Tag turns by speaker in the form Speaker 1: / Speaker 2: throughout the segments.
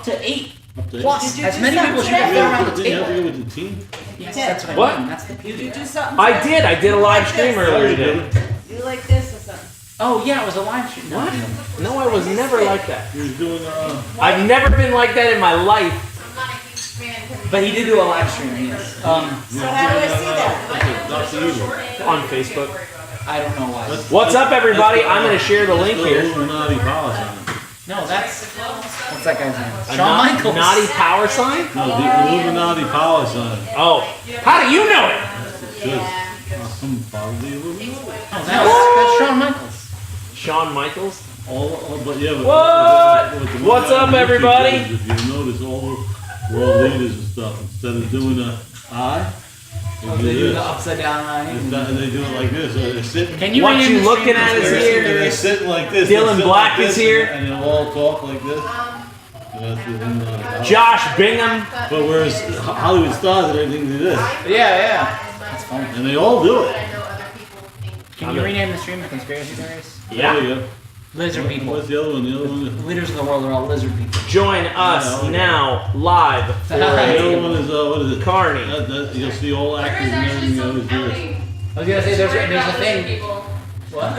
Speaker 1: Up to 8.
Speaker 2: Plus,
Speaker 1: as many people should have around the table.
Speaker 3: You have to go with the team?
Speaker 1: Yes, that's what I mean. That's the beauty.
Speaker 4: Did you do something?
Speaker 5: I did a live stream earlier today.
Speaker 4: You like this or something?
Speaker 1: Oh yeah, it was a live stream.
Speaker 5: What? No, I was never like that.
Speaker 3: He was doing,
Speaker 5: I've never been like that in my life.
Speaker 6: I'm not a huge fan.
Speaker 1: But he did do a live stream, yes.
Speaker 4: So how do I see that?
Speaker 3: Dr. Evil.
Speaker 5: On Facebook.
Speaker 1: I don't know why.
Speaker 5: What's up, everybody? I'm going to share the link here.
Speaker 3: Illuminati power sign.
Speaker 1: No, that's... What's that guy's name?
Speaker 5: A
Speaker 1: Shawn Michaels.
Speaker 5: naughty power sign?
Speaker 3: No, the Illuminati power sign.
Speaker 5: Oh. How do you know it?
Speaker 3: Should. I'm probably Illuminati.
Speaker 1: Oh, that's Shawn Michaels.
Speaker 5: Shawn Michaels?
Speaker 3: But yeah, but
Speaker 5: What?
Speaker 3: with the
Speaker 5: What's up, everybody?
Speaker 3: If you notice, all the world leaders and stuff, instead of doing the eye,
Speaker 1: They do the upside down eye.
Speaker 3: They do it like this. So they're sitting.
Speaker 1: Can you
Speaker 5: What
Speaker 1: read
Speaker 5: you
Speaker 1: the
Speaker 5: looking
Speaker 1: stream?
Speaker 5: at is
Speaker 3: They're
Speaker 5: here.
Speaker 3: sitting like this.
Speaker 5: Dylan
Speaker 3: They're sitting
Speaker 5: Black
Speaker 3: like
Speaker 5: is
Speaker 3: this,
Speaker 5: here.
Speaker 3: And they'll all talk like this. And that's the Illuminati power.
Speaker 5: Josh Bingham.
Speaker 3: But whereas Hollywood stars and everything do this.
Speaker 1: Yeah. That's funny.
Speaker 3: And they all do it.
Speaker 1: Can you rename the stream to Conspiracy Theories?
Speaker 5: Yeah.
Speaker 3: There you go.
Speaker 1: Lizard people.
Speaker 3: What's the other one? The other one is...
Speaker 1: Leaders of the world are all lizard people.
Speaker 5: Join us now live for
Speaker 3: The other one
Speaker 5: a
Speaker 3: is, what is it?
Speaker 5: Carney.
Speaker 3: You'll see all actors and everything always do this.
Speaker 1: I was gonna say there's a thing. What?
Speaker 6: I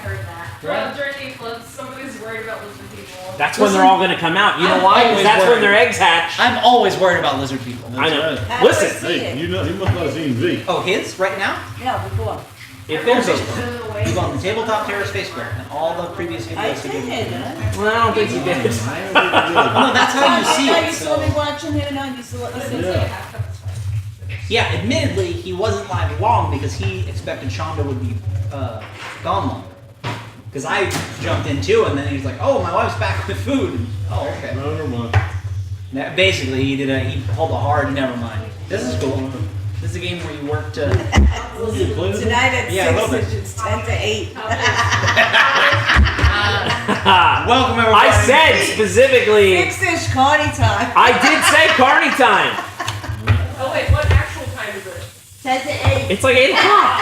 Speaker 6: heard that. Well, during the eclipse, somebody's worried about lizard people.
Speaker 5: That's when they're all going to come out. You know why? Because that's when their eggs hatch.
Speaker 1: I'm always worried about lizard people.
Speaker 5: I know.
Speaker 3: Right.
Speaker 4: How do I
Speaker 5: Listen.
Speaker 4: see
Speaker 3: Hey,
Speaker 4: it?
Speaker 3: you know, you must not have seen V.
Speaker 1: Oh, his right now?
Speaker 4: Yeah, before.
Speaker 5: If there's a...
Speaker 1: You go on the Tabletop Terrace Facebook and all the previous videos.
Speaker 4: I
Speaker 1: he
Speaker 4: did.
Speaker 1: did.
Speaker 5: Well, I don't think you did.
Speaker 1: No, that's how you see
Speaker 4: I
Speaker 1: it.
Speaker 4: thought you saw me watching him and I used to let me see it.
Speaker 1: Yeah, admittedly, he wasn't live long because he expected Shonda would be gone longer. Because I jumped in too, and then he was like, "Oh, my wife's back with food." And, oh, okay.
Speaker 3: Never mind.
Speaker 1: Now, basically, he pulled a hard never mind. This is cool. This is a game where you work to.
Speaker 4: Tonight at
Speaker 1: Yeah, a little
Speaker 4: 6,
Speaker 1: bit.
Speaker 4: it's 10 to 8.
Speaker 1: Welcome everybody.
Speaker 5: I said specifically...
Speaker 4: 6-ish Carney time.
Speaker 5: I did say Carney time.
Speaker 6: Oh wait, what actual time is it?
Speaker 4: 10 to 8.
Speaker 5: It's like 8 o'clock.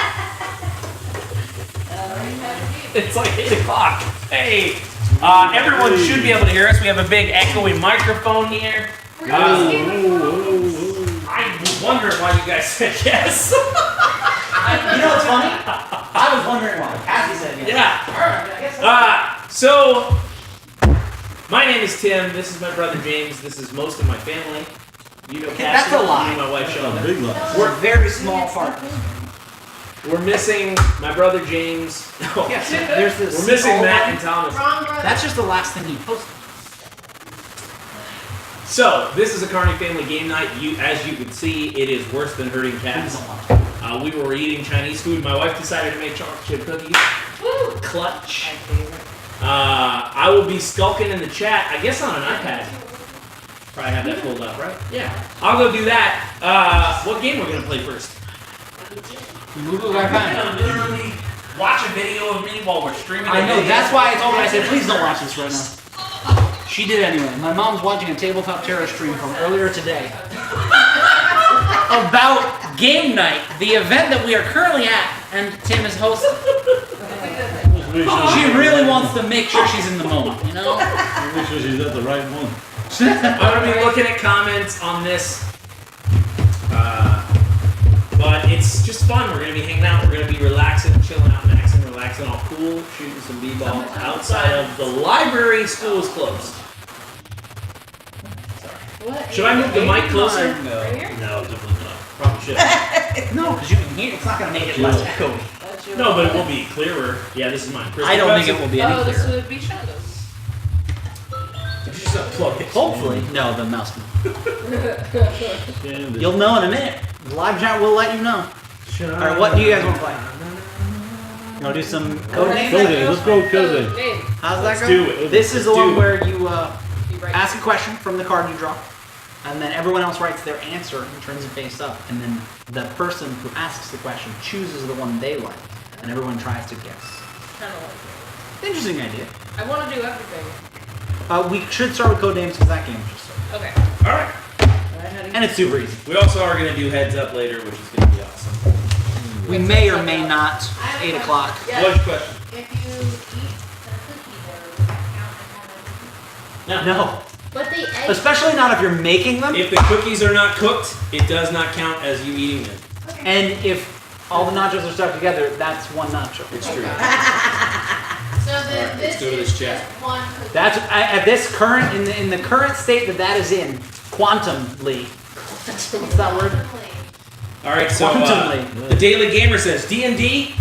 Speaker 5: It's like 8 o'clock. Hey, everyone should be able to hear us. We have a big echoing microphone here. I was wondering why you guys said yes.
Speaker 1: You know what's funny? I was wondering why. Cassie said yes.
Speaker 5: Yeah. So, my name is Tim. This is my brother James. This is most of my family. You know Cassie.
Speaker 1: That's a lie.
Speaker 5: Me and my wife Shonda.
Speaker 3: Big lie.
Speaker 1: We're a very small part.
Speaker 5: We're missing my brother James. Oh,
Speaker 1: Yes, there's this.
Speaker 5: we're missing Matt and Thomas.
Speaker 6: Wrong brother.
Speaker 1: That's just the last thing he posted.
Speaker 5: So, this is a Kearney Family game night. As you can see, it is worse than herding cats. We were eating Chinese food. My wife decided to make chocolate chip cookies.
Speaker 6: Woo!
Speaker 5: Clutch. I will be skulking in the chat, I guess on an iPad. Probably have that pulled up, right? Yeah. I'll go do that. What game we're going to play first? Literally watch a video of me while we're streaming.
Speaker 1: I know, that's why I told her, I said, please don't watch this right now. She did anyway. My mom's watching a Tabletop Terror stream from earlier today about game night, the event that we are currently at, and Tim is hosting. She really wants to make sure she's in the moment, you know?
Speaker 3: Make sure she's at the right one.
Speaker 5: I'm going to be looking at comments on this. But it's just fun. We're going to be hanging out. We're going to be relaxing, chilling out, maxing, relaxing, all cool, shooting some b-ball outside of the library. School is closed.
Speaker 6: What?
Speaker 5: Should I move the mic closer?
Speaker 6: Right here?
Speaker 3: No, definitely not.
Speaker 5: Probably should.
Speaker 1: No, because you can hear it's not going to make it less echoey.
Speaker 5: No, but it will be clearer. Yeah, this is mine.
Speaker 1: I don't think it will be any
Speaker 6: Oh, this
Speaker 1: clearer.
Speaker 6: would be Shonda's.
Speaker 5: Did you just unplug it?
Speaker 1: Hopefully. No, the mouse.
Speaker 3: Candy.
Speaker 1: You'll know in a minute. The live chat will let you know. Alright, what do you guys want to play? You want to do some Codenames?
Speaker 3: Codenames. Let's go with Codenames.
Speaker 6: Name.
Speaker 1: How's that go?
Speaker 5: do it.
Speaker 1: This is the
Speaker 5: Let's
Speaker 1: one
Speaker 5: do
Speaker 1: where you
Speaker 6: You write.
Speaker 1: ask a question from the card you draw, and then everyone else writes their answer and turns it face up, and then the person who asks the question chooses the one they like, and everyone tries to guess.
Speaker 6: Kind of like
Speaker 1: Interesting idea.
Speaker 6: it. I want to do everything.
Speaker 1: We should start with Codenames because that game just started.
Speaker 6: Okay.
Speaker 5: All right.
Speaker 1: And it's super easy.
Speaker 5: We also are going to do heads up later, which is going to be awesome.
Speaker 1: We may or may not, 8 o'clock.
Speaker 6: Yeah.
Speaker 5: What's your question?
Speaker 6: If you eat a cookie dough, does that count as having
Speaker 1: No.
Speaker 6: But the eggs.
Speaker 1: Especially not if you're making them.
Speaker 5: If the cookies are not cooked, it does not count as you eating them.
Speaker 1: And if all the nachos are stuck together, that's one nacho.
Speaker 5: It's true.
Speaker 6: So then
Speaker 5: Alright,
Speaker 6: this
Speaker 5: let's go to
Speaker 6: is
Speaker 5: this chat.
Speaker 6: just one cookie.
Speaker 1: That's at this current in the current state that is in quantumly. What's that word?
Speaker 5: All right, so
Speaker 1: Quantumly.
Speaker 5: the Daily Gamer says D&D.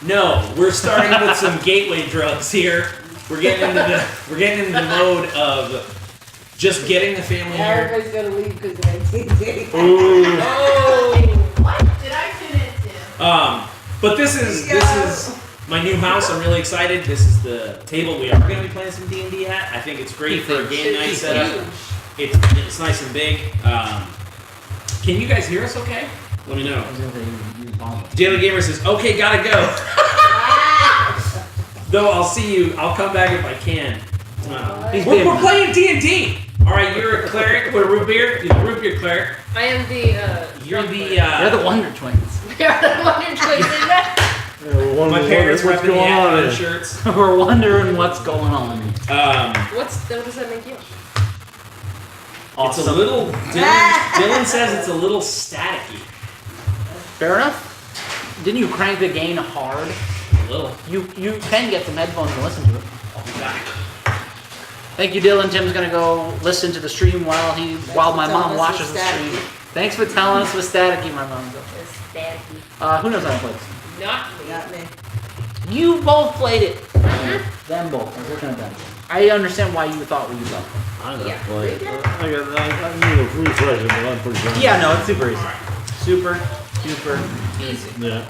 Speaker 5: No, we're starting with some gateway drugs here. We're getting into the mode of just getting the family here.
Speaker 4: Everybody's gonna leave because of AT&T.
Speaker 5: Ooh.
Speaker 6: Oh, what did I tune into?
Speaker 5: But this is my new house. I'm really excited. This is the table we are going to be playing some D&D at. I think it's great for a game night setup. It's nice and big. Can you guys hear us okay? Let me know. Daily Gamer says, okay, gotta go. Though I'll see you. I'll come back if I can. We're playing D&D. All right, you're a cleric with a root beer. You're the root beer cleric.
Speaker 6: I am the.
Speaker 5: You're the.
Speaker 1: They're the Wonder Twins.
Speaker 6: You're the Wonder Twins.
Speaker 5: My parents
Speaker 3: what's
Speaker 5: repping the
Speaker 3: going on
Speaker 5: Headbanz
Speaker 3: here?
Speaker 5: shirts.
Speaker 1: We're wondering what's going on.
Speaker 6: What does that make you?
Speaker 5: It's a little. Dylan says it's a little staticky.
Speaker 1: Fair enough. Didn't you crank the gain hard?
Speaker 5: A little.
Speaker 1: You can get some headphones and listen to it.
Speaker 5: I'll be back.
Speaker 1: Thank you, Dylan. Tim's gonna go listen to the stream while my mom watches the stream. Thanks for telling us with staticky, my mom.
Speaker 6: It's staticky.
Speaker 1: Who knows how to play this?
Speaker 6: Not me.
Speaker 4: Not me.
Speaker 1: You both played it. Them both. I was looking at them. I understand why you thought we thought.
Speaker 3: I know.
Speaker 6: Yeah.
Speaker 3: Like, I need a refreshing, but I'm pretty done.
Speaker 1: Yeah, no, it's super easy. Super easy.
Speaker 3: Yeah.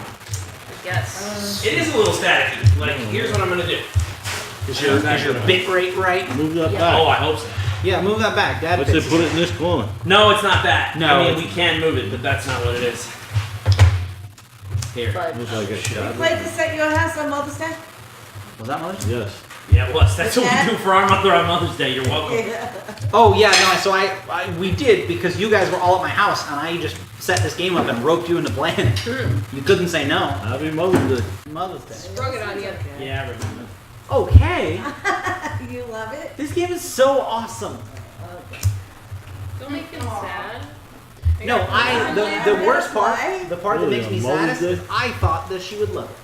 Speaker 6: Yes.
Speaker 5: It is a little staticky. Like, here's what I'm gonna do.
Speaker 1: Is your bit rate right?
Speaker 3: Move that
Speaker 6: Yeah.
Speaker 3: back.
Speaker 5: Oh, I hope so.
Speaker 1: Yeah, move that back. Dad
Speaker 3: Let's say
Speaker 1: fixes
Speaker 3: put it in this corner.
Speaker 5: No, it's not that.
Speaker 1: No,
Speaker 5: I mean,
Speaker 1: it's-
Speaker 5: we can move it, but that's not what it is. Here.
Speaker 6: But
Speaker 3: Looks like a shot.
Speaker 4: Played this at your house on Mother's Day?
Speaker 1: Was that Mother's?
Speaker 3: Yes.
Speaker 5: Yeah, it was. That's what we do for our mother on Mother's Day. You're welcome.
Speaker 4: Yeah.
Speaker 1: Oh yeah, no. So we did because you guys were all at my house and I just set this game up and roped you into playing it. You couldn't say no.
Speaker 3: Happy Mother's Day.
Speaker 1: Mother's Day.
Speaker 6: sprung it on you.
Speaker 5: Yeah, I remember.
Speaker 1: Okay.
Speaker 4: You love it?
Speaker 1: This game is so awesome.
Speaker 6: Don't make him sad.
Speaker 1: No, the worst part, the part that
Speaker 3: Really,
Speaker 1: makes me
Speaker 3: on Mother's
Speaker 1: saddest,
Speaker 3: Day?
Speaker 1: I thought that she would love it.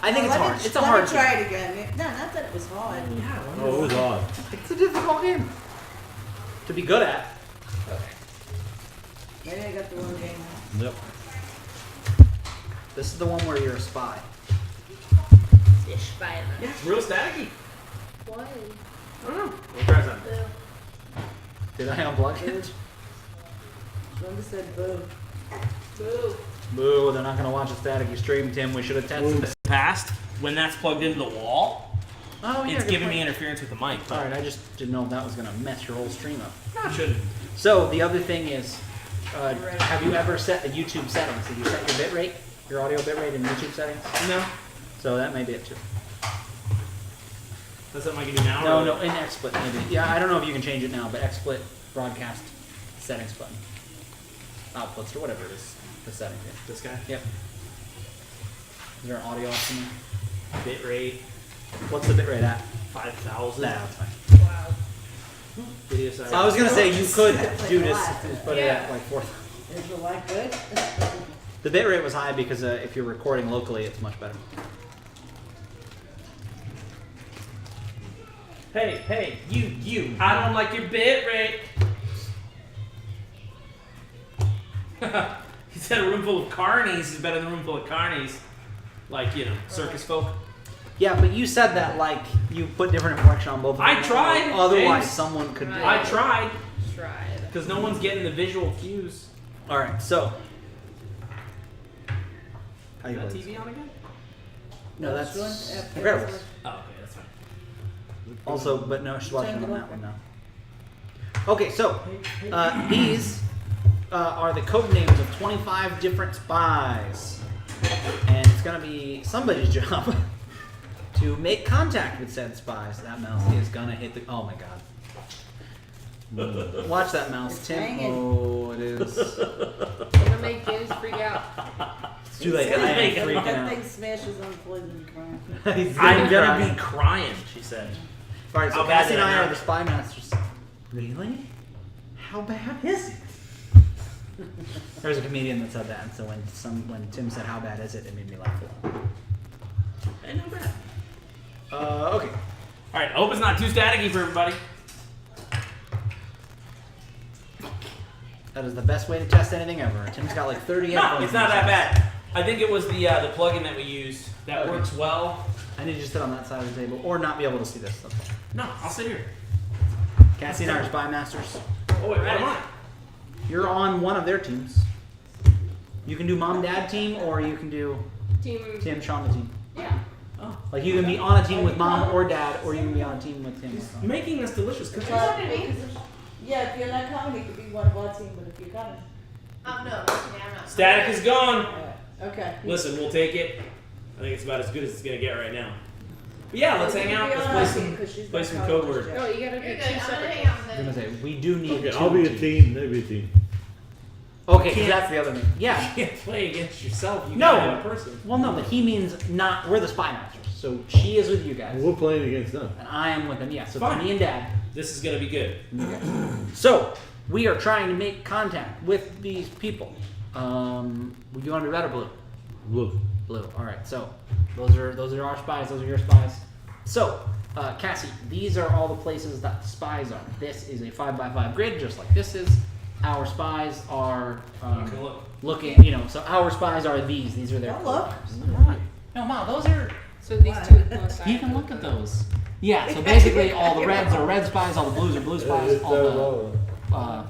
Speaker 1: I think it's
Speaker 4: Let me-
Speaker 1: hard. It's a hard
Speaker 4: Let me try
Speaker 1: game.
Speaker 4: it again. No, not that it was hard.
Speaker 3: Oh, it was odd.
Speaker 1: It's a difficult game to be good at.
Speaker 4: Maybe I got the wrong game.
Speaker 3: Yep.
Speaker 1: This is the one where you're a spy.
Speaker 6: Ish, by
Speaker 5: It's real staticky.
Speaker 6: Why?
Speaker 5: I don't know. We'll try something.
Speaker 1: Did I unplug it?
Speaker 4: Wanda said boo.
Speaker 6: Boo.
Speaker 1: Boo, they're not gonna watch a staticky stream, Tim. We should have tested this.
Speaker 5: Past, when that's plugged into the wall,
Speaker 1: Oh yeah.
Speaker 5: it's
Speaker 1: good
Speaker 5: giving
Speaker 1: point.
Speaker 5: me interference with the mic.
Speaker 1: Alright, I just didn't know if that was gonna mess your whole stream up.
Speaker 5: No, it shouldn't.
Speaker 1: So the other thing is, have you ever set the YouTube settings? Did you set your bitrate, your audio bitrate in YouTube settings?
Speaker 5: No.
Speaker 1: So that may be it too.
Speaker 5: That's something I can do now?
Speaker 1: No,
Speaker 5: or-
Speaker 1: no, in XSplit maybe. Yeah, I don't know if you can change it now, but XSplit broadcast settings button. Outputs or whatever it is. The setting thing.
Speaker 5: This guy?
Speaker 1: Yep. Is there an audio option there?
Speaker 5: Bit rate,
Speaker 1: What's the bitrate at?
Speaker 5: 5,000.
Speaker 1: Nah, that's fine.
Speaker 6: Wow.
Speaker 5: Video size.
Speaker 1: I was gonna say you could
Speaker 4: That's like
Speaker 1: do
Speaker 4: a
Speaker 1: this,
Speaker 4: lot.
Speaker 1: just put it at like 4,000.
Speaker 4: Is the light good?
Speaker 1: The bitrate was high because if you're recording locally, it's much better.
Speaker 5: Hey, you. I don't like your bit rate. He said a room full of carnies is better than a room full of carnies. Like, circus folk.
Speaker 1: Yeah, but you said that like you put different inflection on both of them.
Speaker 5: I tried,
Speaker 1: Otherwise,
Speaker 5: James.
Speaker 1: someone could.
Speaker 6: Right.
Speaker 5: I tried,
Speaker 6: Tried.
Speaker 5: because no one's getting the visual cues.
Speaker 1: All right, so. How you
Speaker 5: Is that
Speaker 1: play this?
Speaker 5: TV on again?
Speaker 1: No, that's
Speaker 4: Incredible.
Speaker 1: Incredible.
Speaker 5: Oh, okay, that's fine.
Speaker 1: Also, but no, she's watching on that one now. Okay, so these are the code names of 25 different spies, and it's gonna be somebody's job to make contact with said spies. That mouse is gonna hit the. Oh my god! Watch that mouse,
Speaker 4: It's
Speaker 1: Tim.
Speaker 4: hanging.
Speaker 1: Oh, it is.
Speaker 6: Gonna make James freak out.
Speaker 1: It's too late. I am freaking
Speaker 4: That
Speaker 1: out.
Speaker 4: thing smashes on the floor and crying.
Speaker 1: He's
Speaker 5: I'm
Speaker 1: cry.
Speaker 5: gonna be crying, she said.
Speaker 1: All right, so
Speaker 5: How bad
Speaker 1: Cassie
Speaker 5: did
Speaker 1: and
Speaker 5: I
Speaker 1: I
Speaker 5: know?
Speaker 1: are the spy masters. Really? How bad is it? There's a comedian that said that, so when Tim said how bad is it, it made me laugh a lot.
Speaker 5: Ain't no bad.
Speaker 1: Okay.
Speaker 5: All right, I hope it's not too staticky for everybody.
Speaker 1: That is the best way to test anything ever. Tim's got like 30
Speaker 5: No,
Speaker 1: headphones
Speaker 5: it's not
Speaker 1: in his
Speaker 5: that
Speaker 1: house.
Speaker 5: bad. I think it was the plugin that we use that
Speaker 1: Okay.
Speaker 5: works well.
Speaker 1: I need to just sit on that side of the table or not be able to see this. That's all.
Speaker 5: No, I'll sit here.
Speaker 1: Cassie and I are spy masters.
Speaker 5: Oh wait, what am I?
Speaker 1: You're on one of their teams. You can do mom dad team or you can do
Speaker 6: Team.
Speaker 1: Tim Shonda team.
Speaker 6: Yeah.
Speaker 5: Oh,
Speaker 1: Like you can be on a team with mom or dad or you can be on a team with Tim. or Shonda.
Speaker 5: making this delicious cookies.
Speaker 4: But, yeah, if you're not coming, it could be one of our team, but if you're coming.
Speaker 6: No, I'm not.
Speaker 5: Static is gone.
Speaker 4: Okay.
Speaker 5: Listen, we'll take it. I think it's about as good as it's gonna get right now. But yeah, let's hang out. Let's play some code word.
Speaker 6: Oh, you gotta do
Speaker 2: You're
Speaker 6: two
Speaker 2: good. I'm gonna
Speaker 6: separate
Speaker 2: hang out
Speaker 1: I
Speaker 2: with
Speaker 1: was
Speaker 2: it.
Speaker 1: gonna say we do need
Speaker 3: Okay,
Speaker 1: two
Speaker 3: I'll be a
Speaker 1: teams.
Speaker 3: team, they be a team.
Speaker 1: Okay, 'cause that's the other thing. Yeah.
Speaker 5: You can't play against yourself. You
Speaker 1: No.
Speaker 5: gotta have a person.
Speaker 1: Well, no, but he means not. We're the spy masters, so she is with you guys,
Speaker 3: We're playing against them.
Speaker 1: and I am with them. Yeah, so
Speaker 5: Fine.
Speaker 1: it's me and Dad.
Speaker 5: This is gonna be good.
Speaker 1: So we are trying to make contact with these people. Would you want to be red or blue?
Speaker 3: Look,
Speaker 1: Blue. All right. So those are our spies. Those are your spies. So Cassie, these are all the places that the spies are. This is a 5x5 grid, just like this is. Our spies are
Speaker 5: You can look.
Speaker 1: looking. You know, so our spies are these. These are their.
Speaker 4: Don't look.
Speaker 1: Right. No, Ma, those are.
Speaker 6: So these two with most
Speaker 1: You can look at those. Yeah. So basically, all the reds are red spies. All the blues are blue spies. All the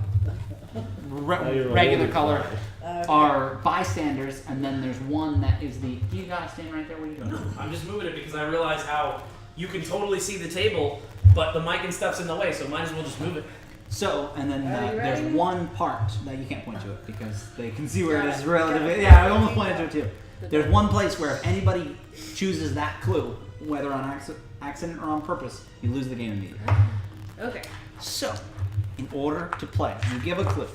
Speaker 1: regular color are bystanders, and then there's one that is the. You gotta stand right there. What are you doing?
Speaker 5: I'm just moving it because I realize how you can totally see the table, but the mic and stuff's in the way, so might as well just move it.
Speaker 1: So, and then
Speaker 4: Are you
Speaker 1: there's
Speaker 4: ready?
Speaker 1: one part that you can't point to it because they can see where it is relatively. Yeah, I almost pointed to it too. There's one place where if anybody chooses that clue, whether on accident or on purpose, you lose the game immediately.
Speaker 6: Okay.
Speaker 1: So, in order to play, you give a clue.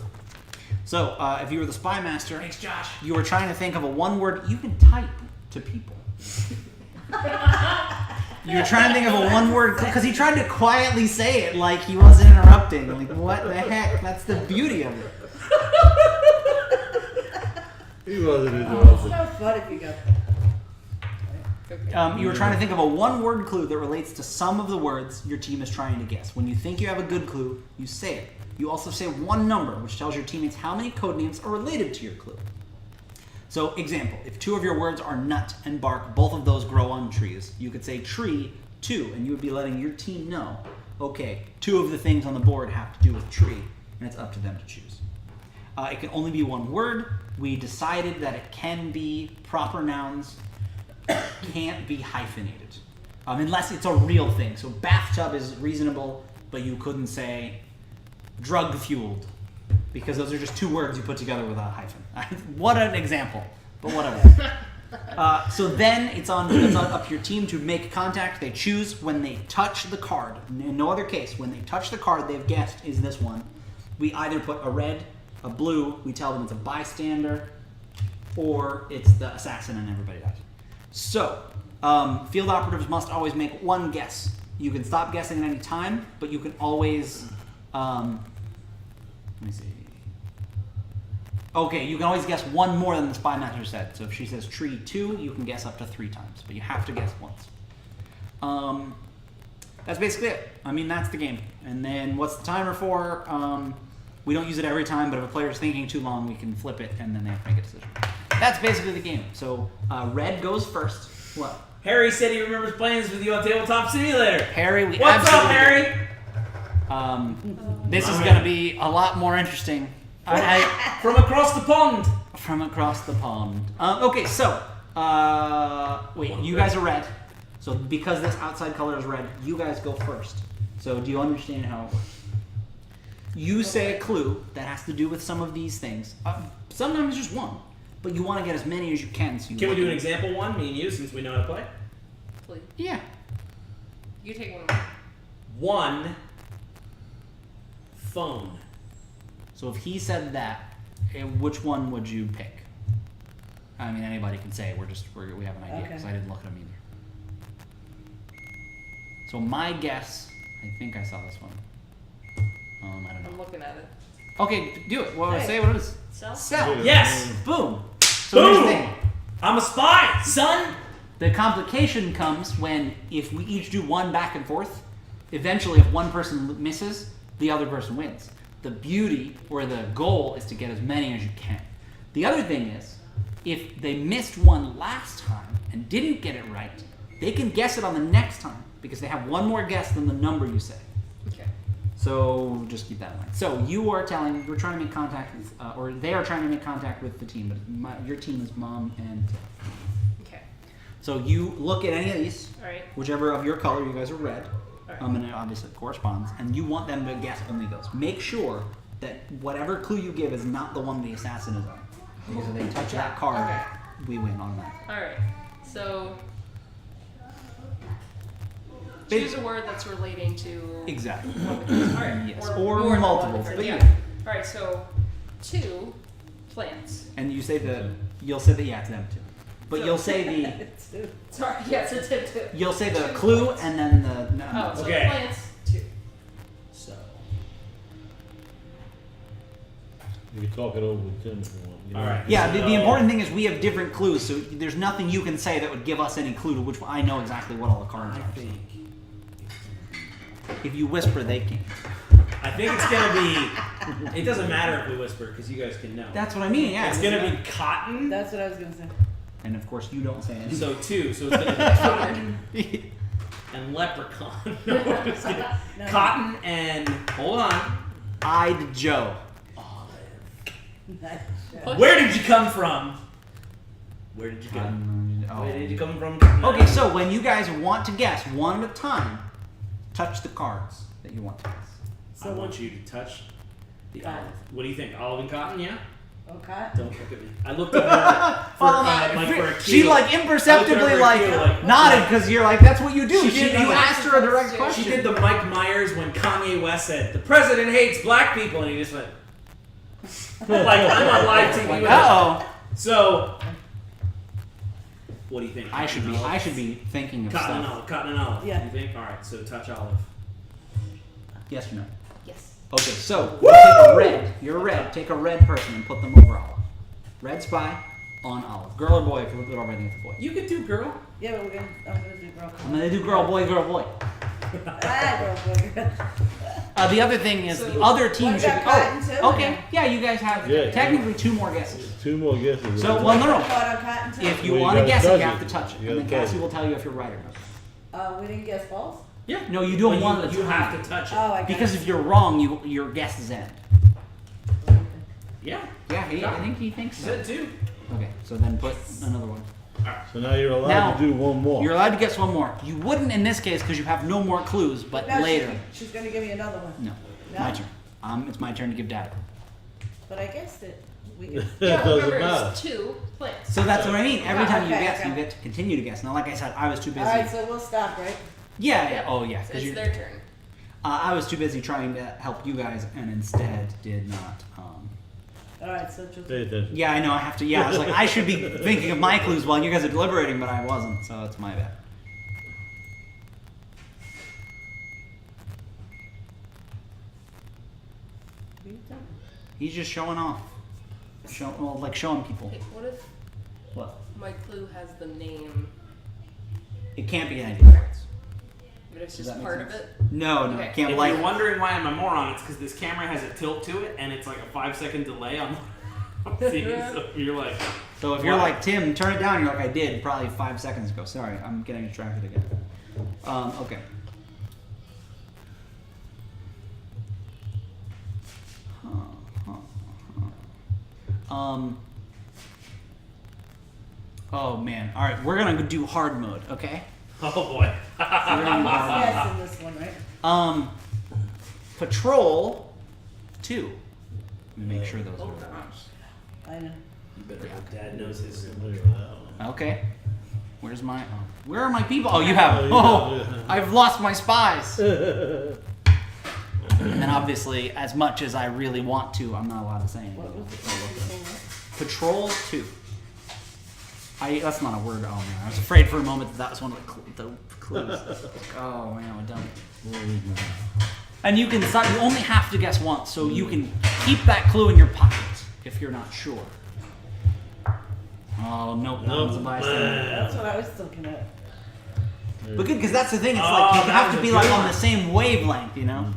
Speaker 1: So, if you were the spy master,
Speaker 5: Thanks, Josh.
Speaker 1: you were trying to think of a one-word. You can type to people. You're trying to think of a one-word because he tried to quietly say it like he wasn't interrupting. Like, what the heck? That's the beauty of it.
Speaker 3: he wasn't
Speaker 4: It's
Speaker 3: interrupted.
Speaker 4: no fun if you go.
Speaker 1: You were trying to think of a one-word clue that relates to some of the words your team is trying to guess. When you think you have a good clue, you say it. You also say one number, which tells your teammates how many code names are related to your clue. So, example, if two of your words are nut and bark, both of those grow on trees, you could say tree, 2, and you would be letting your team know, okay, 2 of the things on the board have to do with tree, and it's up to them to choose. It can only be one word. We decided that it can be proper nouns, can't be hyphenated, unless it's a real thing. So bathtub is reasonable, but you couldn't say drug-fueled, because those are just 2 words you put together with a hyphen. What an example, but whatever. So then it's up to your team to make contact. They choose when they touch the card. In no other case, when they touch the card they've guessed is this one, we either put a red, a blue, we tell them it's a bystander, or it's the assassin and everybody dies. So, field operatives must always make one guess. You can stop guessing at any time, but you can always, let me see. Okay, you can always guess one more than the spy master said. So if she says tree 2, you can guess up to 3 times, but you have to guess once. That's basically it. I mean, that's the game. And then what's the timer for? We don't use it every time, but if a player's thinking too long, we can flip it, and then they have to make a decision. That's basically the game. So red goes first. What?
Speaker 5: Harry said he remembers playing this with you on Tabletop Simulator.
Speaker 1: Harry, we
Speaker 5: What's up,
Speaker 1: absolutely
Speaker 5: Harry?
Speaker 1: This is going to be a lot more interesting.
Speaker 5: From across the pond.
Speaker 1: From across the pond. Okay, so, wait, you guys are red. So because this outside color is red, you guys go first. So do you understand how it works? You say a clue that has to do with some of these things. Sometimes just one, but you want to get as many as you can. So you
Speaker 5: Can we
Speaker 1: look
Speaker 5: do an
Speaker 1: at-
Speaker 5: example one, me and you, since we know how to play?
Speaker 6: Please.
Speaker 1: Yeah.
Speaker 6: You take one.
Speaker 5: One phone.
Speaker 1: So if he said that, which one would you pick? I mean, anybody can say. We have an idea because I didn't look at them either. So my guess, I think I saw this one.
Speaker 6: looking at it.
Speaker 1: Okay, do it. Well,
Speaker 4: Hey.
Speaker 1: say what it is.
Speaker 6: Sell?
Speaker 1: Sell.
Speaker 5: Yes.
Speaker 1: Boom. So here's the thing.
Speaker 5: I'm a spy, son.
Speaker 1: The complication comes when if we each do one back and forth, eventually if one person misses, the other person wins. The beauty or the goal is to get as many as you can. The other thing is, if they missed one last time and didn't get it right, they can guess it on the next time because they have one more guess than the number you say.
Speaker 6: Okay.
Speaker 1: So just keep that in mind. So you are telling, you're trying to make contact with, or they are trying to make contact with the team, but your team is Mom and Tim.
Speaker 6: Okay.
Speaker 1: So you look at any of these,
Speaker 6: Alright.
Speaker 1: whichever of your color, you guys are red,
Speaker 6: Alright.
Speaker 1: and it obviously corresponds, and you want them to guess only those. Make sure that whatever clue you give is not the one the assassin is on. Because if they touch that card,
Speaker 6: Okay.
Speaker 1: we win automatically.
Speaker 6: Alright. So choose a word that's relating to
Speaker 1: Exactly.
Speaker 6: one of the clues. Alright.
Speaker 1: Yes.
Speaker 6: Or
Speaker 1: Or
Speaker 6: more than one
Speaker 1: multiples,
Speaker 6: different-
Speaker 1: but
Speaker 6: yeah.
Speaker 1: yeah.
Speaker 6: Alright, so 2 plants.
Speaker 1: And you say you'll say the yeah to them too. But
Speaker 6: So-
Speaker 1: you'll say the
Speaker 6: Sorry, yes, it's a tip.
Speaker 1: you'll say the
Speaker 6: 2
Speaker 1: clue
Speaker 6: plants.
Speaker 1: and then the no.
Speaker 6: Oh, so
Speaker 5: Okay.
Speaker 6: plants 2.
Speaker 5: So
Speaker 3: You can talk it over with Tim if you want. You know?
Speaker 5: All right.
Speaker 1: Yeah, the
Speaker 5: So-
Speaker 1: important thing is we have different clues, so there's nothing you can say that would give us any clue to which I know exactly what all the cards
Speaker 5: I
Speaker 1: are.
Speaker 5: think
Speaker 1: If you whisper, they can't.
Speaker 5: it's gonna be. It doesn't matter if we whisper because you guys can know.
Speaker 1: That's what I mean. Yeah,
Speaker 5: It's gonna be cotton.
Speaker 4: That's what I was gonna say.
Speaker 1: and of course you don't say anything.
Speaker 5: So 2. So it's gonna be cotton and leprechaun. No, I'm just kidding.
Speaker 4: No.
Speaker 5: Cotton and hold on.
Speaker 1: Eyed Joe.
Speaker 5: Where did you come from? Where did you go?
Speaker 1: Oh.
Speaker 5: Where did you come from?
Speaker 1: Okay, so when you guys want to guess one at a time, touch the cards that you want to guess.
Speaker 5: I want you to touch the
Speaker 4: Cotton.
Speaker 5: olive. What do you think? Olive and cotton? Yeah.
Speaker 4: Okay.
Speaker 5: Don't look at me. I looked at her for a cue.
Speaker 1: She like imperceptibly
Speaker 5: I looked at her for a cue,
Speaker 1: nodded because you're like that's what you do.
Speaker 5: She did
Speaker 1: you
Speaker 5: the-
Speaker 1: asked her a direct
Speaker 6: She
Speaker 1: question.
Speaker 5: She did the Mike Myers when Kanye West said, "The president hates black people," and he just went, like I'm on live TV. with her.
Speaker 1: Uh-oh.
Speaker 5: So, what do you think?
Speaker 1: I should be thinking of
Speaker 5: Cotton and
Speaker 1: stuff.
Speaker 5: olive. Cotton and olive.
Speaker 4: Yeah.
Speaker 5: You think? All right. So touch olive.
Speaker 1: Yes or no?
Speaker 6: Yes.
Speaker 1: Okay, so you take a red. You're a red. Take a red person and put them over Olive. Red spy on Olive. Girl or boy? If you look at everything, it's a boy.
Speaker 5: You could do girl.
Speaker 4: Yeah, but I'm gonna do girl.
Speaker 1: I'm gonna do girl, boy, girl, boy.
Speaker 4: Ah, girl, boy.
Speaker 1: The other thing is the
Speaker 6: So,
Speaker 1: other team
Speaker 4: what
Speaker 1: should.
Speaker 4: about cotton too?
Speaker 1: Okay. Yeah, you guys have
Speaker 3: Yeah.
Speaker 1: technically 2 more guesses.
Speaker 3: 2 more guesses.
Speaker 1: So, well, no.
Speaker 4: Caught on cotton too?
Speaker 1: If you
Speaker 3: Well, you
Speaker 1: want to
Speaker 3: gotta
Speaker 1: guess it,
Speaker 3: touch
Speaker 1: you have
Speaker 3: it.
Speaker 1: to touch it,
Speaker 3: You
Speaker 1: and then
Speaker 3: gotta touch
Speaker 1: Cassie
Speaker 3: it.
Speaker 1: will tell you if you're right or not.
Speaker 4: We didn't guess false?
Speaker 1: Yeah. No, you do
Speaker 5: But
Speaker 1: one at a
Speaker 5: you
Speaker 1: time.
Speaker 5: have to touch it.
Speaker 4: Oh, I got
Speaker 1: Because
Speaker 4: it.
Speaker 1: if you're wrong, your guesses end.
Speaker 5: Yeah.
Speaker 1: Yeah, I think he thinks so.
Speaker 5: Said 2.
Speaker 1: Okay, so then put another one.
Speaker 3: So now you're allowed
Speaker 1: Now,
Speaker 3: to do one more.
Speaker 1: You're allowed to guess one more. You wouldn't in this case because you have no more clues, but
Speaker 4: No,
Speaker 1: later.
Speaker 4: She's gonna give me another one.
Speaker 1: No,
Speaker 4: No?
Speaker 1: my turn. It's my turn to give data.
Speaker 4: But I guessed it. We can.
Speaker 3: It
Speaker 6: Yeah,
Speaker 3: doesn't
Speaker 6: remember
Speaker 3: matter.
Speaker 6: it's 2 plants.
Speaker 1: So that's what I mean. Every time you
Speaker 4: Okay,
Speaker 1: guess,
Speaker 4: okay.
Speaker 1: you get to continue to guess. Now, like I said, I was too busy.
Speaker 4: Alright, so we'll stop, right?
Speaker 1: Yeah. Oh, yeah. Because
Speaker 6: It's their turn.
Speaker 1: I was too busy trying to help you guys, and instead did not.
Speaker 4: Alright, so just.
Speaker 3: Pay attention.
Speaker 1: Yeah, I know. I have to. Yeah, I was like, I should be thinking of my clues while you guys are deliberating, but I wasn't. So it's my bad.
Speaker 4: What are you doing?
Speaker 1: He's just showing off. Showing people.
Speaker 6: Hey, what if
Speaker 1: What?
Speaker 6: my clue has the name,
Speaker 1: It can't be any difference.
Speaker 6: but it's
Speaker 1: Does
Speaker 6: just
Speaker 1: that make
Speaker 6: part of
Speaker 1: sense?
Speaker 6: it?
Speaker 1: No,
Speaker 6: Okay.
Speaker 1: I can't
Speaker 5: If
Speaker 1: like.
Speaker 5: you're wondering why I'm a moron, it's because this camera has a tilt to it, and it's like a 5-second delay on seeing. So you're like,
Speaker 1: So if you're
Speaker 5: What?
Speaker 1: like Tim, turn it down. You're like I did probably 5 seconds ago. Sorry, I'm getting distracted again. Okay. Oh man. All right, we're gonna do hard mode. Okay.
Speaker 5: oh boy.
Speaker 1: We're gonna do hard mode.
Speaker 4: Yes, in this one, right?
Speaker 1: Patrol 2. Let me make sure those
Speaker 6: Oh,
Speaker 1: are.
Speaker 6: gosh.
Speaker 4: I know.
Speaker 5: You better hope Dad knows his.
Speaker 3: Look at that one.
Speaker 1: Okay. Where's my? Where are my people? Oh, you have.
Speaker 3: you
Speaker 1: Oh,
Speaker 3: have, yeah.
Speaker 1: I've lost my spies. And then obviously, as much as I really want to, I'm not allowed to say
Speaker 4: What
Speaker 1: anything.
Speaker 4: was it?
Speaker 1: Patrol 2. That's not a word. Oh man, I was afraid for a moment that was one of the clues. Oh man, I'm dumb. And you can you only have to guess once, so you can keep that clue in your pocket if you're not sure. Oh, nope, that one's a bystander.
Speaker 4: That's what I was thinking of.
Speaker 1: But good, because that's the thing, it's like you have to be like on the same wavelength, you know?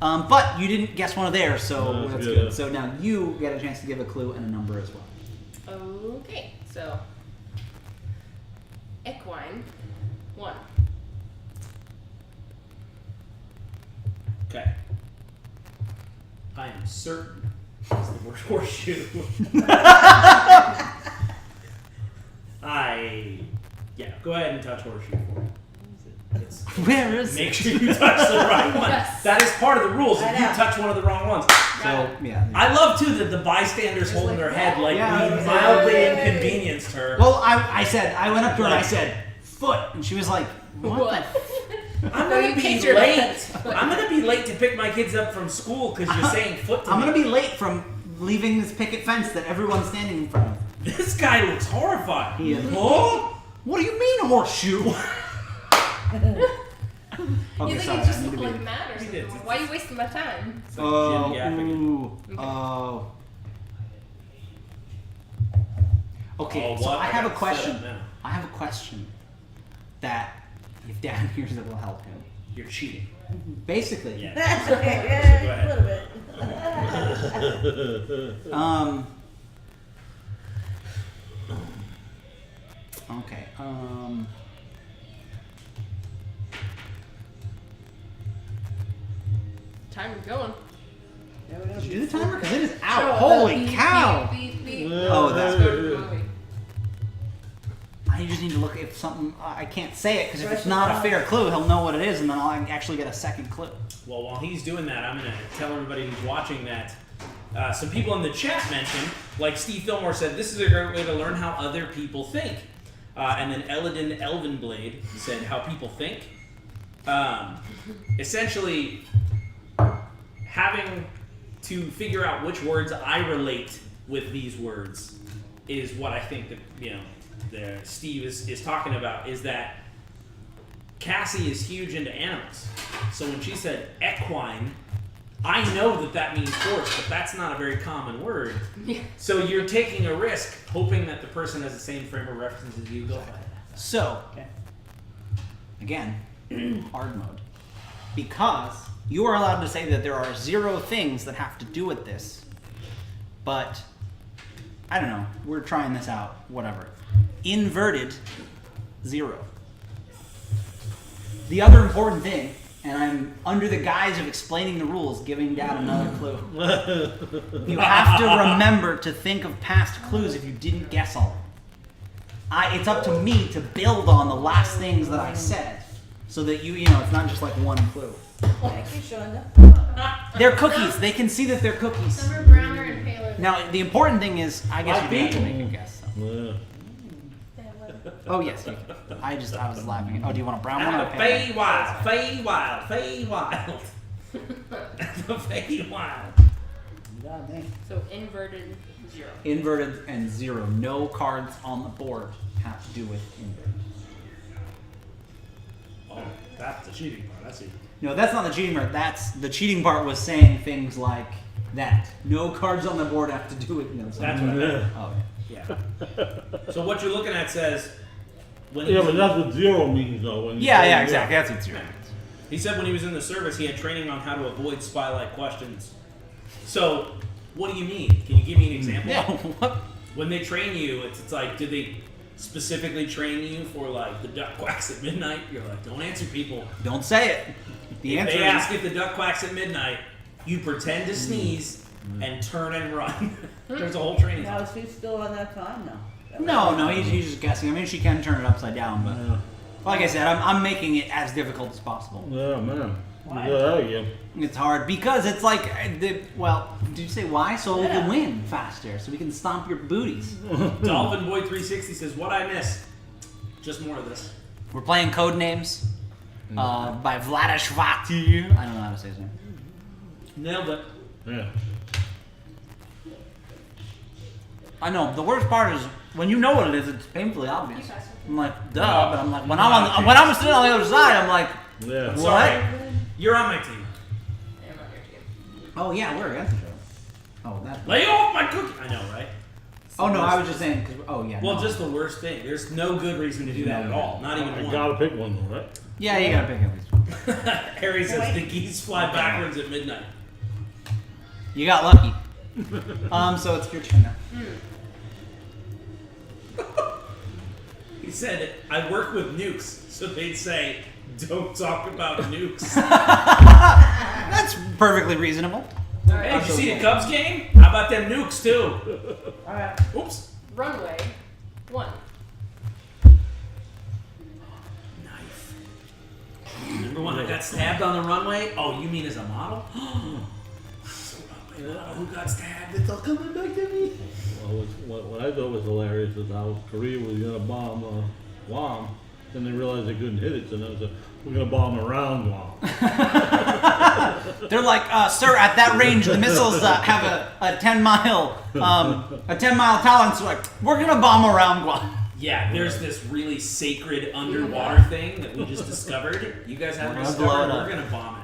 Speaker 1: But you didn't guess one of theirs, so that's good. So now you get a chance to give a clue and a number as well.
Speaker 6: Okay, so equine 1.
Speaker 5: Okay. I am certain it's the word horseshoe. Go ahead and touch horseshoe for me.
Speaker 1: Where is
Speaker 5: Make sure you touch the right one.
Speaker 6: Yes.
Speaker 5: That is part of the rules.
Speaker 4: I
Speaker 5: If you
Speaker 4: know.
Speaker 5: touch one of the wrong ones.
Speaker 1: So, yeah.
Speaker 5: I love too that the bystanders holding their head like
Speaker 1: Yeah.
Speaker 5: we mildly inconvenienced her.
Speaker 1: Well, I went up to her and I said, foot. And she was like, what?
Speaker 5: I'm
Speaker 6: No,
Speaker 5: gonna
Speaker 6: you
Speaker 5: be
Speaker 6: kicked your
Speaker 5: late.
Speaker 6: pants.
Speaker 5: I'm gonna be late to pick my kids up from school because you're saying foot to
Speaker 1: I'm
Speaker 5: me.
Speaker 1: going to be late from leaving this picket fence that everyone's standing in front of.
Speaker 5: This guy looks horrified.
Speaker 1: He is.
Speaker 5: Oh?
Speaker 1: What do you mean, horseshoe?
Speaker 6: You
Speaker 1: Okay,
Speaker 6: think
Speaker 1: sorry,
Speaker 6: it just
Speaker 1: I need
Speaker 6: looked
Speaker 1: to be...
Speaker 6: like mad or something? Why are you wasting my time?
Speaker 5: It's like Jim Gaffigan.
Speaker 1: Oh. Okay,
Speaker 5: Oh,
Speaker 1: so
Speaker 5: what?
Speaker 1: I have a
Speaker 5: got set
Speaker 1: question.
Speaker 5: up now.
Speaker 1: I have a question that, if Dan hears it, will help him.
Speaker 5: You're cheating.
Speaker 1: Basically,
Speaker 5: Yeah.
Speaker 4: That's okay.
Speaker 5: Go
Speaker 4: Yeah,
Speaker 5: ahead.
Speaker 4: a little bit.
Speaker 1: Okay,
Speaker 6: Timer's going.
Speaker 4: There we go.
Speaker 1: did you do the timer? Because it is
Speaker 6: Oh,
Speaker 1: out. Holy
Speaker 6: beep,
Speaker 1: cow!
Speaker 6: beep, beep, beep.
Speaker 1: Oh, that's
Speaker 6: Let's go to the movie.
Speaker 1: I just need to look if something. I can't say it because if it's not a fair clue, he'll know what it is, and then I'll actually get a second clue.
Speaker 5: Well, while he's doing that, I'm going to tell everybody who's watching that some people in the chat mentioned, like Steve Fillmore said, this is a great way to learn how other people think. And then Eladin Elvenblade said how people think. Essentially, having to figure out which words I relate with these words is what I think that, Steve is talking about, is that Cassie is huge into animals. So when she said equine, I know that means horse, but that's not a very common word.
Speaker 6: Yeah.
Speaker 5: So you're taking a risk, hoping that the person has the same frame of reference as you. Go ahead.
Speaker 1: So, again, hard mode. Because you are allowed to say that there are 0 things that have to do with this, but I don't know. We're trying this out. Whatever. Inverted 0. The other important thing, and I'm under the guise of explaining the rules, giving Dad another clue. You have to remember to think of past clues if you didn't guess all of them. It's up to me to build on the last things that I said, so that it's not just like one clue.
Speaker 4: Thank you, Shonda.
Speaker 1: They're cookies. They can see that they're cookies.
Speaker 6: Some are browner and paler.
Speaker 1: Now, the important thing is, I guess you have to make a guess. So.
Speaker 3: Yeah.
Speaker 1: Oh yes, you can. I was laughing. Oh, do you want a brown one or a pale?
Speaker 5: Fey Wild. The Fey Wild.
Speaker 1: God dang.
Speaker 6: So inverted 0.
Speaker 1: Inverted and 0. No cards on the board have to do with inverted.
Speaker 5: Oh, that's the cheating part. I see.
Speaker 1: No, that's not the cheating part. That's the cheating part was saying things like that. No cards on the board have to do with.
Speaker 5: That's what I meant.
Speaker 1: Oh
Speaker 5: Yeah. So what you're looking at says when
Speaker 3: Yeah, but that's what 0 means, though. When you
Speaker 1: yeah,
Speaker 3: say
Speaker 1: yeah,
Speaker 3: zero.
Speaker 1: exactly. That's what 0 means.
Speaker 5: he said when he was in the service, he had training on how to avoid spy-like questions. So, what do you mean? Can you give me an example?
Speaker 1: Yeah. What?
Speaker 5: When they train you, it's like, did they specifically train you for like the duck quacks at midnight? You're like, don't answer people.
Speaker 1: Don't say it. The
Speaker 5: If
Speaker 1: answer
Speaker 5: they
Speaker 1: is
Speaker 5: ask if the duck quacks at midnight, you pretend to sneeze and turn and run. There's a whole training.
Speaker 4: Now, is he still on that time now?
Speaker 1: no. He's just guessing. I mean, she can turn it upside down, but like I said, I'm making it as difficult as possible.
Speaker 3: Yeah, man.
Speaker 4: Why?
Speaker 3: Yeah.
Speaker 1: It's hard because it's like did you say why? So we can win faster, so we can stomp your booties.
Speaker 5: Dolphin Boy 360 says, what I miss? Just more of this.
Speaker 1: We're playing Codenames by Vladishvati. I don't know how to say his name.
Speaker 5: Nailed it.
Speaker 3: Yeah.
Speaker 1: I know. The worst part is when you know what it is, it's painfully obvious.
Speaker 6: You guys are-
Speaker 1: I'm like, duh, but I'm like, when I'm sitting on the other side, I'm like,
Speaker 3: Yeah.
Speaker 1: what?
Speaker 5: Sorry. You're on my team.
Speaker 1: Oh yeah, we're against each other. Oh, that.
Speaker 5: Lay off my cookie. I know, right?
Speaker 1: Oh no, I was just saying. Cause, oh yeah.
Speaker 5: Well,
Speaker 1: no.
Speaker 5: just the worst thing. There's no good reason to do that at all. Not even
Speaker 3: I
Speaker 5: one.
Speaker 3: gotta pick one though, right?
Speaker 1: Yeah, you gotta pick at least one.
Speaker 5: Harry says the geese fly backwards at midnight.
Speaker 1: You got lucky. So it's your turn now.
Speaker 5: He said, I work with nukes, so they'd say, don't talk about nukes.
Speaker 1: That's perfectly reasonable.
Speaker 5: Hey, did you see the Cubs game? How about them nukes, too?
Speaker 4: Alright.
Speaker 5: Oops.
Speaker 6: Runway 1.
Speaker 5: Knife. Remember when I got stabbed on the runway? Oh, you mean as a model? Who got stabbed? It's all coming back to me.
Speaker 3: Well, what I thought was hilarious is how Korea was gonna bomb Guam, then they realized they couldn't hit it, so now we're gonna bomb around Guam.
Speaker 1: They're like, sir, at that range, the missiles have a 10-mile tolerance. So like, we're gonna bomb around Guam.
Speaker 5: Yeah, there's this really sacred underwater thing that we just discovered. You guys haven't
Speaker 1: We're gonna
Speaker 5: discovered.
Speaker 1: blow it up.
Speaker 5: We're gonna bomb it.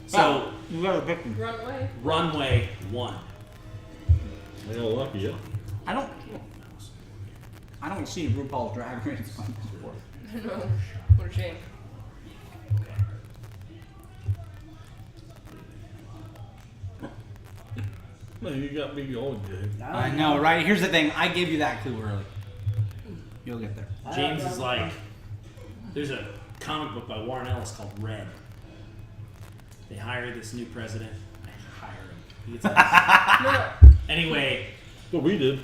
Speaker 5: So,
Speaker 1: You gotta pick them.
Speaker 6: Runway.
Speaker 5: runway 1.
Speaker 3: I got lucky, yeah.
Speaker 1: I don't see RuPaul's Drag Race on this board.
Speaker 6: No. What a shame.
Speaker 3: Man, you got me going, Jay.
Speaker 1: I know, right? Here's the thing. I gave you that clue early. You'll get there.
Speaker 5: James is like, there's a comic book by Warren Ellis called Red. They hire this new president. I hire him. He gets
Speaker 6: No.
Speaker 5: Anyway,
Speaker 3: What we did.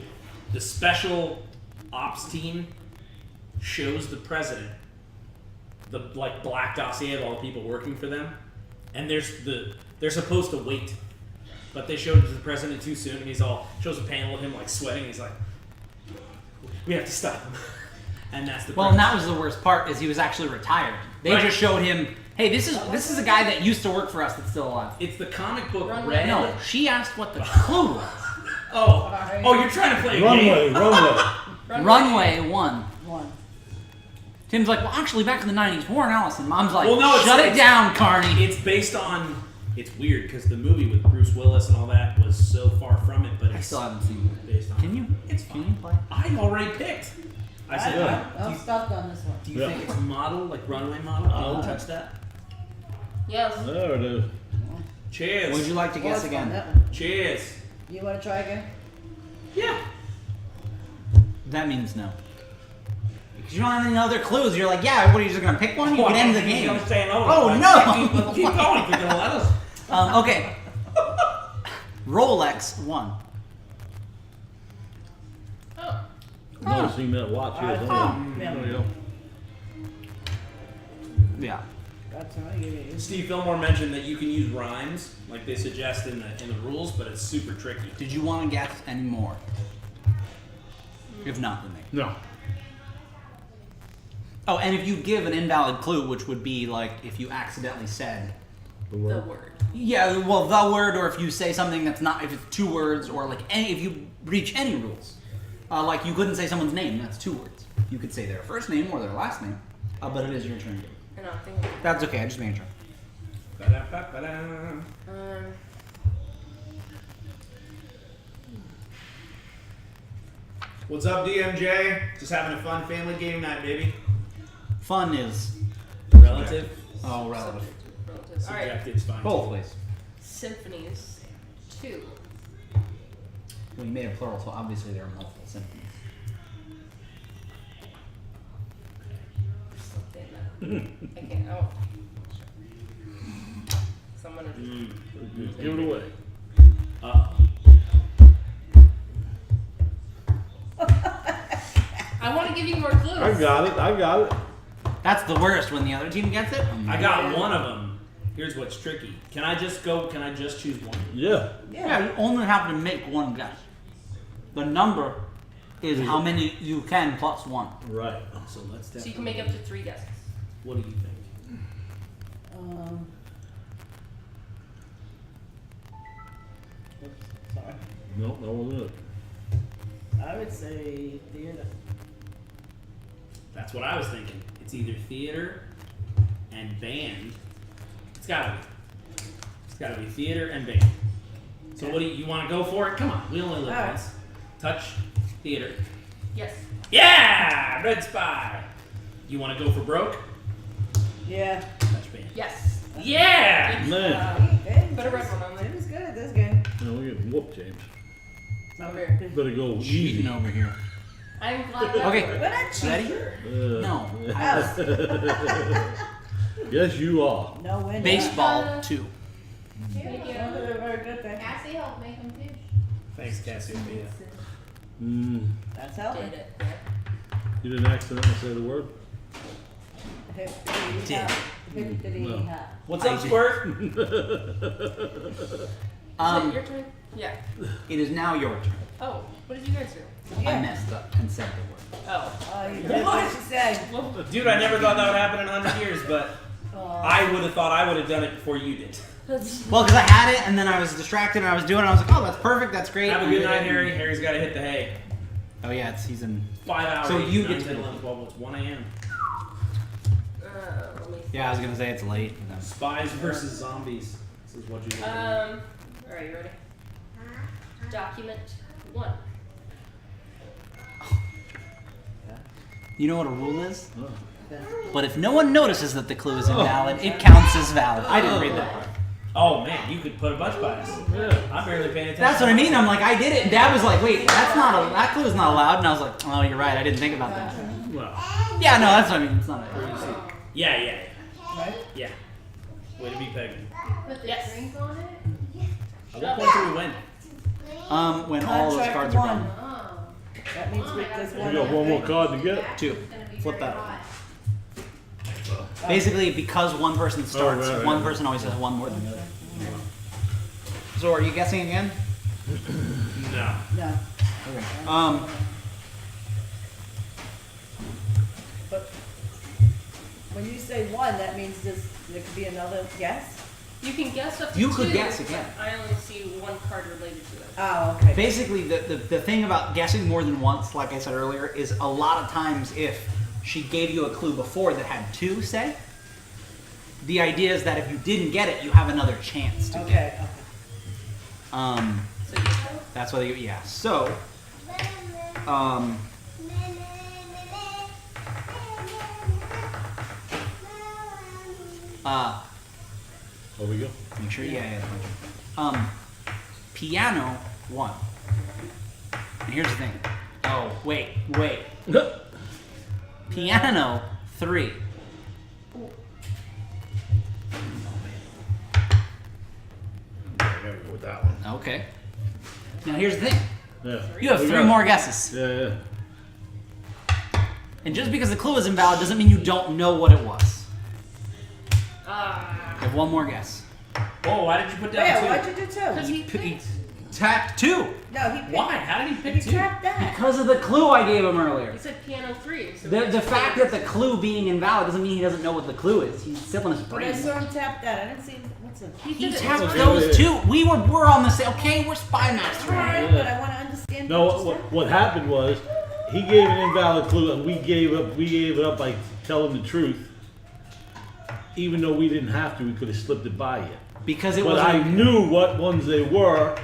Speaker 5: the special ops team shows the president the like black dossier of all the people working for them, and they're supposed to wait, but they showed it to the president too soon, and shows a panel of him like sweating. He's like, we have to stop him, and that's the.
Speaker 1: Well, and that was the worst part is he was actually retired. They
Speaker 5: Right.
Speaker 1: just showed him, hey, this is a guy that used to work for us that's still alive.
Speaker 5: It's the comic book
Speaker 6: Runway.
Speaker 5: Red.
Speaker 1: No, she asked what the clue was.
Speaker 5: Oh, you're trying to play a game.
Speaker 3: Runway.
Speaker 1: Runway 1.
Speaker 4: One.
Speaker 1: Tim's like, well, actually, back in the 90s, Warren Ellis. And Mom's like,
Speaker 5: Well, no,
Speaker 1: shut it down, Kearney.
Speaker 5: It's based on. It's weird because the movie with Bruce Willis and all that was so far from it, but
Speaker 1: I
Speaker 5: it's
Speaker 1: still haven't seen it.
Speaker 5: based on.
Speaker 1: Can you?
Speaker 5: It's
Speaker 1: Can
Speaker 5: fine.
Speaker 1: you play?
Speaker 5: I already picked. I said,
Speaker 4: I'm stuck on this one.
Speaker 5: do you
Speaker 3: Yeah.
Speaker 5: think it's model, like runway model? Can you touch that?
Speaker 6: Yes.
Speaker 3: There it is.
Speaker 5: Cheers.
Speaker 1: Would you like to
Speaker 4: Well,
Speaker 1: guess
Speaker 4: it's on
Speaker 1: again?
Speaker 4: that one.
Speaker 5: Cheers.
Speaker 4: You want to try again?
Speaker 5: Yeah.
Speaker 1: That means no. Because you don't have any other clues. You're like, yeah, what are you just going to pick one? You can end the game.
Speaker 5: I'm saying,
Speaker 1: Oh,
Speaker 5: no. Keep going if you're going to let us.
Speaker 1: Okay. Rolex 1.
Speaker 6: Oh.
Speaker 3: Never seen that watch here.
Speaker 4: Oh.
Speaker 3: There we go.
Speaker 1: Yeah.
Speaker 4: That's what I give you.
Speaker 5: Steve Fillmore mentioned that you can use rhymes, like they suggest in the rules, but it's super tricky.
Speaker 1: Did you want to guess any more? If not, then maybe.
Speaker 3: No.
Speaker 1: Oh, and if you give an invalid clue, which would be like if you accidentally said,
Speaker 3: The
Speaker 6: The
Speaker 3: word.
Speaker 6: word.
Speaker 1: yeah, well, the word, or if you say something that's not, if it's 2 words, or like if you breach any rules, like you couldn't say someone's name, that's 2 words. You could say their first name or their last name, but it is your turn.
Speaker 6: I know, I'm thinking.
Speaker 1: That's okay. I just made sure.
Speaker 5: Ba-da-ba-ba-da. What's up, DMJ? Just having a fun family game night, baby.
Speaker 1: Fun is
Speaker 5: Relative.
Speaker 1: oh relative.
Speaker 6: Relatives. Alright.
Speaker 5: Subjective's fine.
Speaker 1: Both ways.
Speaker 6: Symphonies 2.
Speaker 1: Well, you made a plural, so obviously there are multiple symphonies.
Speaker 6: I can't. Oh. Someone.
Speaker 3: Give it away.
Speaker 6: I want to give you more clues.
Speaker 3: I got it.
Speaker 1: That's the worst when the other team gets it.
Speaker 5: I got one of them. Here's what's tricky. Can I just choose one?
Speaker 3: Yeah.
Speaker 1: Yeah, you only have to make one guess. The number is how many you can plus 1.
Speaker 3: Right.
Speaker 5: So let's
Speaker 6: So you can make up to 3 guesses.
Speaker 5: What do you think?
Speaker 4: Sorry.
Speaker 3: No, that wasn't it.
Speaker 4: I would say theater.
Speaker 5: That's what I was thinking. It's either theater and band. It's gotta be. It's got to be theater and band. So what do you want to go for it? Come on, we only live
Speaker 4: All right.
Speaker 5: once. Touch, theater.
Speaker 6: Yes.
Speaker 5: Yeah, red spy. You want to go for broke?
Speaker 4: Yeah.
Speaker 5: Touch band.
Speaker 6: Yes.
Speaker 5: Yeah.
Speaker 3: Man,
Speaker 6: Put a red one on there.
Speaker 4: It was good at this game.
Speaker 3: no, we're getting whooped, James.
Speaker 6: Over here.
Speaker 3: Better go easy.
Speaker 1: Cheating over here.
Speaker 6: I'm glad that
Speaker 1: Okay.
Speaker 4: We're not
Speaker 1: Ready?
Speaker 4: cheating.
Speaker 1: No.
Speaker 3: Yes, you are.
Speaker 4: No winning.
Speaker 1: Baseball 2.
Speaker 6: Thank you.
Speaker 4: Sounds like a very good thing.
Speaker 6: Cassie helped make them too.
Speaker 5: Thanks, Cassiopeia.
Speaker 4: That's helping.
Speaker 6: Did it.
Speaker 3: You didn't accidentally say the word?
Speaker 1: Did.
Speaker 5: What's up, Squirt?
Speaker 6: Is it your turn? Yeah.
Speaker 1: It is now your turn.
Speaker 6: Oh, what did you guys do?
Speaker 1: I messed up and said the word.
Speaker 6: Oh.
Speaker 4: Oh, you did what she said.
Speaker 5: Dude, I never thought that would happen in 100 years, but
Speaker 4: Oh.
Speaker 5: I would have thought I would have done it before you did.
Speaker 1: Well, because I had it and then I was distracted and I was doing it. I was like, oh, that's perfect. That's great.
Speaker 5: Have a
Speaker 1: And I
Speaker 5: good
Speaker 1: did
Speaker 5: night,
Speaker 1: it.
Speaker 5: Harry. Harry's got to hit the hay.
Speaker 1: Oh, yeah, it's season.
Speaker 5: 5 hours.
Speaker 1: So
Speaker 5: 8,
Speaker 1: you
Speaker 5: 9,
Speaker 1: get to
Speaker 5: 10,
Speaker 1: go.
Speaker 5: 11, 12, it's 1 a.m.
Speaker 6: Let me
Speaker 1: Yeah, I was going to say it's late.
Speaker 5: Spies versus zombies. This is what you
Speaker 6: Alright, you ready? Document 1.
Speaker 1: You know what a rule is?
Speaker 3: Oh.
Speaker 1: But if no one notices that the clue is invalid, it counts as valid. I didn't read that part.
Speaker 5: Oh man, you could put a bunch bias.
Speaker 3: Yeah.
Speaker 5: I'm barely paying attention.
Speaker 1: That's what I mean. I'm like, I did it. And Dad was like, wait, that clue is not allowed. And I was like, oh, you're right. I didn't think about that.
Speaker 3: Well,
Speaker 1: Yeah, no, that's what I mean. It's not.
Speaker 5: Yeah.
Speaker 4: Right?
Speaker 5: Yeah. Way to be Peggy.
Speaker 6: Put the
Speaker 5: Yes.
Speaker 6: drink on it?
Speaker 5: At what point do we win?
Speaker 1: When all those
Speaker 4: Contract
Speaker 1: cards are
Speaker 4: one.
Speaker 1: gone.
Speaker 6: Oh.
Speaker 4: That means with this
Speaker 3: you
Speaker 4: one.
Speaker 3: got one more card to get.
Speaker 6: That's
Speaker 1: 2.
Speaker 6: gonna be
Speaker 1: Flip
Speaker 6: very
Speaker 1: that.
Speaker 6: hot.
Speaker 1: Basically, because one person starts,
Speaker 3: right.
Speaker 1: one person always has one more than the other. So, are you guessing again?
Speaker 5: No.
Speaker 4: No.
Speaker 1: Okay.
Speaker 4: But when you say one, that means there could be another guess?
Speaker 6: You can guess up to
Speaker 1: You
Speaker 6: 2.
Speaker 1: could guess again.
Speaker 6: but I only see one card related to it.
Speaker 4: Oh, okay.
Speaker 1: Basically, the thing about guessing more than once, like I said earlier, is a lot of times if she gave you a clue before that had 2, say, the idea is that if you didn't get it, you have another chance to get
Speaker 4: Okay,
Speaker 1: it.
Speaker 4: okay.
Speaker 6: So you know?
Speaker 1: That's why they, yeah. So,
Speaker 3: There we go.
Speaker 1: make sure, yeah. Piano 1. And here's the thing. Oh, wait. Piano 3.
Speaker 3: I gotta go with that one.
Speaker 1: Okay. Now here's the thing.
Speaker 3: Yeah.
Speaker 1: You have
Speaker 3: We
Speaker 1: 3
Speaker 3: got-
Speaker 1: more guesses.
Speaker 3: Yeah.
Speaker 1: And just because the clue is invalid doesn't mean you don't know what it was. You have 1 more guess.
Speaker 5: Oh, why did you put down
Speaker 4: Yeah,
Speaker 5: 2?
Speaker 4: why'd you do two?
Speaker 6: Because he
Speaker 1: He
Speaker 6: picked.
Speaker 1: tapped 2
Speaker 4: No, he picked.
Speaker 5: Why? How did he pick
Speaker 4: He
Speaker 5: 2?
Speaker 4: tapped that.
Speaker 1: because of the clue I gave him earlier.
Speaker 6: He said piano 3. So
Speaker 1: The fact that the clue being invalid doesn't mean he doesn't know what the clue is. He's still in his
Speaker 4: But I
Speaker 1: brain.
Speaker 4: saw him tap that. I didn't see what's it.
Speaker 6: he
Speaker 1: He
Speaker 6: did it.
Speaker 1: tapped
Speaker 3: okay.
Speaker 1: those 2. We're on the same. Okay, we're spy masters.
Speaker 4: Alright, but I want to understand
Speaker 3: No,
Speaker 4: what you said.
Speaker 3: what happened was he gave an invalid clue and we gave it up by telling the truth. Even though we didn't have to, we could have slipped it by you.
Speaker 1: Because it
Speaker 3: But
Speaker 1: was
Speaker 3: I knew what ones they were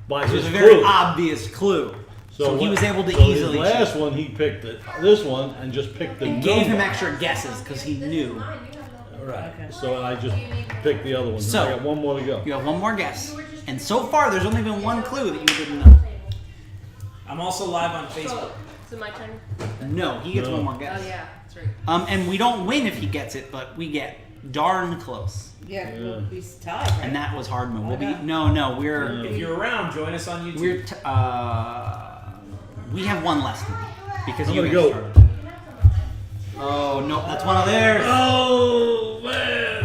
Speaker 3: by
Speaker 1: it was
Speaker 3: his
Speaker 1: a very
Speaker 3: clue.
Speaker 1: obvious clue. So he
Speaker 3: what-
Speaker 1: was able to
Speaker 3: so
Speaker 1: easily
Speaker 3: his last one, he picked this one and just picked the
Speaker 1: choose. Gave him
Speaker 3: number.
Speaker 1: extra guesses because he knew.
Speaker 3: Right.
Speaker 4: Okay.
Speaker 3: So I just picked the other one.
Speaker 1: So-
Speaker 3: I got one more to go.
Speaker 1: You have 1 more guess. And so far, there's only been 1 clue that you didn't know.
Speaker 5: I'm also live on Facebook.
Speaker 6: So, is it my turn?
Speaker 1: No, he gets
Speaker 3: No.
Speaker 1: 1 more
Speaker 6: Oh
Speaker 1: guess.
Speaker 6: yeah, that's right.
Speaker 1: And we don't win if he gets it, but we get darn close.
Speaker 4: Yeah,
Speaker 3: Yeah.
Speaker 4: we'll be tied, right?
Speaker 1: And that was hard move. We'll be
Speaker 4: Okay.
Speaker 1: no, we're
Speaker 5: If you're around, join us on YouTube.
Speaker 1: we have 1 less than you because
Speaker 3: I'm
Speaker 1: you
Speaker 3: gonna
Speaker 1: guys
Speaker 3: go.
Speaker 1: started. Oh no, that's one of theirs.
Speaker 3: Oh man!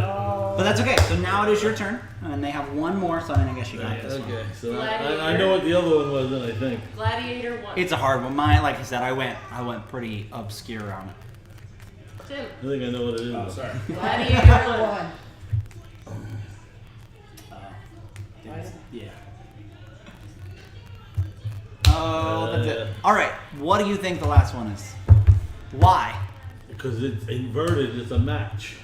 Speaker 1: But that's okay. So now it is your turn, and they have 1 more. So I mean, I guess you got this one.
Speaker 3: Okay, so I know what the other one was, then I think.
Speaker 6: Gladiator 1.
Speaker 1: It's a hard one. Mine, like I said, I went pretty obscure on it.
Speaker 6: Tim.
Speaker 3: I think I know what it is.
Speaker 5: Oh, sorry.
Speaker 6: Gladiator 1.
Speaker 4: One.
Speaker 5: Yeah.
Speaker 1: Oh, that's it. All right. What do you think the last one is? Why?
Speaker 3: Because it's inverted, it's a match.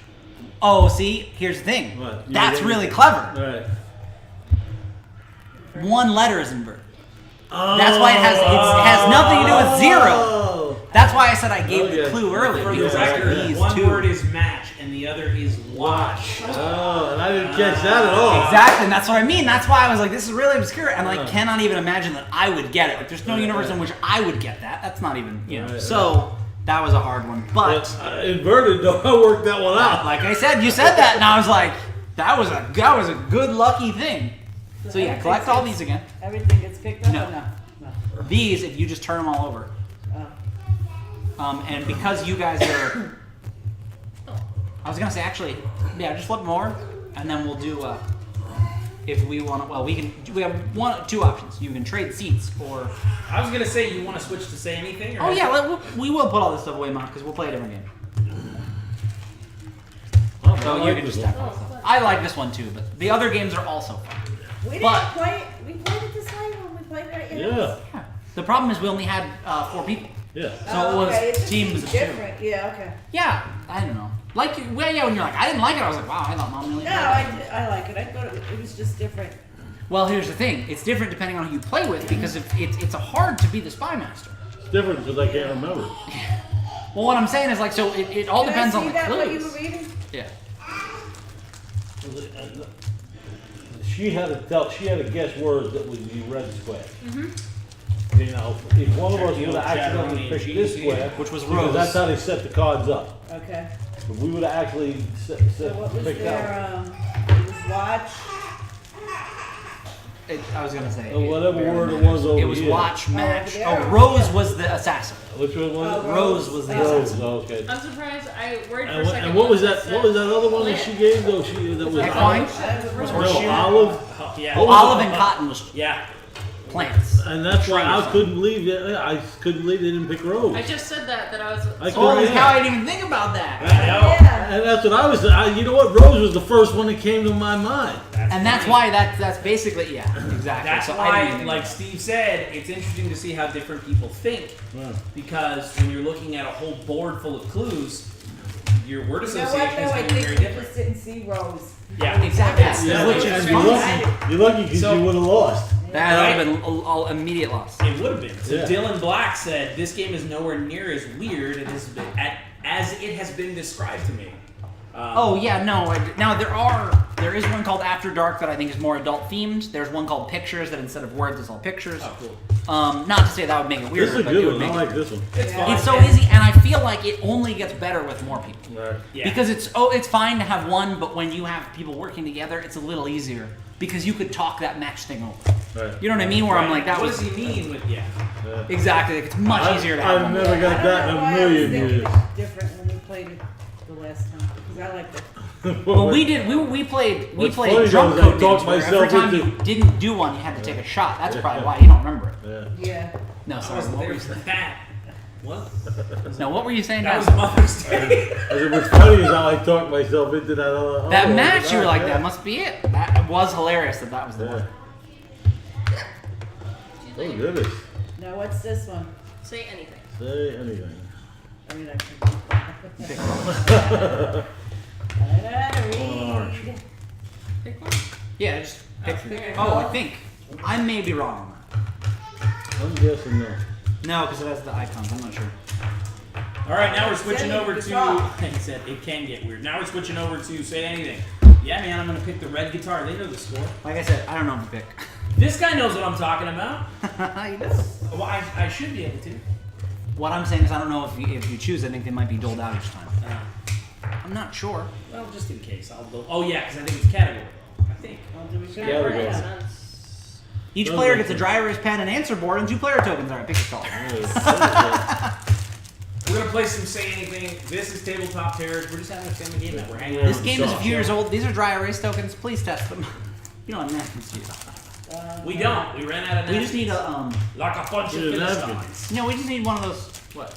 Speaker 1: Oh, see, here's the thing.
Speaker 3: What? You
Speaker 1: That's
Speaker 3: didn't-
Speaker 1: really clever.
Speaker 3: Right.
Speaker 1: One letter is inverted. That's why it has nothing to do with zero. That's why I said I gave the clue earlier.
Speaker 5: For the
Speaker 1: Because
Speaker 5: record,
Speaker 1: these
Speaker 5: one
Speaker 1: two.
Speaker 5: word is match and the other is watch.
Speaker 3: Oh, and I didn't catch that at all.
Speaker 1: Exactly, and that's what I mean. That's why I was like, this is really obscure, and I cannot even imagine that I would get it. Like, there's no universe in which I would get that. That's not even, So that was a hard one, but
Speaker 3: Inverted though, I worked that one out.
Speaker 1: like I said, you said that, and I was like, that was a good lucky thing. So yeah, collect all these again.
Speaker 4: Everything gets picked up
Speaker 1: No.
Speaker 4: or no? No.
Speaker 1: These, if you just turn them all over.
Speaker 4: Oh.
Speaker 1: And because you guys are, I was gonna say actually, just flip them over, and then we'll do. If we want to, we have two options. You can trade seats, or
Speaker 5: I was gonna say, you want to switch to say anything? Or
Speaker 1: we will put all this stuff away, Mark, because we'll play a different game.
Speaker 3: Oh,
Speaker 1: So
Speaker 3: I
Speaker 1: you
Speaker 3: like
Speaker 1: can
Speaker 3: this
Speaker 1: just
Speaker 3: one.
Speaker 1: stack all stuff. I like this one too, but the other games are also fun.
Speaker 4: We didn't
Speaker 1: But-
Speaker 4: play it. We played it this way when we played it.
Speaker 3: Yeah,
Speaker 1: Yeah. The problem is we only had 4 people.
Speaker 3: yeah.
Speaker 1: So it was
Speaker 4: okay. It's just
Speaker 1: teams of 2.
Speaker 4: different. Yeah. Okay.
Speaker 1: Yeah, I don't know. Like, when you're like, I didn't like it, I was like, wow, I thought Mom really
Speaker 4: No,
Speaker 1: liked it.
Speaker 4: I like it. I thought it was just different.
Speaker 1: Well, here's the thing. It's different depending on who you play with, because if it's hard to be the spy master.
Speaker 3: It's different because I can't remember.
Speaker 1: Well, what I'm saying is, like, so it all
Speaker 4: Did
Speaker 1: depends
Speaker 4: I
Speaker 1: on
Speaker 4: see
Speaker 1: the
Speaker 4: that what you
Speaker 1: clues.
Speaker 4: were reading?
Speaker 1: Yeah.
Speaker 3: She had to guess words that would be red square. You know, if one of us would have accidentally picked this square,
Speaker 1: Which was
Speaker 3: because
Speaker 1: Rose.
Speaker 3: that's how they set the cards up.
Speaker 4: Okay.
Speaker 3: If we would have actually
Speaker 4: So what was
Speaker 3: picked out.
Speaker 4: their it was watch.
Speaker 1: I was gonna say.
Speaker 3: Whatever word it was over
Speaker 1: It was
Speaker 3: here.
Speaker 1: watch, match.
Speaker 4: over there.
Speaker 1: Oh, Rose was the assassin.
Speaker 3: Which one was it?
Speaker 1: Rose was the
Speaker 3: Rose,
Speaker 1: assassin.
Speaker 3: okay.
Speaker 6: I'm surprised. I worried for a
Speaker 3: And,
Speaker 6: second.
Speaker 3: and what was
Speaker 6: when
Speaker 3: that?
Speaker 6: it
Speaker 3: What was
Speaker 6: said
Speaker 3: that other one that
Speaker 6: plant.
Speaker 3: she gave? Though that was
Speaker 1: Equine?
Speaker 3: olive.
Speaker 1: Horseshoe?
Speaker 3: No, olive.
Speaker 5: Yeah.
Speaker 1: Oh, olive and cotton was
Speaker 5: Yeah.
Speaker 1: plants.
Speaker 3: And that's why I
Speaker 1: Triangle.
Speaker 3: couldn't believe it. I couldn't believe they didn't pick Rose.
Speaker 6: I just said that I was.
Speaker 3: I
Speaker 1: Holy
Speaker 3: couldn't-
Speaker 1: cow, I didn't even think about that.
Speaker 5: I know.
Speaker 4: Yeah.
Speaker 3: And that's what I was. You know what? Rose was the first one that came to my mind.
Speaker 1: And that's why that's basically, yeah, exactly.
Speaker 5: That's
Speaker 1: so I
Speaker 5: why,
Speaker 1: didn't even
Speaker 5: like Steve said, it's interesting to see how different people think.
Speaker 3: Yeah.
Speaker 5: Because when you're looking at a whole board full of clues, your word
Speaker 4: You know what
Speaker 5: association
Speaker 4: though?
Speaker 5: is
Speaker 4: I
Speaker 5: going to be
Speaker 4: think
Speaker 5: very
Speaker 4: you
Speaker 5: different.
Speaker 4: just didn't see Rose.
Speaker 5: Yeah.
Speaker 1: Exactly.
Speaker 3: Yeah,
Speaker 1: Which
Speaker 3: and
Speaker 1: is
Speaker 3: you're
Speaker 1: fun.
Speaker 3: lucky. You're lucky because
Speaker 5: So-
Speaker 3: you would have lost.
Speaker 1: That would have been all immediate loss.
Speaker 5: It would have been. So
Speaker 3: Yeah.
Speaker 5: Dylan Black said, "This game is nowhere near as weird as it has been described to me."
Speaker 1: Oh yeah, no. Now there is one called After Dark that I think is more adult themed. There's one called Pictures that instead of words it's all pictures.
Speaker 5: Oh, cool.
Speaker 1: Not to say that would make it
Speaker 3: This
Speaker 1: weirder,
Speaker 3: is a
Speaker 1: but
Speaker 3: good
Speaker 1: it would
Speaker 3: one. I
Speaker 1: make
Speaker 3: like
Speaker 1: it.
Speaker 3: this one.
Speaker 5: It's
Speaker 4: Yeah.
Speaker 5: fun.
Speaker 1: It's so easy, and I feel like it only gets better with more people.
Speaker 3: Right.
Speaker 5: Yeah.
Speaker 1: Because it's fine to have one, but when you have people working together, it's a little easier because you could talk that match thing over.
Speaker 3: Right.
Speaker 1: You know what I mean? Where I'm like, that
Speaker 5: what
Speaker 1: was
Speaker 5: does he mean with yeah?
Speaker 3: Yeah.
Speaker 1: exactly. Like, it's much easier to have.
Speaker 3: I've
Speaker 1: one.
Speaker 3: never got that in a million years.
Speaker 4: It was different when we played it the last time because I liked it.
Speaker 1: Well, we played
Speaker 3: What's funny
Speaker 1: drum
Speaker 3: though is I
Speaker 1: code
Speaker 3: talked
Speaker 1: games where
Speaker 3: myself
Speaker 1: every time
Speaker 3: into-
Speaker 1: you didn't do one, you had to take a shot. That's probably why you don't remember it.
Speaker 3: Yeah.
Speaker 4: Yeah.
Speaker 1: No,
Speaker 5: I
Speaker 1: sorry.
Speaker 5: wasn't
Speaker 1: What were
Speaker 5: there
Speaker 1: you
Speaker 5: for
Speaker 1: saying?
Speaker 5: that. What?
Speaker 1: No, what were you saying?
Speaker 5: That
Speaker 1: now?
Speaker 5: was Mother's Day.
Speaker 3: As it was funny as how I talked myself into that other.
Speaker 1: That
Speaker 3: other
Speaker 1: match,
Speaker 3: one.
Speaker 1: you were like,
Speaker 3: Yeah.
Speaker 1: that must be it. That was hilarious that was the
Speaker 3: Yeah.
Speaker 1: one.
Speaker 3: Oh goodness.
Speaker 4: Now what's this one?
Speaker 6: Say anything.
Speaker 3: Say anything.
Speaker 4: I mean, I
Speaker 3: Orange.
Speaker 4: read.
Speaker 6: Pick one.
Speaker 1: Yeah, just pick.
Speaker 4: Pick it
Speaker 1: Oh, I
Speaker 4: up.
Speaker 1: think. I may be wrong on that.
Speaker 3: I'm guessing no.
Speaker 1: No, because it has the icons. I'm not sure.
Speaker 5: All right, now we're switching
Speaker 4: Say
Speaker 5: over to.
Speaker 4: guitar.
Speaker 5: He said it can get weird. Now we're switching over to say anything. Yeah, man, I'm gonna pick the red guitar. They know the score.
Speaker 1: Like I said, I don't know what to pick.
Speaker 5: This guy knows what I'm talking about.
Speaker 1: He does.
Speaker 5: Well, I should be able to.
Speaker 1: What I'm saying is, I don't know if you choose. I think they might be doled out each time. I'm not sure.
Speaker 5: Well, just in case, I'll go. Oh yeah, because I think it's category. I think.
Speaker 4: Well, do we pick
Speaker 3: Yeah, we
Speaker 4: it?
Speaker 3: go.
Speaker 6: Sense.
Speaker 1: Each player gets a dry erase pen and answer board and 2 player tokens. All right, pick your color.
Speaker 5: We're gonna play some say anything. This is Tabletop Terrors. We're just having a family game that we're hanging out.
Speaker 1: This game is a few years old. These are dry erase tokens. Please test them. You don't have napkins, do you?
Speaker 5: We don't. We ran out of.
Speaker 1: We just need
Speaker 5: napkins.
Speaker 1: a
Speaker 5: like a bunch of
Speaker 3: Need a napkin.
Speaker 5: Philistines.
Speaker 1: No, we just need one of those. What?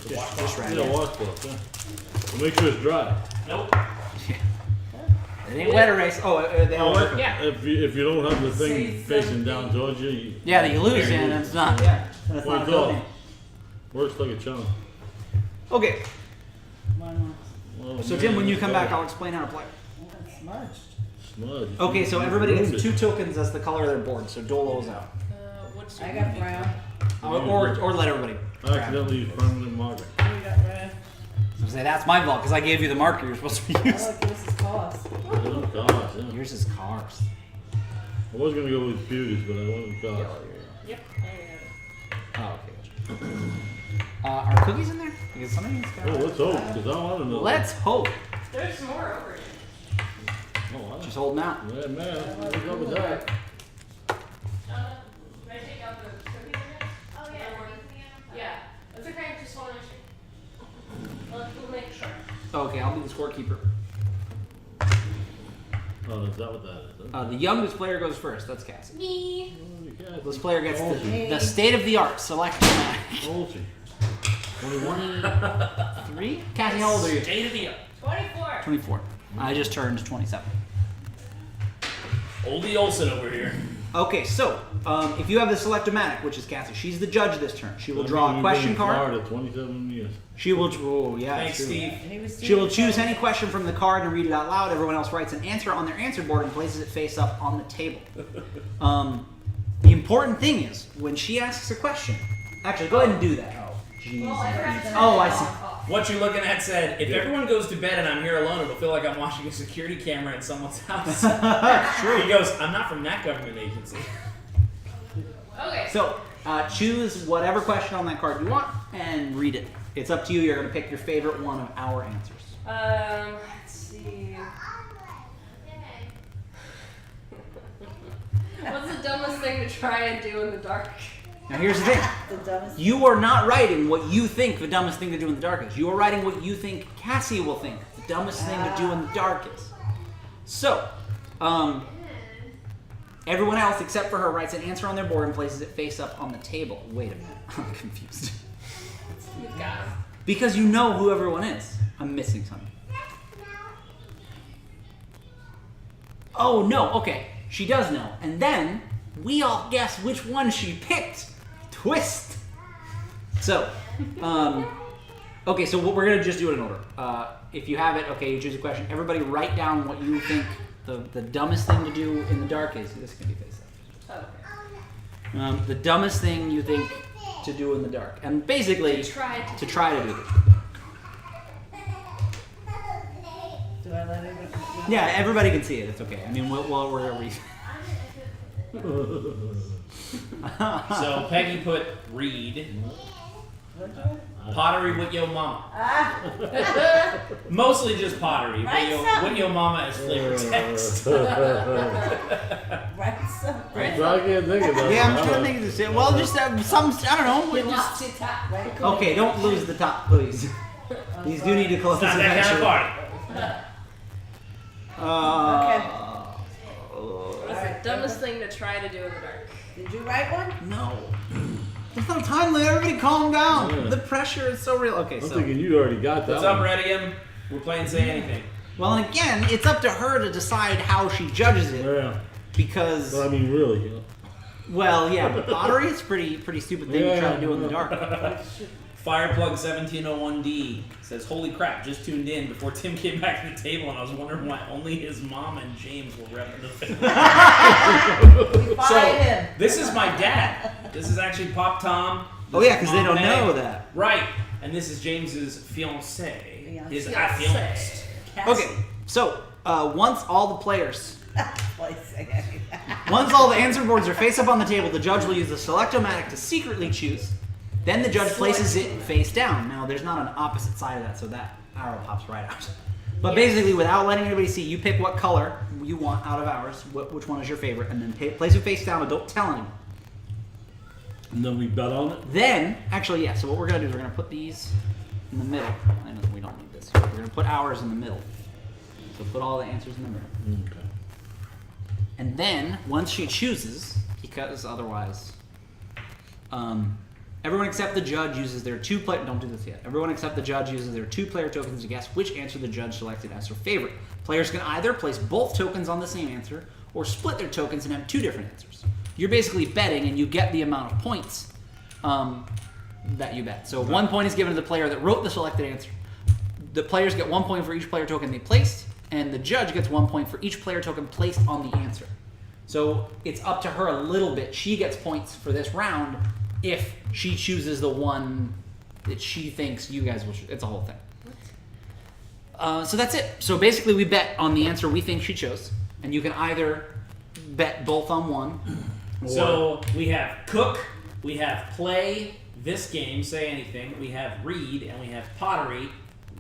Speaker 1: Dish rag.
Speaker 3: Yeah, washcloth. Yeah. Well, make sure it's dry.
Speaker 5: Nope.
Speaker 1: It ain't wet erase. Oh, they all work.
Speaker 5: Yeah.
Speaker 3: If you don't have the thing facing down towards you,
Speaker 1: Yeah, that you lose, and that's not. Yeah, that's
Speaker 3: Well,
Speaker 1: not a
Speaker 3: it's
Speaker 1: good
Speaker 3: all-
Speaker 1: thing.
Speaker 3: works like a charm.
Speaker 1: Okay.
Speaker 4: Why not?
Speaker 3: Well,
Speaker 1: So Tim, when you come
Speaker 3: man,
Speaker 1: back, I'll explain how to play.
Speaker 4: Oh, it's smudged.
Speaker 3: Smudge.
Speaker 1: Okay, so everybody
Speaker 3: Ruined
Speaker 1: gets
Speaker 3: it.
Speaker 1: 2 tokens as the color of their board. So Dolo's out.
Speaker 6: What's
Speaker 4: I got brown.
Speaker 1: Or let everybody.
Speaker 3: I accidentally used permanent marker.
Speaker 4: You got red.
Speaker 1: So say that's my fault because I gave you the marker you're supposed to use.
Speaker 4: Oh, this is cost.
Speaker 3: Oh, gosh, yeah.
Speaker 1: Yours is cars.
Speaker 3: I was gonna go with beauties, but I went with gosh.
Speaker 6: Yep.
Speaker 1: Oh, okay. Gotcha. Are cookies in there? Because somebody needs to
Speaker 3: Oh, let's hope, because I want to know.
Speaker 1: Let's hope.
Speaker 6: There's more over here.
Speaker 3: Oh,
Speaker 1: Just hold them out.
Speaker 3: yeah, man. What's up with that?
Speaker 6: Can I take out the cookies again? Oh, yeah. Yeah. That's okay. Just hold on a second. We'll make sure.
Speaker 1: Okay, I'll be the scorekeeper.
Speaker 3: Oh, is that what that is?
Speaker 1: The youngest player goes first. That's Cassie.
Speaker 6: Me.
Speaker 1: This player gets
Speaker 3: Olsie.
Speaker 1: the state-of-the-art selection.
Speaker 3: Olsie.
Speaker 1: 23? Cassie, how old are you?
Speaker 5: State of the art.
Speaker 6: 24.
Speaker 1: 24. I just turned 27.
Speaker 5: Oldie Olsen over here.
Speaker 1: Okay, so if you have the select-o-matic, which is Cassie, she's the judge this turn. She will draw a question card.
Speaker 3: Florida, 27 years.
Speaker 1: She will. Oh, yeah.
Speaker 5: Thanks,
Speaker 1: true.
Speaker 5: Steve.
Speaker 4: And he was
Speaker 1: She will
Speaker 4: stealing
Speaker 1: choose
Speaker 4: from-
Speaker 1: any question from the card and read it out loud. Everyone else writes an answer on their answer board and places it face up on the table. The important thing is when she asks a question. Actually, go ahead and do that. Oh, jeez.
Speaker 6: Well, I forgot to turn
Speaker 1: Oh, I
Speaker 6: it
Speaker 1: see.
Speaker 6: off.
Speaker 5: What you're looking at said, if everyone goes to bed and I'm here alone, it'll feel like I'm watching a security camera in someone's house.
Speaker 1: That's true.
Speaker 5: He goes, I'm not from that government agency.
Speaker 6: Okay.
Speaker 1: So choose whatever question on that card you want and read it. It's up to you. You're going to pick your favorite one of our answers.
Speaker 6: Let's see. What's the dumbest thing to try and do in the dark?
Speaker 1: Now here's the thing.
Speaker 4: The dumbest.
Speaker 1: You are not writing what you think the dumbest thing to do in the dark is. You are writing what you think Cassie will think the dumbest thing to do in the dark is. So, everyone else except for her writes an answer on their board and places it face up on the table. Wait a minute. I'm confused.
Speaker 6: You got it.
Speaker 1: Because you know who everyone is. I'm missing something. Oh, no. Okay. She does know. And then we all guess which one she picked. Twist. So, okay, so we're going to just do it in order. If you have it, okay, you choose a question. Everybody write down what you think the dumbest thing to do in the dark is. This can be face up.
Speaker 6: Okay.
Speaker 1: The dumbest thing you think to do in the dark. And basically, to try to do it.
Speaker 4: Do I let everybody?
Speaker 1: Yeah, everybody can see it. It's okay. I mean, we're
Speaker 5: So Peggy put read. Pottery with yo mama. Mostly just pottery.
Speaker 4: Write something.
Speaker 5: With yo mama is flavor text.
Speaker 4: Write something.
Speaker 3: I can't think of that.
Speaker 1: Yeah, I'm trying to think of this. Well, just some. I don't know.
Speaker 6: We
Speaker 1: we
Speaker 6: lost
Speaker 1: just,
Speaker 6: your top.
Speaker 4: Right.
Speaker 1: okay, don't lose the top, please. These do need to close.
Speaker 5: It's not that kind of party.
Speaker 6: What's the dumbest thing to try to do in the dark?
Speaker 4: Did you write one?
Speaker 1: No. There's no time limit. Everybody calm down.
Speaker 3: Yeah.
Speaker 1: The pressure is so real. Okay,
Speaker 3: I'm
Speaker 1: so.
Speaker 3: thinking you already got that.
Speaker 5: What's up,
Speaker 3: one.
Speaker 5: Redium? We're playing Say Anything.
Speaker 1: Well, and again, it's up to her to decide how she judges it.
Speaker 3: Yeah.
Speaker 1: Because,
Speaker 3: But I mean, really, you know.
Speaker 1: well, yeah, but pottery is pretty stupid thing to try to do in the dark.
Speaker 5: Fireplug1701D says, "Holy crap! Just tuned in before Tim came back to the table, and I was wondering why only his mom and James were repping the family."
Speaker 4: We find
Speaker 5: So
Speaker 4: him.
Speaker 5: this is my dad. This is actually Pop Tom.
Speaker 1: Oh
Speaker 5: This
Speaker 1: yeah,
Speaker 5: is
Speaker 1: because they
Speaker 5: Mom
Speaker 1: don't
Speaker 5: Meg.
Speaker 1: know that.
Speaker 5: Right, and this is James's fiance. His
Speaker 6: Fiancé.
Speaker 5: affianced.
Speaker 1: Okay, so once all the players,
Speaker 4: Please say anything.
Speaker 1: once all the answer boards are face up on the table, the judge will use the select-o-matic to secretly choose. Then the judge places it face down. Now, there's not an opposite side of that, so that arrow pops right out. But basically, without letting anybody see, you pick what color you want out of ours, which one is your favorite, and then place it face down, but don't tell anyone.
Speaker 3: And then we bet on it.
Speaker 1: Then, actually, yeah, so what we're going to do is we're going to put these in the middle. I know we don't need this. We're going to put ours in the middle. So put all the answers in the middle.
Speaker 3: Okay.
Speaker 1: And then, once she chooses, because otherwise, everyone except the judge uses their two-player... Don't do this yet. Everyone except the judge uses their two-player tokens to guess which answer the judge selected as her favorite. Players can either place both tokens on the same answer or split their tokens and have two different answers. You're basically betting, and you get the amount of points that you bet. So 1 point is given to the player that wrote the selected answer. The players get 1 point for each player token they placed, and the judge gets 1 point for each player token placed on the answer. So it's up to her a little bit. She gets points for this round if she chooses the one that she thinks you guys will choose. It's a whole thing. So that's it. So basically we bet on the answer we think she chose. And you can either bet both on one.
Speaker 5: So we have cook, we have play, this game, say anything, we have read, and we have pottery.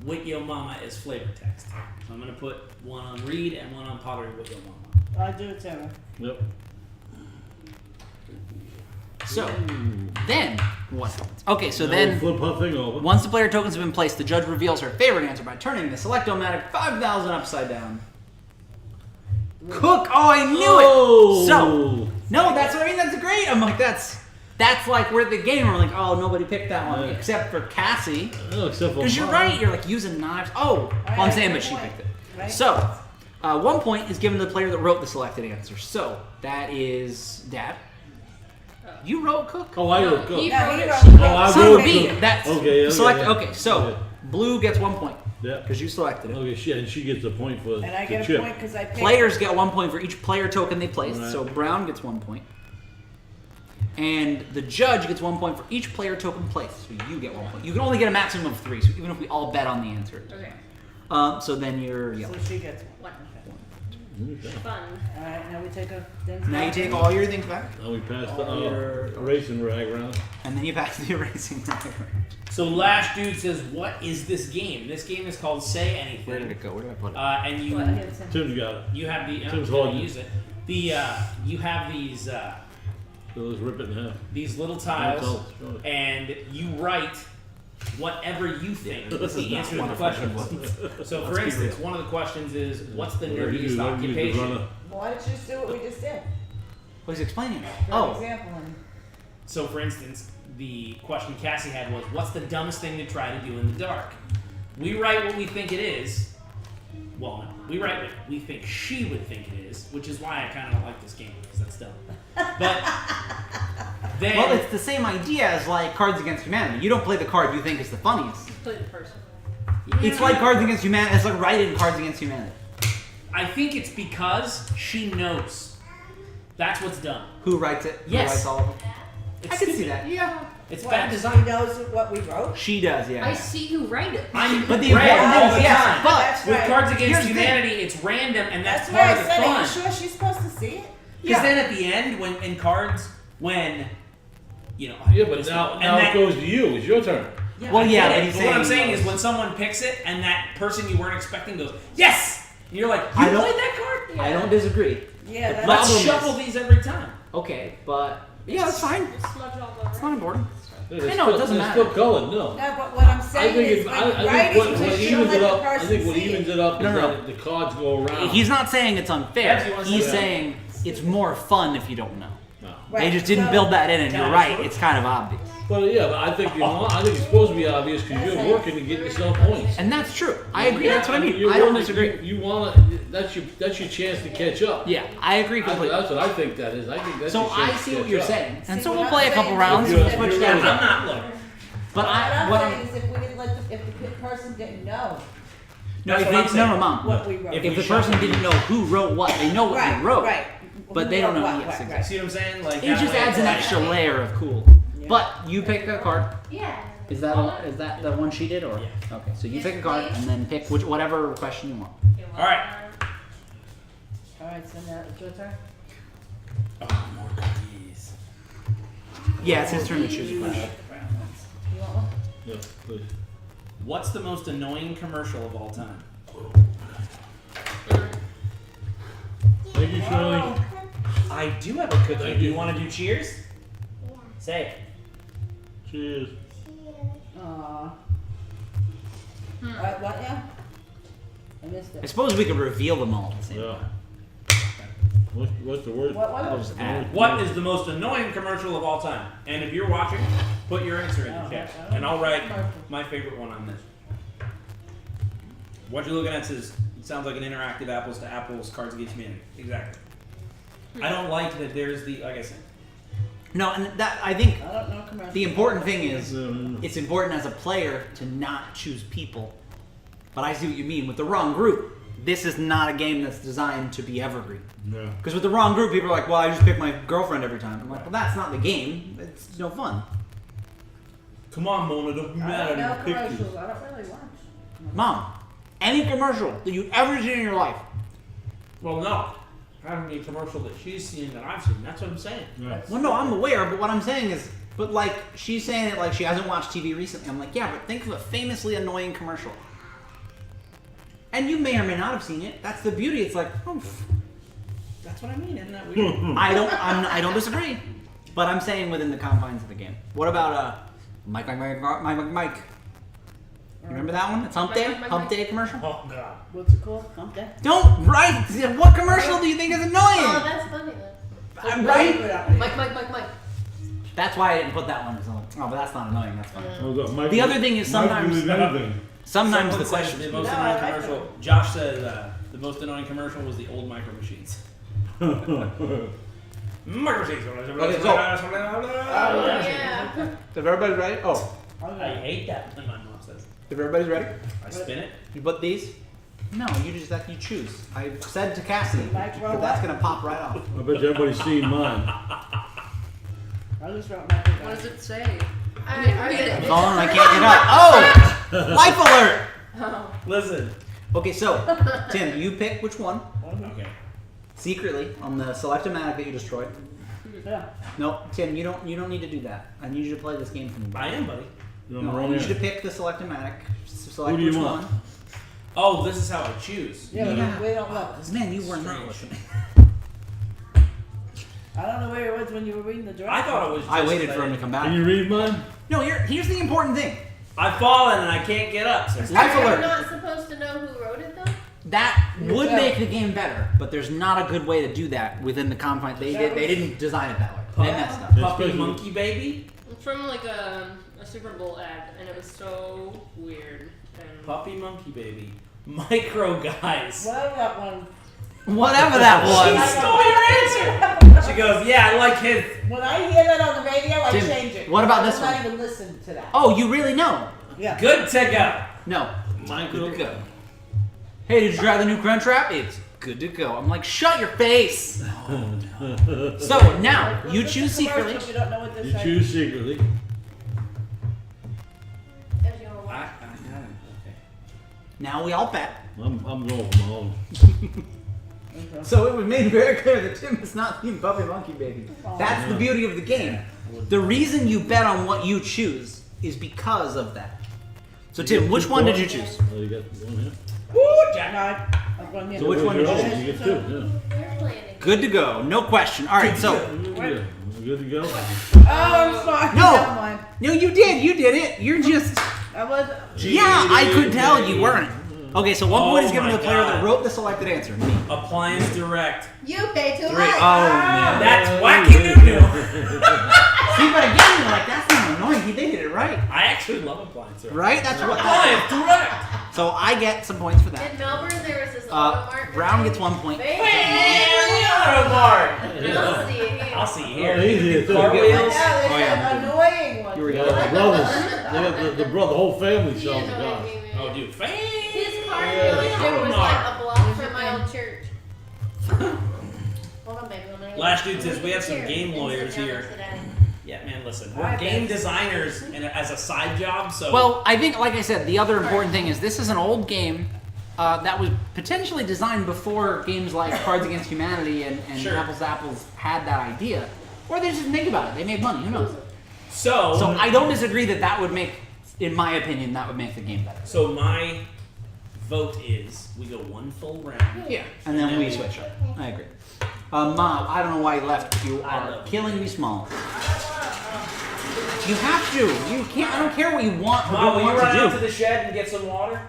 Speaker 5: With Yo Mama is flavor text. So I'm going to put one on read and one on pottery with Yo Mama.
Speaker 4: I do it, Sarah.
Speaker 3: Yep.
Speaker 1: So then what happens? Okay, so
Speaker 3: Now
Speaker 1: then
Speaker 3: we'll flip her thing over.
Speaker 1: once the player tokens have been placed, the judge reveals her favorite answer by turning the Select-O-Matic 5,000 upside down. Cook! Oh, I knew
Speaker 3: Oh!
Speaker 1: it! So, no, that's what I mean, that's great! I'm like, that's like, we're at the game, we're like, oh, nobody picked that one,
Speaker 3: Yeah.
Speaker 1: except for Cassie.
Speaker 3: No, except for
Speaker 1: Because you're
Speaker 3: mine.
Speaker 1: right, you're like using knives. Oh, well, I'm saying, but she picked it.
Speaker 4: Right.
Speaker 1: So, 1 point is given to the player that wrote the selected answer. So, that is Dad. You wrote cook?
Speaker 3: Oh, I
Speaker 6: No,
Speaker 3: wrote cook.
Speaker 6: he
Speaker 4: Yeah,
Speaker 6: wrote
Speaker 4: he
Speaker 6: it.
Speaker 4: wrote
Speaker 6: She
Speaker 4: it.
Speaker 3: Oh, I
Speaker 1: Son
Speaker 3: wrote
Speaker 1: of a bee.
Speaker 3: cook.
Speaker 1: That's
Speaker 3: Okay,
Speaker 1: select.
Speaker 3: yeah.
Speaker 1: Okay, so
Speaker 3: Yeah.
Speaker 1: blue gets 1 point
Speaker 3: Yeah.
Speaker 1: because you selected it.
Speaker 3: Okay, and she gets a point for
Speaker 4: And I
Speaker 3: the
Speaker 4: get a
Speaker 3: chip.
Speaker 4: point because I picked.
Speaker 1: Players get 1 point for each player token they placed.
Speaker 3: Right.
Speaker 1: So brown gets 1 point, and the judge gets 1 point for each player token placed. So you get 1 point. You can only get a maximum of 3. So even if we all bet on the answer,
Speaker 6: Okay.
Speaker 1: so then you're
Speaker 4: So
Speaker 1: yellow.
Speaker 4: she gets one.
Speaker 6: One.
Speaker 3: Okay.
Speaker 6: Fun.
Speaker 4: All right, now we take a. things
Speaker 1: Now you
Speaker 4: back.
Speaker 1: take all your things back,
Speaker 3: Now we pass the
Speaker 1: All your-
Speaker 3: racing rag round.
Speaker 1: and then you pass the erasing rag.
Speaker 5: So Lash Dude says, what is this game? This game is called Say Anything.
Speaker 1: Where did it go? Where did I put it?
Speaker 5: And you
Speaker 4: Well, I get some.
Speaker 3: Tim's got it.
Speaker 5: you have the
Speaker 3: Tim's
Speaker 5: I'm gonna
Speaker 3: holding it.
Speaker 5: use it. The you have these
Speaker 3: So let's rip it in half.
Speaker 5: these little
Speaker 3: Don't
Speaker 5: tiles,
Speaker 3: tell, show it.
Speaker 5: and you write whatever you think is
Speaker 1: This is
Speaker 5: the
Speaker 1: not
Speaker 5: answer to the
Speaker 1: one of
Speaker 5: question.
Speaker 1: my
Speaker 5: So for
Speaker 1: Let's be
Speaker 5: instance, one of the questions is, what's the
Speaker 3: Whatever you
Speaker 5: nerdiest
Speaker 3: do, don't use the
Speaker 5: occupation?
Speaker 3: runner.
Speaker 4: Why don't you just do what we just did?
Speaker 1: What he's explaining?
Speaker 4: For
Speaker 1: Oh,
Speaker 4: example, and
Speaker 5: So for instance, the question Cassie had was, what's the dumbest thing to try to do in the dark? We write what we think it is. Well, no, we write what we think she would think it is, which is why I kind of don't like this game, because that's dumb. But then,
Speaker 1: well, it's the same idea as like Cards Against Humanity. You don't play the card you think is the funniest.
Speaker 6: Play the person.
Speaker 1: It's like Cards Against Humanity. It's like writing Cards Against Humanity.
Speaker 5: I think it's because she knows. That's what's dumb.
Speaker 1: Who writes it?
Speaker 5: Yes.
Speaker 1: Who writes all of them?
Speaker 5: It's
Speaker 1: I can see
Speaker 5: stupid.
Speaker 1: that. Yeah.
Speaker 5: It's
Speaker 4: what,
Speaker 5: bad
Speaker 4: she
Speaker 5: design.
Speaker 4: knows what we wrote.
Speaker 1: She does. Yeah.
Speaker 6: I
Speaker 1: yeah.
Speaker 6: see you write it.
Speaker 5: I'm
Speaker 1: But the
Speaker 5: random
Speaker 1: important
Speaker 5: all
Speaker 1: thing
Speaker 5: the
Speaker 1: is, yes,
Speaker 5: time.
Speaker 1: but
Speaker 4: That's
Speaker 5: With
Speaker 4: right.
Speaker 5: Cards Against
Speaker 1: Here's the thing.
Speaker 5: Humanity, it's random, and that's,
Speaker 4: That's why
Speaker 5: part
Speaker 4: I
Speaker 5: of the
Speaker 4: said, are
Speaker 5: fun.
Speaker 4: you sure she's supposed to see it?
Speaker 5: Because then at the end, when in cards, when you know,
Speaker 3: Yeah, but
Speaker 5: this
Speaker 3: now,
Speaker 5: one-
Speaker 3: now
Speaker 5: that-
Speaker 3: it goes to you. It's your turn.
Speaker 5: Yeah,
Speaker 1: Well,
Speaker 5: I
Speaker 1: yeah,
Speaker 5: get
Speaker 1: but
Speaker 5: it,
Speaker 1: he's
Speaker 5: what I'm
Speaker 1: saying
Speaker 5: saying
Speaker 1: he
Speaker 5: is
Speaker 1: knows.
Speaker 5: when someone picks it and that person you weren't expecting goes, yes, and you're like, you
Speaker 1: I don't-
Speaker 5: played that card?
Speaker 1: I don't disagree.
Speaker 4: Yeah, that's
Speaker 5: Let's
Speaker 1: problem
Speaker 5: shuffle
Speaker 1: is-
Speaker 5: these every time.
Speaker 1: Okay, but yeah, that's fine.
Speaker 6: Just smudge all over.
Speaker 1: It's not important.
Speaker 3: It's
Speaker 1: I know,
Speaker 3: still,
Speaker 1: it doesn't
Speaker 3: it's
Speaker 1: matter.
Speaker 3: still colored, no.
Speaker 4: No, but what I'm
Speaker 3: I
Speaker 4: saying
Speaker 3: think
Speaker 4: is
Speaker 3: it's,
Speaker 4: when
Speaker 3: I
Speaker 4: you
Speaker 3: think
Speaker 4: write
Speaker 3: what,
Speaker 4: it,
Speaker 3: what
Speaker 4: you should
Speaker 3: evens
Speaker 4: let
Speaker 3: it
Speaker 4: the
Speaker 3: up, I
Speaker 4: person
Speaker 3: think what
Speaker 4: see
Speaker 3: evens
Speaker 4: it.
Speaker 3: it up is
Speaker 1: No, no,
Speaker 3: that the cards go around.
Speaker 1: He's not saying it's unfair.
Speaker 5: Debs, you wanna
Speaker 1: He's
Speaker 5: say that?
Speaker 1: saying it's more fun if you don't know.
Speaker 3: No.
Speaker 1: They
Speaker 4: Right,
Speaker 1: just didn't
Speaker 4: so-
Speaker 1: build that in, and you're
Speaker 5: Yeah,
Speaker 1: right.
Speaker 5: sure.
Speaker 1: It's kind of obvious.
Speaker 3: Well, yeah, but I think I think it's supposed to be obvious because you're working to get yourself points.
Speaker 1: And that's true. I agree. That's what I mean.
Speaker 3: You're
Speaker 1: I don't
Speaker 3: working-
Speaker 1: disagree.
Speaker 3: You want to. That's your chance to catch up.
Speaker 1: Yeah, I agree completely.
Speaker 3: That's what I think that is. I think that's
Speaker 1: So
Speaker 3: your chance
Speaker 1: I
Speaker 3: to
Speaker 1: see what
Speaker 3: catch
Speaker 1: you're
Speaker 3: up.
Speaker 1: saying, and
Speaker 4: See,
Speaker 1: so
Speaker 4: what
Speaker 1: we'll
Speaker 4: I'm
Speaker 1: play a
Speaker 4: saying
Speaker 1: couple
Speaker 4: is
Speaker 1: rounds
Speaker 4: if
Speaker 1: and
Speaker 4: you-
Speaker 1: we'll switch
Speaker 4: if
Speaker 5: Yeah,
Speaker 1: down.
Speaker 4: you-
Speaker 5: I'm not looking.
Speaker 1: But
Speaker 4: What
Speaker 1: I,
Speaker 4: I'm
Speaker 1: what
Speaker 4: saying
Speaker 1: I'm,
Speaker 4: is if we didn't let the, if the person didn't know
Speaker 1: no,
Speaker 5: That's
Speaker 1: if
Speaker 5: what I'm
Speaker 1: they, no,
Speaker 5: saying.
Speaker 1: Mom.
Speaker 4: what we wrote.
Speaker 5: If
Speaker 1: If
Speaker 5: we
Speaker 1: the person
Speaker 5: shuffle-
Speaker 1: didn't know who wrote what, they know what
Speaker 4: right,
Speaker 1: you wrote,
Speaker 4: right.
Speaker 1: but they
Speaker 4: Who
Speaker 1: don't know.
Speaker 4: wrote
Speaker 1: Yes,
Speaker 4: what,
Speaker 1: exactly.
Speaker 5: See what I'm saying? Like
Speaker 1: It
Speaker 5: that
Speaker 1: just
Speaker 5: way
Speaker 1: adds
Speaker 5: it's
Speaker 1: an
Speaker 5: like-
Speaker 1: extra layer of cool.
Speaker 4: Yeah.
Speaker 1: But you pick a card.
Speaker 6: Yeah.
Speaker 1: Is that the one she did, or
Speaker 5: Yeah.
Speaker 1: okay? So you
Speaker 6: Yes,
Speaker 1: pick a card
Speaker 6: please.
Speaker 1: and then pick whatever question you want.
Speaker 5: All right.
Speaker 4: All right, so now it's your turn.
Speaker 5: Oh, more cookies.
Speaker 1: Yeah, it's his turn to choose a question.
Speaker 4: You want one?
Speaker 3: Yeah, please.
Speaker 5: What's the most annoying commercial of all time?
Speaker 3: Thank you, Shirley.
Speaker 5: I do have a cookie.
Speaker 3: Thank
Speaker 5: Do
Speaker 3: you.
Speaker 5: you want to do cheers? Say it.
Speaker 3: Cheers.
Speaker 4: Aw. Alright, what now? I missed
Speaker 1: I
Speaker 4: it.
Speaker 1: suppose we could reveal them all at the same
Speaker 3: Yeah.
Speaker 1: time.
Speaker 3: What's the word?
Speaker 4: What
Speaker 1: I'll
Speaker 4: one?
Speaker 1: just add.
Speaker 5: What is the most annoying commercial of all time? And if you're watching, put your answer in the chat, and I'll write my favorite one on this. What you're looking at says it sounds like an interactive apples to apples Cards Against Humanity. Exactly. I don't like that. There's the like I said.
Speaker 1: No, and that I think
Speaker 4: I don't know commercial.
Speaker 1: the important thing is
Speaker 3: No.
Speaker 1: it's important as a player to not choose people. But I see what you mean with the wrong group. this is not a game that's designed to be evergreen.
Speaker 3: Yeah.
Speaker 1: Because with the wrong group, people are like, well, I just pick my girlfriend every time. I'm like, well, that's not the game. It's no fun.
Speaker 5: Come on, Mona, don't be
Speaker 4: I
Speaker 5: mad
Speaker 4: don't know
Speaker 5: at me.
Speaker 4: commercials. I don't really watch.
Speaker 1: Mom, any commercial that you've ever seen in your life.
Speaker 5: Well, no. I haven't any commercial that she's seen that I've seen. That's what I'm saying.
Speaker 3: Yeah.
Speaker 1: Well, no, I'm aware, but what I'm saying is, but like, she's saying it like she hasn't watched TV recently. I'm like, yeah, but think of a famously annoying commercial. And you may or may not have seen it. That's the beauty. It's like, oh, that's what I mean. Isn't that weird? I don't disagree. But I'm saying within the confines of the game. What about Mike? You remember that one? It's Hump Day? Hump Day commercial?
Speaker 5: Oh, God.
Speaker 4: What's it called? Hump Day?
Speaker 1: Don't, right? What commercial do you think is annoying?
Speaker 6: Oh, that's funny though.
Speaker 1: I'm right.
Speaker 6: Mike.
Speaker 1: That's why I didn't put that one as on. Oh, but that's not annoying. That's fine.
Speaker 3: Oh,
Speaker 1: The other thing is sometimes the
Speaker 5: Someone said
Speaker 1: question.
Speaker 5: the most
Speaker 4: No,
Speaker 5: annoying
Speaker 4: I like
Speaker 5: commercial. Josh said the most annoying commercial was the old micro machines. Micro machines.
Speaker 1: Okay, so-
Speaker 6: Yeah.
Speaker 1: If everybody's ready? Oh,
Speaker 5: I hate that when my mom says.
Speaker 1: if everybody's ready?
Speaker 5: I spin it.
Speaker 1: You put these? No, you choose. I said to Cassie,
Speaker 4: Micro
Speaker 1: but that's
Speaker 4: what?
Speaker 1: gonna pop right off.
Speaker 3: I bet everybody's seen mine.
Speaker 4: I just wrote my thing down.
Speaker 2: What does it say?
Speaker 6: I read
Speaker 1: I'm
Speaker 6: it.
Speaker 1: falling, I can't get up. Oh! Life alert!
Speaker 6: Oh.
Speaker 5: Listen.
Speaker 1: Okay, so, Tim, you pick which one,
Speaker 5: Okay.
Speaker 1: secretly, on the select-o-matic that you destroyed.
Speaker 4: Yeah.
Speaker 1: No, Tim, you don't need to do that. I need you to play this game for me.
Speaker 5: I am, buddy.
Speaker 3: You're on
Speaker 1: No,
Speaker 3: the
Speaker 1: I
Speaker 3: wrong
Speaker 1: need you to
Speaker 3: end.
Speaker 1: pick the select-o-matic. Select
Speaker 3: Who do you
Speaker 1: which
Speaker 3: want?
Speaker 1: one.
Speaker 5: Oh, this is how I choose.
Speaker 4: Yeah, but
Speaker 1: Yeah.
Speaker 4: we don't know.
Speaker 1: Man, you were not
Speaker 5: Strange.
Speaker 1: listening.
Speaker 4: I don't know where it was when you were reading the draft.
Speaker 5: I thought it was.
Speaker 1: I
Speaker 5: just
Speaker 1: waited
Speaker 5: that
Speaker 1: for him to come back.
Speaker 3: Can you read mine?
Speaker 1: No, here's the important thing.
Speaker 5: I've fallen and I can't get up. Says
Speaker 1: Life
Speaker 6: You're
Speaker 1: alert.
Speaker 6: not supposed to know who wrote it though?
Speaker 1: That would
Speaker 4: Yeah.
Speaker 1: make the game better, but there's not a good way to do that within the confines. They didn't design it that way. They messed up.
Speaker 5: Puppy
Speaker 3: Especially-
Speaker 5: monkey baby.
Speaker 6: It's from like a Super Bowl ad, and it was so weird. And
Speaker 5: Puppy monkey baby. Micro guys.
Speaker 4: Whatever that one.
Speaker 1: Whatever that
Speaker 5: She
Speaker 1: was.
Speaker 5: stole your answer. She goes, yeah, I like his.
Speaker 4: When I hear that on the radio, I
Speaker 1: Tim,
Speaker 4: change it.
Speaker 1: what about this
Speaker 4: I'm
Speaker 1: one?
Speaker 4: not even listen to that.
Speaker 1: Oh, you really know?
Speaker 4: Yeah.
Speaker 5: Good to go.
Speaker 1: No.
Speaker 3: Micro.
Speaker 1: Good to go. Hey, did you try the new Crunch Wrap? It's good to go. I'm like, shut your face. So now you choose secretly.
Speaker 4: If you don't know what this
Speaker 3: You
Speaker 4: is.
Speaker 3: choose secretly.
Speaker 6: as you know,
Speaker 5: I got it. Okay.
Speaker 1: Now we all bet.
Speaker 3: I'm going for my own.
Speaker 1: So it was made very clear that Tim is not Team Puppy Monkey Baby. That's the beauty of the game. The reason you bet on what you choose is because of that. So Tim, which one did you choose?
Speaker 3: Oh, you got one here.
Speaker 5: Woo, Jack.
Speaker 4: No, I've gone here.
Speaker 1: So which one did you
Speaker 3: Yours,
Speaker 1: choose?
Speaker 3: You get two,
Speaker 6: you're planning.
Speaker 1: Good to go, no question. All right, so
Speaker 3: yeah. Good to go.
Speaker 4: Oh, I'm sorry.
Speaker 1: No.
Speaker 4: Never mind.
Speaker 1: no, you did it. You're just
Speaker 4: I was.
Speaker 1: yeah. I could tell you weren't. Okay, so 1 point is
Speaker 5: Oh
Speaker 1: given to
Speaker 5: my
Speaker 1: the player that
Speaker 5: God.
Speaker 1: wrote the selected answer. Me.
Speaker 5: Appliance direct.
Speaker 6: You pay too
Speaker 1: 3.
Speaker 6: much.
Speaker 1: Oh man.
Speaker 5: That's wacky doo doo.
Speaker 1: See, but again, you're like, that's not annoying. They did it right.
Speaker 5: I actually love appliance direct.
Speaker 1: Right? That's what.
Speaker 5: Appliance direct.
Speaker 1: So I get some points for that.
Speaker 6: In Melbourne, there was this auto mart.
Speaker 1: Brown gets 1 point.
Speaker 6: Bam! I'll see it here.
Speaker 5: I'll see you
Speaker 3: Oh,
Speaker 5: here.
Speaker 3: easy.
Speaker 5: Cartwheels.
Speaker 4: Yeah, there's
Speaker 1: Oh, yeah.
Speaker 4: an annoying one.
Speaker 1: Here we
Speaker 3: Yeah,
Speaker 1: go.
Speaker 3: the brothers. They got the whole family
Speaker 6: You
Speaker 3: sells
Speaker 6: know
Speaker 3: the
Speaker 6: what I
Speaker 3: cars.
Speaker 6: mean,
Speaker 5: Oh,
Speaker 6: man.
Speaker 5: dude. Fan.
Speaker 6: His car dealership was like a block from my old church. Hold on, baby. I'm gonna go.
Speaker 5: Last dude says we have some
Speaker 6: Here,
Speaker 5: game
Speaker 6: and sit
Speaker 5: lawyers
Speaker 6: down
Speaker 5: here.
Speaker 6: next to Daddy.
Speaker 5: Yeah, man, listen.
Speaker 4: I
Speaker 5: We're
Speaker 4: bet.
Speaker 5: game designers and as a side job, so.
Speaker 1: Well, I think, like I said, the other important thing is this is an old game that was potentially designed before games like Cards Against Humanity and
Speaker 5: Sure.
Speaker 1: Apples to Apples had that idea. Or they just didn't think about it. They made money. Who knows?
Speaker 5: So,
Speaker 1: So I don't disagree that would make, in my opinion, that would make the game better.
Speaker 5: so my vote is we go one full round.
Speaker 1: Yeah. And then we switch up. I agree. Mom, I don't know why you left. You
Speaker 5: I
Speaker 1: are
Speaker 5: love
Speaker 1: killing me small. You have to. You can't. I don't care what you want or
Speaker 5: Mom,
Speaker 1: don't
Speaker 5: will you
Speaker 1: want
Speaker 5: run
Speaker 1: to
Speaker 5: out
Speaker 1: do.
Speaker 5: to the shed and get some water?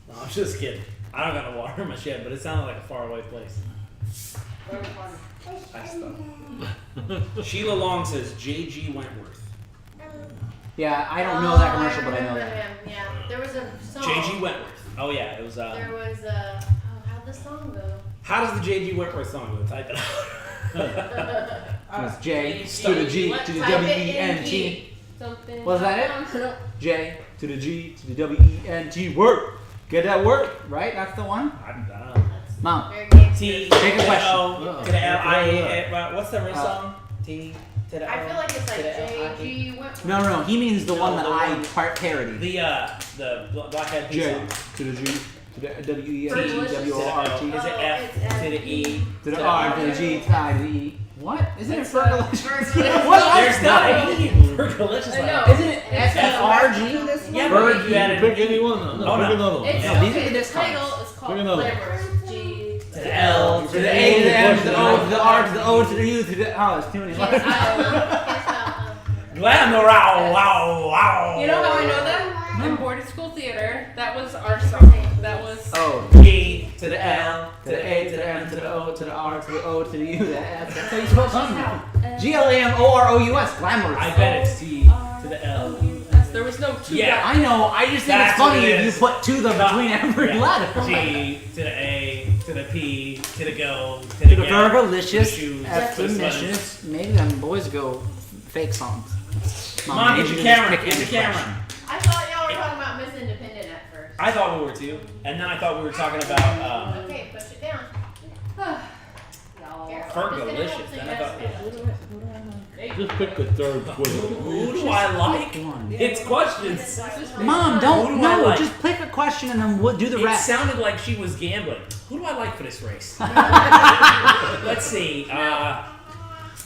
Speaker 5: No, I'm just kidding. I don't got no water in my shed, but it sounded like a faraway place. I stopped. Sheila Long says J.G. Wentworth.
Speaker 1: Yeah, I don't know that commercial, but I know
Speaker 6: remember
Speaker 1: that.
Speaker 6: him, yeah, there was a song.
Speaker 5: J.G. Wentworth. Oh yeah, it was.
Speaker 6: There was a. Oh, how'd the song go?
Speaker 5: How does the J.G. Wentworth song go? Type it out.
Speaker 1: It was J
Speaker 6: J
Speaker 1: to the G
Speaker 6: What?
Speaker 1: to the
Speaker 6: Type
Speaker 1: W
Speaker 6: it
Speaker 1: E
Speaker 6: in
Speaker 1: N
Speaker 6: G.
Speaker 1: T.
Speaker 6: Something.
Speaker 1: Was that
Speaker 6: it?
Speaker 1: J to the G to the W E N T. Work. Good at work, right? That's the one. Mom.
Speaker 6: Very good.
Speaker 5: T
Speaker 1: Take a
Speaker 5: to the
Speaker 1: question.
Speaker 5: O to the L I E. What's the real song? T to the O.
Speaker 6: I feel like it's
Speaker 5: to
Speaker 6: like
Speaker 5: the L I E.
Speaker 6: J G.
Speaker 1: No. He means the one that
Speaker 5: the
Speaker 1: I
Speaker 5: one-
Speaker 1: parodied.
Speaker 5: The Blackhead P
Speaker 1: J
Speaker 5: song.
Speaker 1: to the G to the W E N T
Speaker 6: Fergalicious.
Speaker 1: W O R T
Speaker 5: Is it F to the E
Speaker 1: to the R to the G to the I to the E. What? Isn't it
Speaker 6: It's,
Speaker 1: Fergalicious?
Speaker 6: Fergalicious.
Speaker 1: What?
Speaker 5: There's not an E in Fergalicious.
Speaker 6: I know.
Speaker 1: Isn't it
Speaker 6: It's
Speaker 1: F-R-G?
Speaker 5: Yeah,
Speaker 1: Bird,
Speaker 5: but you added
Speaker 3: Pick
Speaker 5: an E.
Speaker 3: anyone. No,
Speaker 5: Oh,
Speaker 3: pick
Speaker 5: no.
Speaker 3: another one.
Speaker 6: It's
Speaker 1: No, these are
Speaker 6: okay.
Speaker 1: the
Speaker 6: The
Speaker 1: discounts.
Speaker 6: title is called
Speaker 3: Pick another.
Speaker 6: Glamorous. G
Speaker 5: To the L
Speaker 1: To the A to the M to the O to the R to the O to the U to the oh, it's too many letters.
Speaker 5: Glamour, wow.
Speaker 6: You know how I know that? In boarding school theater, that was our song. That was.
Speaker 1: Oh.
Speaker 5: G to the L
Speaker 1: To the A to the M to the O to the R to the O to the U. That's how you spell something. Glamorous. Glamorous.
Speaker 5: I bet it's T to the L.
Speaker 6: There was no two.
Speaker 5: Yeah.
Speaker 1: I know. I just think
Speaker 5: That's
Speaker 1: it's funny
Speaker 5: what it
Speaker 1: if you
Speaker 5: is.
Speaker 1: put two them between every
Speaker 5: Yeah.
Speaker 1: letter.
Speaker 5: G to the A to the P to the go to
Speaker 1: To the
Speaker 5: get,
Speaker 1: Fergalicious,
Speaker 5: shoes,
Speaker 1: F-delicious. Maybe them boys go fake songs.
Speaker 5: Mom,
Speaker 1: maybe
Speaker 5: get your
Speaker 1: you just
Speaker 5: camera.
Speaker 1: pick
Speaker 5: Get
Speaker 1: any
Speaker 5: your camera.
Speaker 1: question.
Speaker 6: I thought y'all were talking about Miss Independent at first.
Speaker 5: I thought we were too, and then I thought we were talking about
Speaker 6: Okay, push it down. Y'all.
Speaker 5: Fergalicious. Then I thought, yeah.
Speaker 3: Just pick the third quiz.
Speaker 5: Who do I like?
Speaker 1: One.
Speaker 5: It's questions.
Speaker 1: Mom,
Speaker 5: Who
Speaker 1: don't
Speaker 5: do I
Speaker 1: no.
Speaker 5: like?
Speaker 1: Just pick a question and then we'll do the
Speaker 5: It
Speaker 1: rest.
Speaker 5: sounded like she was gambling. Who do I like for this race? Let's see.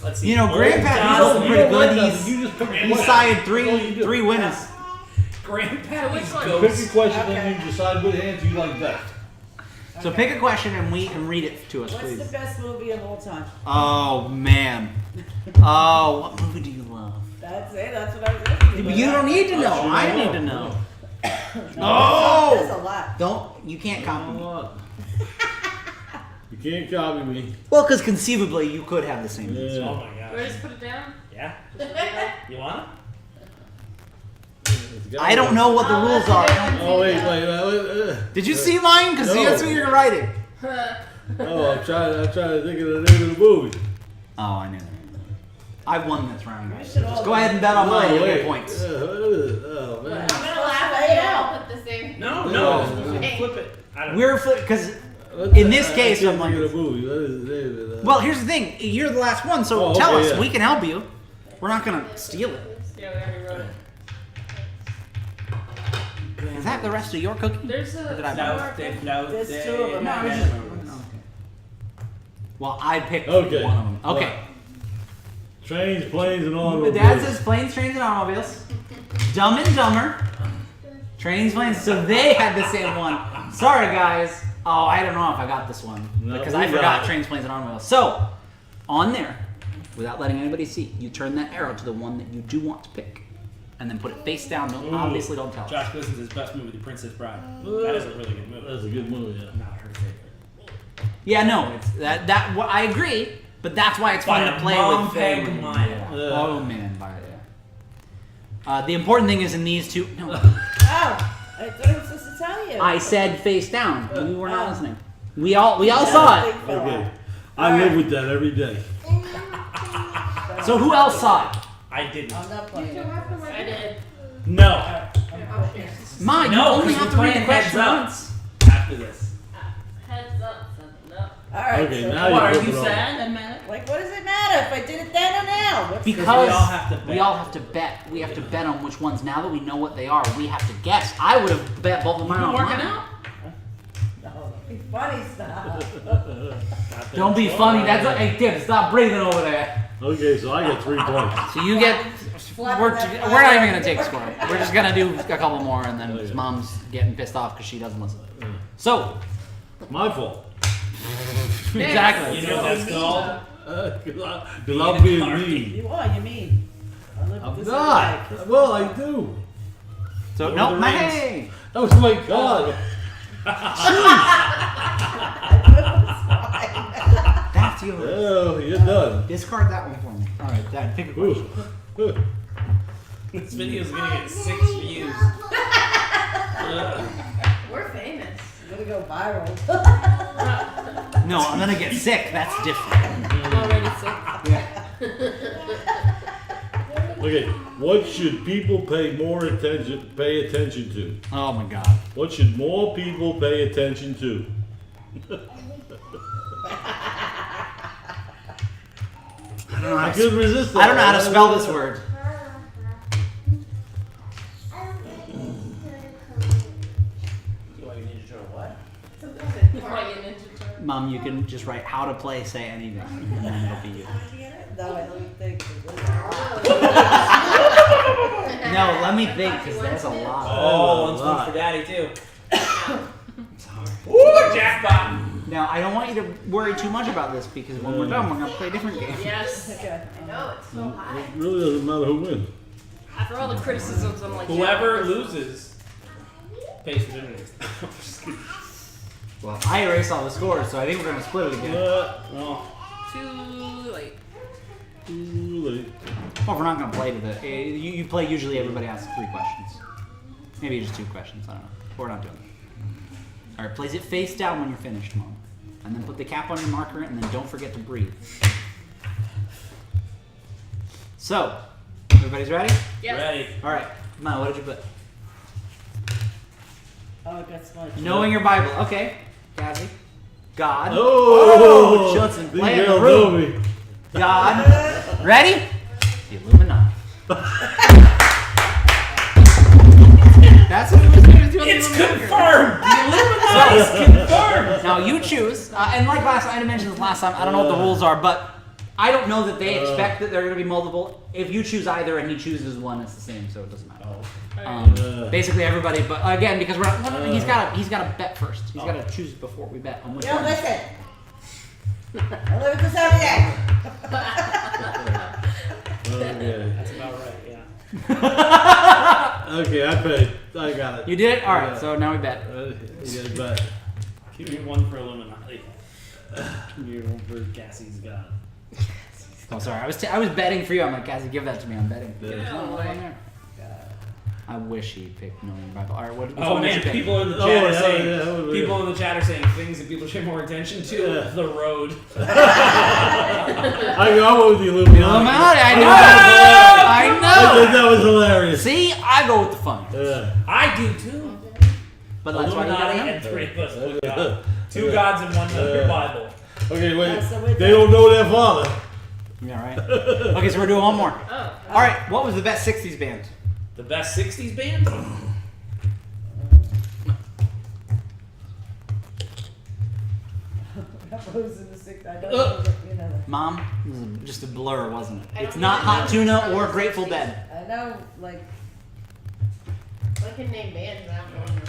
Speaker 5: Let's see.
Speaker 1: You know, Grandpa, he's
Speaker 5: Oh,
Speaker 1: looking
Speaker 5: God.
Speaker 1: pretty
Speaker 3: You
Speaker 1: good.
Speaker 3: know what,
Speaker 1: He's
Speaker 3: you just pick
Speaker 1: he
Speaker 3: one.
Speaker 1: sided
Speaker 3: That's all you do.
Speaker 1: three winners.
Speaker 5: Grandpappy's
Speaker 6: Which one?
Speaker 3: Pick
Speaker 5: ghost.
Speaker 3: a question and you decide what answer you like best.
Speaker 1: So pick a question and read it to us,
Speaker 4: What's the
Speaker 1: please.
Speaker 4: best movie of all time?
Speaker 1: Oh man. Oh, what movie do you love?
Speaker 4: That's it. That's what I was asking
Speaker 1: You don't need to know.
Speaker 3: sure
Speaker 1: I
Speaker 3: you
Speaker 1: need
Speaker 3: know.
Speaker 1: to know.
Speaker 4: There's
Speaker 1: Oh!
Speaker 4: a lot.
Speaker 1: Don't you can't copy me.
Speaker 3: You can't copy me.
Speaker 1: Well, because conceivably you could have the same.
Speaker 5: Oh
Speaker 3: Yeah.
Speaker 5: my
Speaker 6: Where
Speaker 5: gosh.
Speaker 6: just put it down?
Speaker 5: Yeah. You want
Speaker 1: I don't know what the rules are.
Speaker 3: Oh wait.
Speaker 1: Did you see mine? Because
Speaker 3: No.
Speaker 1: that's what you're writing.
Speaker 3: Oh, I'm trying to think of the name of the movie.
Speaker 1: Oh, I knew that. I won this round, guys.
Speaker 4: We should
Speaker 1: Just
Speaker 4: all
Speaker 1: go ahead and bet on mine.
Speaker 3: Oh,
Speaker 1: You'll
Speaker 3: wait.
Speaker 1: get points.
Speaker 3: Oh man.
Speaker 6: I'm gonna laugh at you. I'll put the same.
Speaker 5: No,
Speaker 3: No.
Speaker 5: flip it. I don't
Speaker 1: We're because
Speaker 3: What's
Speaker 1: In
Speaker 3: that?
Speaker 1: this case,
Speaker 3: I can't
Speaker 1: I'm like-
Speaker 3: think of the movie. What is the name of it?
Speaker 1: well, here's the thing. You're the last one, so
Speaker 3: Oh,
Speaker 1: tell
Speaker 3: okay,
Speaker 1: us.
Speaker 3: yeah.
Speaker 1: We can help you. We're not gonna steal it.
Speaker 6: Yeah, we already wrote it.
Speaker 1: Is that the rest of your cookie?
Speaker 6: There's
Speaker 1: Or did
Speaker 6: a.
Speaker 1: I
Speaker 5: No,
Speaker 4: There's two of them.
Speaker 1: No, I was
Speaker 4: Yeah.
Speaker 1: just. Okay. Well, I picked
Speaker 3: Okay.
Speaker 1: one of them. Okay.
Speaker 3: Trains, planes, and
Speaker 1: The
Speaker 3: automobiles.
Speaker 1: dad says planes, trains, and automobiles. Dumb and Dumber. Trains, planes. So they had the same one. Sorry, guys. Oh, I don't know if I got this one
Speaker 3: No,
Speaker 1: because
Speaker 3: we
Speaker 1: I
Speaker 3: got
Speaker 1: forgot
Speaker 3: it.
Speaker 1: trains, planes, and automobiles. So on there, without letting anybody see, you turn that arrow to the one that you do want to pick, and then put it face down. Don't, obviously, don't tell us.
Speaker 5: Josh Gleason's his best movie, The Princess Bride. That is a really good movie.
Speaker 3: That's a good movie, yeah.
Speaker 5: Not her favorite.
Speaker 1: Yeah, no, it's that. Well, I agree, but that's why it's fun
Speaker 5: By
Speaker 1: to
Speaker 5: a
Speaker 1: play
Speaker 5: mom
Speaker 1: with.
Speaker 5: peg mile.
Speaker 3: Yeah.
Speaker 1: Oh man, by the important thing is in these two. No,
Speaker 4: Oh, I thought I was supposed to tell you.
Speaker 1: I said face down. You were not listening. We all saw it.
Speaker 3: Okay. I live with that every day.
Speaker 1: So who else saw it?
Speaker 5: I didn't.
Speaker 4: I'm not playing it.
Speaker 6: I did.
Speaker 5: No.
Speaker 1: Ma, you
Speaker 5: No,
Speaker 1: only
Speaker 5: 'cause
Speaker 1: have
Speaker 5: we're
Speaker 1: to read the
Speaker 5: playing Heads
Speaker 1: question
Speaker 5: Up.
Speaker 1: once.
Speaker 5: After this.
Speaker 6: Heads up, something up.
Speaker 4: All right.
Speaker 3: Okay,
Speaker 4: so
Speaker 3: now
Speaker 5: What, are
Speaker 3: flip
Speaker 5: you
Speaker 3: it over.
Speaker 5: sad?
Speaker 4: like, what does it matter if I did it then or now? What's
Speaker 1: Because
Speaker 5: we all have to bet.
Speaker 1: we all have to bet. We have to bet on which ones. Now that we know what they are, we have to guess. I would have bet both of mine on
Speaker 5: Working
Speaker 1: mine.
Speaker 5: out?
Speaker 4: be funny stuff?
Speaker 1: Don't be funny. That's a, hey, Dib, stop breathing over there.
Speaker 3: Okay, so I get 3 points.
Speaker 1: So you get. We're not even gonna take a score. We're just gonna do a couple more, and then
Speaker 3: Oh, yeah.
Speaker 1: his mom's getting pissed off because she doesn't listen. So
Speaker 3: My fault.
Speaker 1: exactly.
Speaker 5: You know what that's called?
Speaker 3: Because I'm being mean.
Speaker 4: You are, you mean? I live with
Speaker 3: I'm
Speaker 4: this
Speaker 3: not.
Speaker 4: guy.
Speaker 3: Well, I do.
Speaker 1: So
Speaker 3: Lord
Speaker 1: no,
Speaker 3: of the Rings.
Speaker 1: hey.
Speaker 3: That was my God.
Speaker 1: That's yours.
Speaker 3: Oh, you're done.
Speaker 1: Discard that one for me. All right, Dad, pick a question.
Speaker 3: Ooh.
Speaker 5: This video's gonna get 6 views.
Speaker 6: We're famous.
Speaker 4: I'm gonna go viral.
Speaker 1: No, I'm gonna get sick. That's different.
Speaker 6: I'm already sick.
Speaker 1: Yeah.
Speaker 3: Okay, what should people pay attention to?
Speaker 1: Oh my God.
Speaker 3: What should more people pay attention to? I couldn't resist that.
Speaker 1: I don't know how to spell this word. Mom, you can just write how to play, say anything, and then it'll be you.
Speaker 4: No, I don't think.
Speaker 1: No, let me think, because there's a lot.
Speaker 5: Oh, one spoon for daddy too. Ooh, jackpot!
Speaker 1: Now, I don't want you to worry too much about this, because when we're done, we're going to play a different game.
Speaker 6: Yes.
Speaker 4: Okay.
Speaker 6: I know, it's so high.
Speaker 3: It really doesn't matter who wins.
Speaker 6: After all the criticisms, I'm like,
Speaker 5: Whoever loses pays for dinner next time.
Speaker 1: Well, I erased all the scores, so I think we're going to split it again.
Speaker 5: Well,
Speaker 6: too late.
Speaker 3: Too late.
Speaker 1: Well, we're not going to play to the... You play usually everybody asks 3 questions. Maybe just 2 questions, I don't know. We're not doing it. Alright, place it face down when you're finished, Mom. And then put the cap on your marker, and then don't forget to breathe. So, everybody's ready?
Speaker 6: Yes.
Speaker 5: ready.
Speaker 1: Alright, Mom, what did you put?
Speaker 4: Oh, I got smudged.
Speaker 1: Knowing your Bible. Okay. Cassie. God.
Speaker 3: Oh!
Speaker 1: Chilton,
Speaker 3: These
Speaker 1: play in the
Speaker 3: girls
Speaker 1: room.
Speaker 3: know me.
Speaker 1: God. Ready? The Illuminati. That's what he was doing.
Speaker 5: It's confirmed! The Illuminati is confirmed!
Speaker 1: Now you choose, and like I mentioned this last time, I don't know what the rules are, but I don't know that they expect that they're going to be multiple. If you choose either and he chooses one, it's the same, so it doesn't matter. Basically everybody, but again, because we're not, he's got to bet first. He's got to choose before we bet on which
Speaker 4: You don't
Speaker 1: one.
Speaker 4: listen. I live with this every day.
Speaker 3: Okay.
Speaker 5: That's about right, yeah.
Speaker 3: Okay, I paid. I got it.
Speaker 1: You did it? Alright,
Speaker 3: Yeah.
Speaker 1: so now we bet.
Speaker 3: Yeah, but
Speaker 5: Give me one for Illuminati. Give me one for Cassie's God.
Speaker 1: Oh, sorry. I was betting for you. I'm like, Cassie, give that to me. I'm betting.
Speaker 3: Yeah.
Speaker 1: There's no one there. I wish he picked Knowing Your Bible. Alright, which
Speaker 5: Oh
Speaker 1: one did you
Speaker 5: man,
Speaker 1: pick?
Speaker 5: people in the chat
Speaker 3: Oh,
Speaker 5: are
Speaker 3: yeah,
Speaker 5: saying
Speaker 3: yeah, that would be-
Speaker 5: people in the chat are saying things that people should pay more attention to.
Speaker 3: Yeah.
Speaker 5: The road.
Speaker 3: I go with the Illuminati.
Speaker 1: Illuminati, I know. I
Speaker 3: I
Speaker 1: know.
Speaker 3: think that was hilarious.
Speaker 1: See, I go with the fun.
Speaker 3: Yeah.
Speaker 5: I do too.
Speaker 1: But that's why you
Speaker 5: Illuminati
Speaker 1: got
Speaker 5: and
Speaker 1: him.
Speaker 5: 3 of us. Look God. 2 gods and 1 other Bible.
Speaker 3: Okay, wait.
Speaker 4: So with
Speaker 3: They
Speaker 4: that-
Speaker 3: don't know their father.
Speaker 1: Yeah, right. Okay, so we're doing one more.
Speaker 6: Oh.
Speaker 1: Alright, what was the best 60s band?
Speaker 5: The best 60s band?
Speaker 4: Rose in the six. I don't know. You know that.
Speaker 1: Mom? It was just a blur, wasn't it? It's not Hot Tuna or Grateful Dead.
Speaker 4: I know, like,
Speaker 6: I can name bands, but I don't know.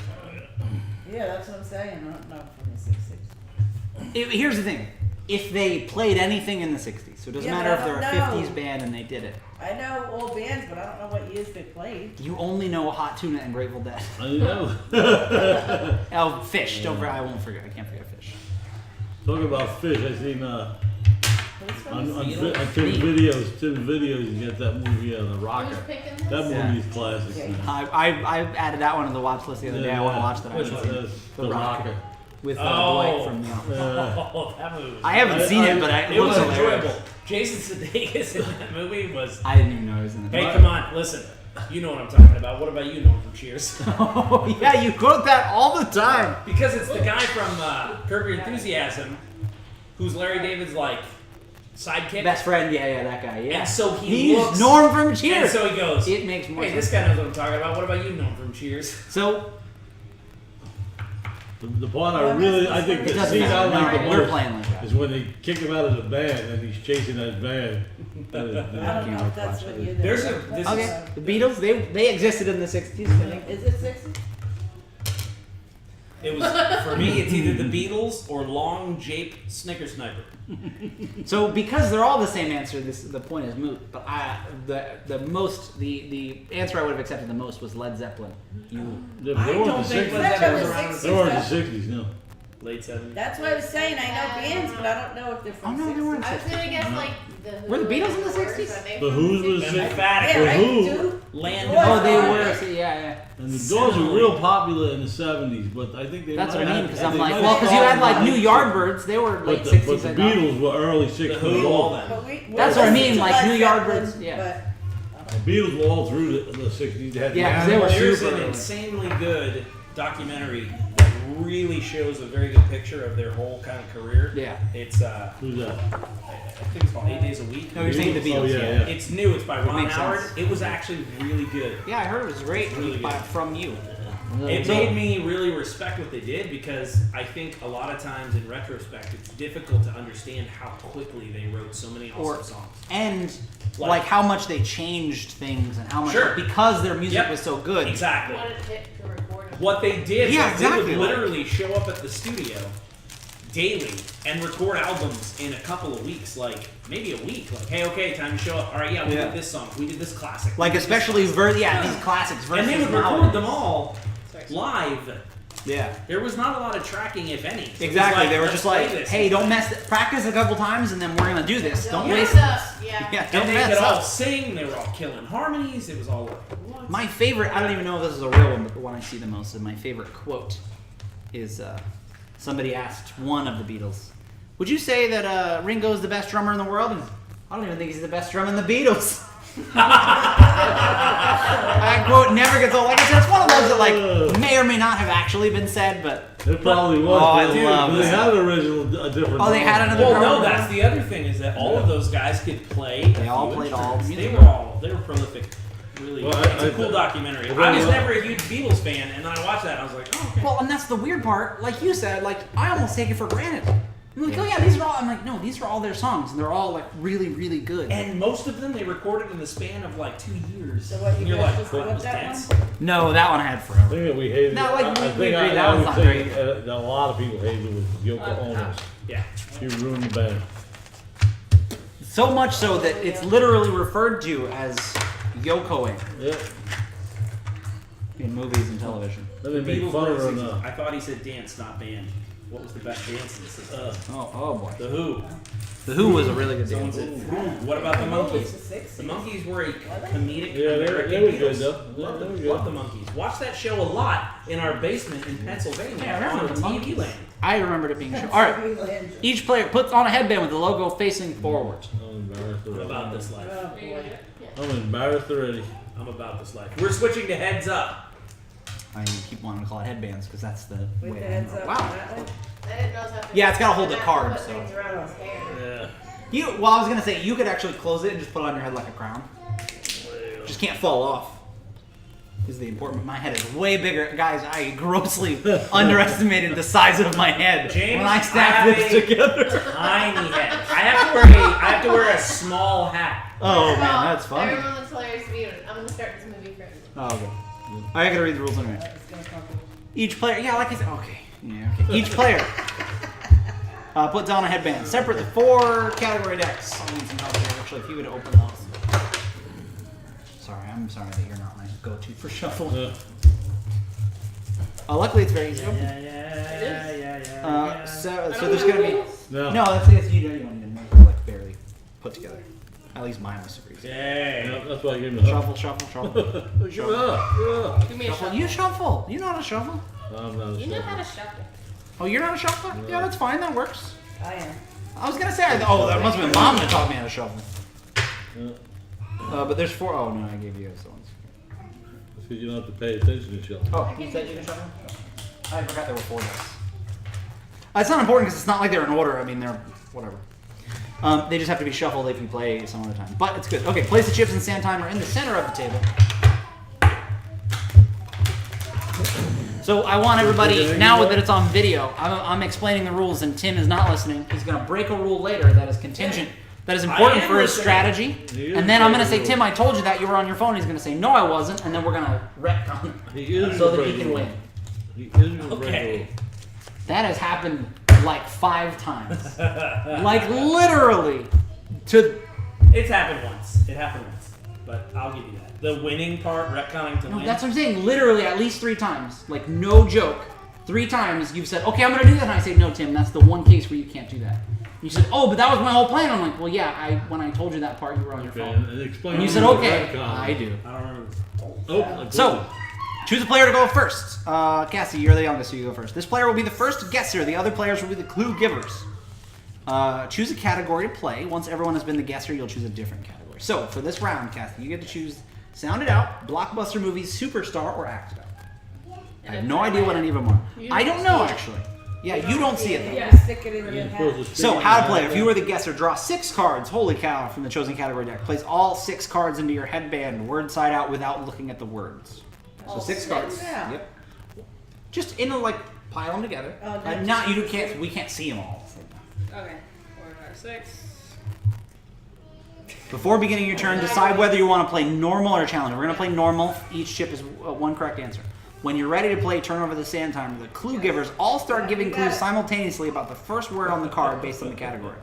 Speaker 4: yeah, that's what I'm saying. I don't know from the 60s.
Speaker 1: Here's the thing. If they played anything in the 60s, so it doesn't
Speaker 4: Yeah,
Speaker 1: matter
Speaker 4: but
Speaker 1: if
Speaker 4: I
Speaker 1: they're a
Speaker 4: don't know.
Speaker 1: 50s band and they did it.
Speaker 4: I know all bands, but I don't know what years they played.
Speaker 1: You only know Hot Tuna and Grateful Dead.
Speaker 3: I know.
Speaker 1: Oh, Fish. Don't forget. I won't forget. I can't forget Fish.
Speaker 3: Talking about fish, I seen on Tim's videos, you get that movie The Rocker.
Speaker 6: Who's picking this?
Speaker 3: That
Speaker 1: Yeah.
Speaker 3: movie's classic.
Speaker 1: I added that one to the watch list the other day. I want to watch that. I
Speaker 5: Which
Speaker 1: haven't
Speaker 5: one?
Speaker 1: seen it.
Speaker 3: The Rocker.
Speaker 1: With
Speaker 5: Oh.
Speaker 1: Dwight from The Office.
Speaker 5: Oh, that movie.
Speaker 1: I haven't seen it, but it
Speaker 5: It was
Speaker 1: looks hilarious.
Speaker 5: enjoyable. Jason Sudeikis in that movie was.
Speaker 1: I didn't even know he was in it.
Speaker 5: Hey, come on, listen. You know what I'm talking about. What about you, Norm from Cheers?
Speaker 1: Oh, yeah, you quote that all the time.
Speaker 5: Because it's the guy from Curb Your Enthusiasm, who's Larry David's like sidekick.
Speaker 1: Best friend, yeah, that guy, yeah.
Speaker 5: And so he
Speaker 1: He's
Speaker 5: looks-
Speaker 1: Norm from Cheers.
Speaker 5: And so he goes,
Speaker 1: It makes more
Speaker 5: hey,
Speaker 1: sense.
Speaker 5: this guy knows what I'm talking about. What about you, Norm from Cheers?
Speaker 1: So,
Speaker 3: The part I think
Speaker 1: it
Speaker 3: the
Speaker 1: doesn't
Speaker 3: scene I
Speaker 1: matter.
Speaker 3: like the
Speaker 1: No, we're
Speaker 3: most
Speaker 1: playing like that.
Speaker 3: is when they kick him out of the band and he's chasing that van. That is-
Speaker 4: I don't know if that's what year they
Speaker 5: There's
Speaker 4: were.
Speaker 5: a- this
Speaker 1: Okay, the Beatles, they existed in the 60s, I think.
Speaker 4: Is it 60s?
Speaker 5: It was for me. It's either the Beatles or Long Jape Snicker Sniper.
Speaker 1: So because they're all the same answer, the point is moot. But the answer I would have accepted the most was Led Zeppelin.
Speaker 3: They
Speaker 5: I
Speaker 3: were in
Speaker 5: don't
Speaker 3: the
Speaker 5: think
Speaker 3: 60s.
Speaker 5: Led Zeppelin was
Speaker 4: Zeppelin
Speaker 5: around.
Speaker 4: was
Speaker 3: They were in the 60s, no.
Speaker 5: Late 70s.
Speaker 4: That's what I was saying. I know bands, but I don't know if they're
Speaker 1: Oh
Speaker 4: from
Speaker 1: no, they weren't.
Speaker 6: I was gonna guess like the Who.
Speaker 1: Were the Beatles in the
Speaker 6: and Doors,
Speaker 1: 60s?
Speaker 6: are they
Speaker 3: The
Speaker 6: from
Speaker 3: Who's
Speaker 6: the
Speaker 3: was
Speaker 6: 60s?
Speaker 3: six-
Speaker 5: Emphatic.
Speaker 4: Yeah, right?
Speaker 3: Who?
Speaker 4: Dude.
Speaker 5: Land
Speaker 4: Oh,
Speaker 1: Oh, they
Speaker 4: Alright.
Speaker 1: were. So yeah.
Speaker 3: And the Doors were real popular in the 70s, but I think they
Speaker 1: That's
Speaker 3: might
Speaker 1: what I mean.
Speaker 3: have-
Speaker 1: Because I'm
Speaker 3: they
Speaker 1: like,
Speaker 3: might
Speaker 1: well,
Speaker 3: have
Speaker 1: because you had like
Speaker 3: fallen
Speaker 1: New
Speaker 3: behind.
Speaker 1: Yardbirds. They were late
Speaker 3: But the
Speaker 1: 60s. I thought.
Speaker 3: Beatles were early
Speaker 5: The
Speaker 3: 60s.
Speaker 5: Who, all them.
Speaker 4: But we
Speaker 1: That's what I
Speaker 4: listened
Speaker 1: mean,
Speaker 4: to
Speaker 1: like
Speaker 4: Led
Speaker 1: New
Speaker 4: Zeppelin,
Speaker 1: Yardbirds, yeah.
Speaker 4: But I
Speaker 3: The Beatles were all through the 60s. They had
Speaker 1: Yeah, 'cause they were
Speaker 5: There's
Speaker 1: super
Speaker 5: an
Speaker 1: early.
Speaker 5: insanely good documentary that really shows a very good picture of their whole kind of career.
Speaker 1: Yeah.
Speaker 5: It's
Speaker 3: Who's that?
Speaker 5: I think it's called 8 Days a Week.
Speaker 1: No, you're saying the Beatles.
Speaker 3: Oh, yeah.
Speaker 5: It's new. It's by Ron
Speaker 1: makes
Speaker 5: Howard.
Speaker 1: sense.
Speaker 5: It was actually really good.
Speaker 1: Yeah, I heard it was great
Speaker 5: Really good.
Speaker 1: from you.
Speaker 5: It made me really respect what they did because I think a lot of times in retrospect it's difficult to understand how quickly they wrote so many awesome songs.
Speaker 1: And like how much they changed things and how much
Speaker 5: Sure.
Speaker 1: because their music
Speaker 5: Yep.
Speaker 1: was so good.
Speaker 5: Exactly.
Speaker 6: What it took to record it.
Speaker 5: What they did
Speaker 1: Yeah,
Speaker 5: was they
Speaker 1: exactly,
Speaker 5: would
Speaker 1: like-
Speaker 5: literally show up at the studio daily and record albums in a couple of weeks, like maybe a week. Like, hey, okay, time to show up. All right, yeah, we
Speaker 1: Yeah.
Speaker 5: did this song, we did this classic,
Speaker 1: Like
Speaker 5: we did this
Speaker 1: especially
Speaker 5: classic.
Speaker 1: these classics versus
Speaker 5: And they would record
Speaker 1: nowadays.
Speaker 5: them all live.
Speaker 1: Yeah.
Speaker 5: There was not a lot of tracking, if any. So it was
Speaker 1: Exactly.
Speaker 5: like,
Speaker 1: They were
Speaker 5: let's
Speaker 1: just
Speaker 5: play
Speaker 1: like,
Speaker 5: this.
Speaker 1: hey, don't practice a couple times and then we're gonna do this. Don't
Speaker 6: mess
Speaker 1: waste
Speaker 6: up. Yeah.
Speaker 1: Yeah, don't
Speaker 5: And they
Speaker 1: mess
Speaker 5: could all
Speaker 1: up.
Speaker 5: sing. They were all killing harmonies. It was all like, what?
Speaker 1: My favorite, I don't even know if this is a real one, but the one I see the most is my favorite quote is somebody asked one of the Beatles, would you say that Ringo's the best drummer in the world? And I don't even think he's the best drummer in the Beatles. That quote never gets old. Like I said, it's one of those that like may or may not have actually been said, but
Speaker 3: It probably was.
Speaker 1: Oh, I
Speaker 3: but
Speaker 1: love
Speaker 3: they
Speaker 1: that.
Speaker 3: had an original, a different.
Speaker 1: Oh, they had
Speaker 3: drummer.
Speaker 1: another
Speaker 5: Well, no,
Speaker 1: drummer.
Speaker 5: that's the other thing is that all of those guys could play.
Speaker 1: They all played all the
Speaker 5: They
Speaker 1: music.
Speaker 5: were prolific. Really,
Speaker 3: Well,
Speaker 5: it's a
Speaker 3: I-
Speaker 5: cool documentary.
Speaker 3: Well,
Speaker 5: I was
Speaker 3: well-
Speaker 5: never a huge Beatles fan, and then I watched that, and I was like, oh, okay.
Speaker 1: well, and that's the weird part. Like you said, like I almost take it for granted. I'm like, oh yeah, these are all. I'm like, no, these are all their songs, and they're all like really, really good.
Speaker 5: And most of them they recorded in the span of like 2 years.
Speaker 4: So what, you
Speaker 5: And you're
Speaker 4: guys
Speaker 5: like,
Speaker 4: just
Speaker 5: that
Speaker 4: put
Speaker 5: was
Speaker 4: that
Speaker 5: dense.
Speaker 1: No, that one I had
Speaker 3: I
Speaker 1: forever.
Speaker 3: think that we hated.
Speaker 1: No, like,
Speaker 3: I
Speaker 1: we
Speaker 3: think
Speaker 1: agreed
Speaker 3: I
Speaker 1: that was
Speaker 3: would
Speaker 1: not
Speaker 3: say
Speaker 1: great.
Speaker 3: that a lot of people hated it with Yoko Ono.
Speaker 5: Yeah.
Speaker 3: She ruined the band.
Speaker 1: So much so that it's literally referred to as Yokoing
Speaker 3: Yeah.
Speaker 1: in movies and television.
Speaker 3: Then they
Speaker 5: The
Speaker 3: make
Speaker 5: Beatles
Speaker 3: fun
Speaker 5: were
Speaker 3: of her.
Speaker 5: in
Speaker 3: And,
Speaker 5: 60s. I thought he said dance, not band. What was the best dance in this?
Speaker 1: Oh boy.
Speaker 5: The Who.
Speaker 1: The Who was a really good
Speaker 5: Someone
Speaker 1: dance.
Speaker 5: said Who. What about the Monkeys?
Speaker 4: The 60s.
Speaker 5: The Monkeys were a comedic
Speaker 3: Yeah, they
Speaker 5: American
Speaker 3: were good,
Speaker 5: Beatles.
Speaker 3: though. Yeah,
Speaker 5: Love
Speaker 3: they were
Speaker 5: the,
Speaker 3: good.
Speaker 5: love the Monkeys. Watched that show a lot in our basement in Pennsylvania
Speaker 1: Yeah, I remember
Speaker 5: on
Speaker 1: the
Speaker 5: TV
Speaker 1: Monkeys.
Speaker 5: Land.
Speaker 1: I remembered it being shown. All right. Each player puts on a headband with the logo facing forward.
Speaker 3: I'm embarrassed
Speaker 5: I'm
Speaker 3: already.
Speaker 5: about this life.
Speaker 4: Oh, boy.
Speaker 3: I'm embarrassed already.
Speaker 5: I'm about this life. We're switching to Heads Up.
Speaker 1: I keep wanting to call it headbands because that's the
Speaker 4: With
Speaker 1: way.
Speaker 4: the
Speaker 1: I
Speaker 4: heads
Speaker 1: remember.
Speaker 4: up
Speaker 1: Wow.
Speaker 4: on that one?
Speaker 6: I didn't know how to.
Speaker 1: Yeah, it's gotta hold the
Speaker 6: I have to
Speaker 1: card,
Speaker 6: put
Speaker 1: so.
Speaker 6: things around his hair.
Speaker 3: Yeah.
Speaker 1: Well, I was gonna say you could actually close it and just put it on your head like a crown. Just can't fall off. Is the important. My head is way bigger, guys. I grossly underestimated the size of my head
Speaker 5: James,
Speaker 1: when I
Speaker 5: I
Speaker 1: snapped
Speaker 5: have
Speaker 1: this
Speaker 5: a-
Speaker 1: together.
Speaker 5: Tiny head. I have to wear a small hat.
Speaker 1: Oh
Speaker 6: First of
Speaker 1: man,
Speaker 6: all,
Speaker 1: that's funny.
Speaker 6: Everyone looks hilarious to me. I'm gonna start this movie for everyone.
Speaker 1: Oh, okay. I gotta read the rules anyway.
Speaker 4: It's gonna come.
Speaker 1: Each player, yeah, like I said, okay. Yeah, okay. Each player puts on a headband. Separate the 4 category decks. I'll need some help here, actually, if you would open those. Sorry, I'm sorry that you're not my go-to for shuffling.
Speaker 3: Yeah.
Speaker 1: Luckily, it's very easy.
Speaker 5: Yeah.
Speaker 1: So there's gonna be
Speaker 3: No.
Speaker 1: no. That's you don't even make it like barely put together. At least mine was super easy.
Speaker 5: Yay.
Speaker 3: Yeah, that's why I gave him the
Speaker 1: Shuffle, shuffle, shuffle.
Speaker 3: Give it up. Give it up.
Speaker 6: Give me a
Speaker 1: Shuffle.
Speaker 6: shuffle.
Speaker 1: You shuffle. You know how to shuffle.
Speaker 3: I'm not a
Speaker 6: You know how to
Speaker 3: shuffler.
Speaker 6: shuffle.
Speaker 1: Oh, you're not a shuffler? Yeah, that's fine. That works.
Speaker 4: I am.
Speaker 1: I was gonna say, oh, that must have been mom that taught me how to shuffle.
Speaker 3: Yeah.
Speaker 1: But there's 4. Oh no, I gave you those ones.
Speaker 3: That's because you don't have to pay attention to shuffle.
Speaker 1: Oh, you said you can shuffle? I forgot there were 4 dice. It's not important because it's not like they're in order. I mean, they're whatever. They just have to be shuffled if you play some other time. But it's good. Okay, place the chips and sand timer in the center of the table. So I want everybody, now that it's on video, I'm explaining the rules and Tim is not listening. He's going to break a rule later that is contingent, that is important
Speaker 5: I am
Speaker 1: for his
Speaker 5: listening.
Speaker 1: strategy.
Speaker 3: He is
Speaker 1: And then I'm going to say,
Speaker 3: breaking
Speaker 1: Tim, I told you that you were on your phone. He's going to say, no, I wasn't. And then we're going to retcon
Speaker 3: He is
Speaker 1: so that
Speaker 3: breaking
Speaker 1: he can
Speaker 3: the
Speaker 1: win.
Speaker 3: rule. He is breaking the
Speaker 5: Okay.
Speaker 3: rule.
Speaker 1: That has happened like 5 times. Like literally to
Speaker 5: It's happened once. It happened once. But I'll give you that. The winning part, retconning to
Speaker 1: no,
Speaker 5: win.
Speaker 1: that's what I'm saying. Literally at least 3 times. Like no joke. 3 times you've said, okay, I'm gonna do that, and I say, no, Tim, that's the one case where you can't do that. You said, oh, but that was my whole plan. I'm like, well, yeah, when I told you that part, you were on your
Speaker 3: Okay,
Speaker 1: phone.
Speaker 3: and explain
Speaker 1: And you
Speaker 3: to
Speaker 1: said,
Speaker 3: me the
Speaker 1: okay,
Speaker 3: retcon.
Speaker 1: I do.
Speaker 5: I don't remember.
Speaker 3: Oh, I
Speaker 1: So, choose a player to go first. Cassie, you're the youngest, so you go first. This player will be the first guesser. The other players will be the clue givers. Choose a category to play. Once everyone has been the guesser, you'll choose a different category. so for this round, Kathy, you get to choose Sound It Out, Blockbuster Movies, Superstar, or Act It Out. I have no idea what any of them are. I don't know, actually. Yeah, you don't see it, though.
Speaker 4: Yeah. Stick it in your hat.
Speaker 1: So, how to play. If you were the guesser, draw 6 cards, holy cow, from the chosen category deck. Place all 6 cards into your headband, word side out, without looking at the words. So 6 cards.
Speaker 4: Yeah.
Speaker 1: Yep. Just in a, like, pile them together. We can't see them all.
Speaker 6: Okay. 4, 5, 6.
Speaker 1: Before beginning your turn, decide whether you want to play normal or challenge. We're going to play normal. Each chip is one correct answer. When you're ready to play Turn Over the Sand Timer, the clue givers all start giving clues simultaneously about the first word on the card based on the category.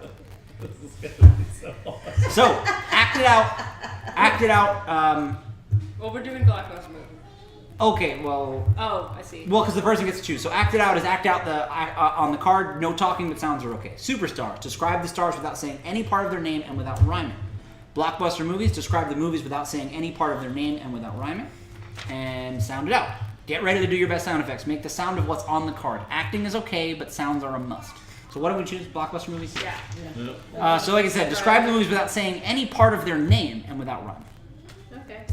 Speaker 1: So, act it out. Act it out.
Speaker 6: Well, we're doing Blockbuster movie.
Speaker 1: Okay, well...
Speaker 6: Oh, I see.
Speaker 1: Well, because the person gets to choose. So act it out is act out on the card. No talking, but sounds are okay. Superstars. Describe the stars without saying any part of their name and without rhyming. Blockbuster movies. Describe the movies without saying any part of their name and without rhyming. And sound it out. Get ready to do your best sound effects. Make the sound of what's on the card. Acting is okay, but sounds are a must. So what do we choose? Blockbuster movies?
Speaker 6: Yeah.
Speaker 1: So like I said, describe the movies without saying any part of their name and without rhyming.
Speaker 6: Okay.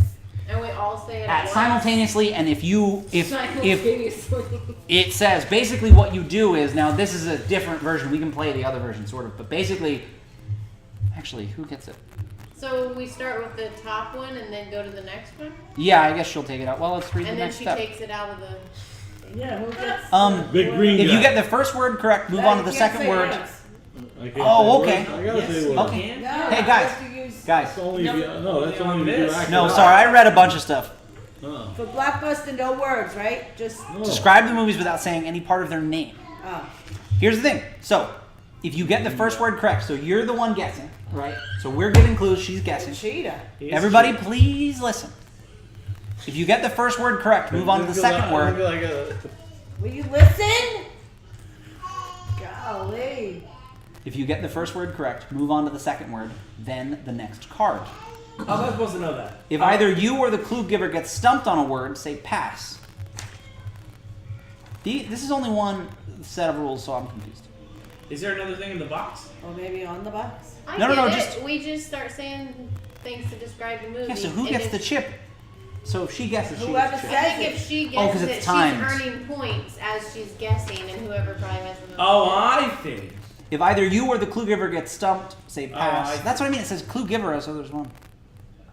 Speaker 6: And we all say it
Speaker 1: At
Speaker 6: once?
Speaker 1: simultaneously, and if
Speaker 6: Simultaneously.
Speaker 1: it says basically what you do is, now this is a different version. We can play the other version sort of, but basically, actually, who gets it?
Speaker 2: So we start with the top one and then go to the next one?
Speaker 1: Yeah, I guess she'll take it out. Well, let's read
Speaker 2: And
Speaker 1: the
Speaker 2: then
Speaker 1: next
Speaker 2: she
Speaker 1: step.
Speaker 2: takes it out of the...
Speaker 4: Yeah, who gets...
Speaker 3: Big green
Speaker 1: If
Speaker 3: guy.
Speaker 1: you get the first word correct, move on to the second word.
Speaker 3: I can't
Speaker 1: Oh,
Speaker 3: say
Speaker 1: okay.
Speaker 3: words. I gotta say words.
Speaker 1: Okay.
Speaker 4: No,
Speaker 1: Hey, guys.
Speaker 4: use,
Speaker 1: Guys.
Speaker 3: That's only if you, no, that's only if you act
Speaker 1: No,
Speaker 3: it out.
Speaker 1: sorry, I read a bunch of stuff.
Speaker 4: for Blockbuster, no words, right? Just...
Speaker 3: No.
Speaker 1: Describe the movies without saying any part of their name.
Speaker 4: Oh.
Speaker 1: Here's the thing. So, if you get the first word correct, so you're the one guessing, right? So we're giving clues, she's guessing.
Speaker 4: Cheetah.
Speaker 1: Everybody, please listen. If you get the first word correct, move on to the second word.
Speaker 4: Will you listen? Golly.
Speaker 1: If you get the first word correct, move on to the second word, then the next card.
Speaker 5: How am I supposed to know that?
Speaker 1: If either you or the clue giver gets stumped on a word, say pass. This is only one set of rules, so I'm confused.
Speaker 5: Is there another thing in the box?
Speaker 4: Or maybe on the box.
Speaker 2: I
Speaker 1: No, no,
Speaker 2: get
Speaker 1: no,
Speaker 2: it.
Speaker 1: just-
Speaker 2: We just start saying things to describe the movie.
Speaker 1: Yeah, so who
Speaker 2: and
Speaker 1: gets
Speaker 2: if-
Speaker 1: the chip? So if she guesses, she
Speaker 4: Whoever
Speaker 1: gets the
Speaker 2: I
Speaker 1: chip.
Speaker 2: think if she
Speaker 1: Oh, 'cause
Speaker 2: guesses
Speaker 1: it's
Speaker 2: it,
Speaker 1: timed.
Speaker 2: she's earning points as she's guessing, and whoever probably has the most.
Speaker 5: Oh, I think.
Speaker 1: If either you or the clue giver gets stumped, say pass.
Speaker 5: I-
Speaker 1: That's what I mean. It says clue giver, so there's one.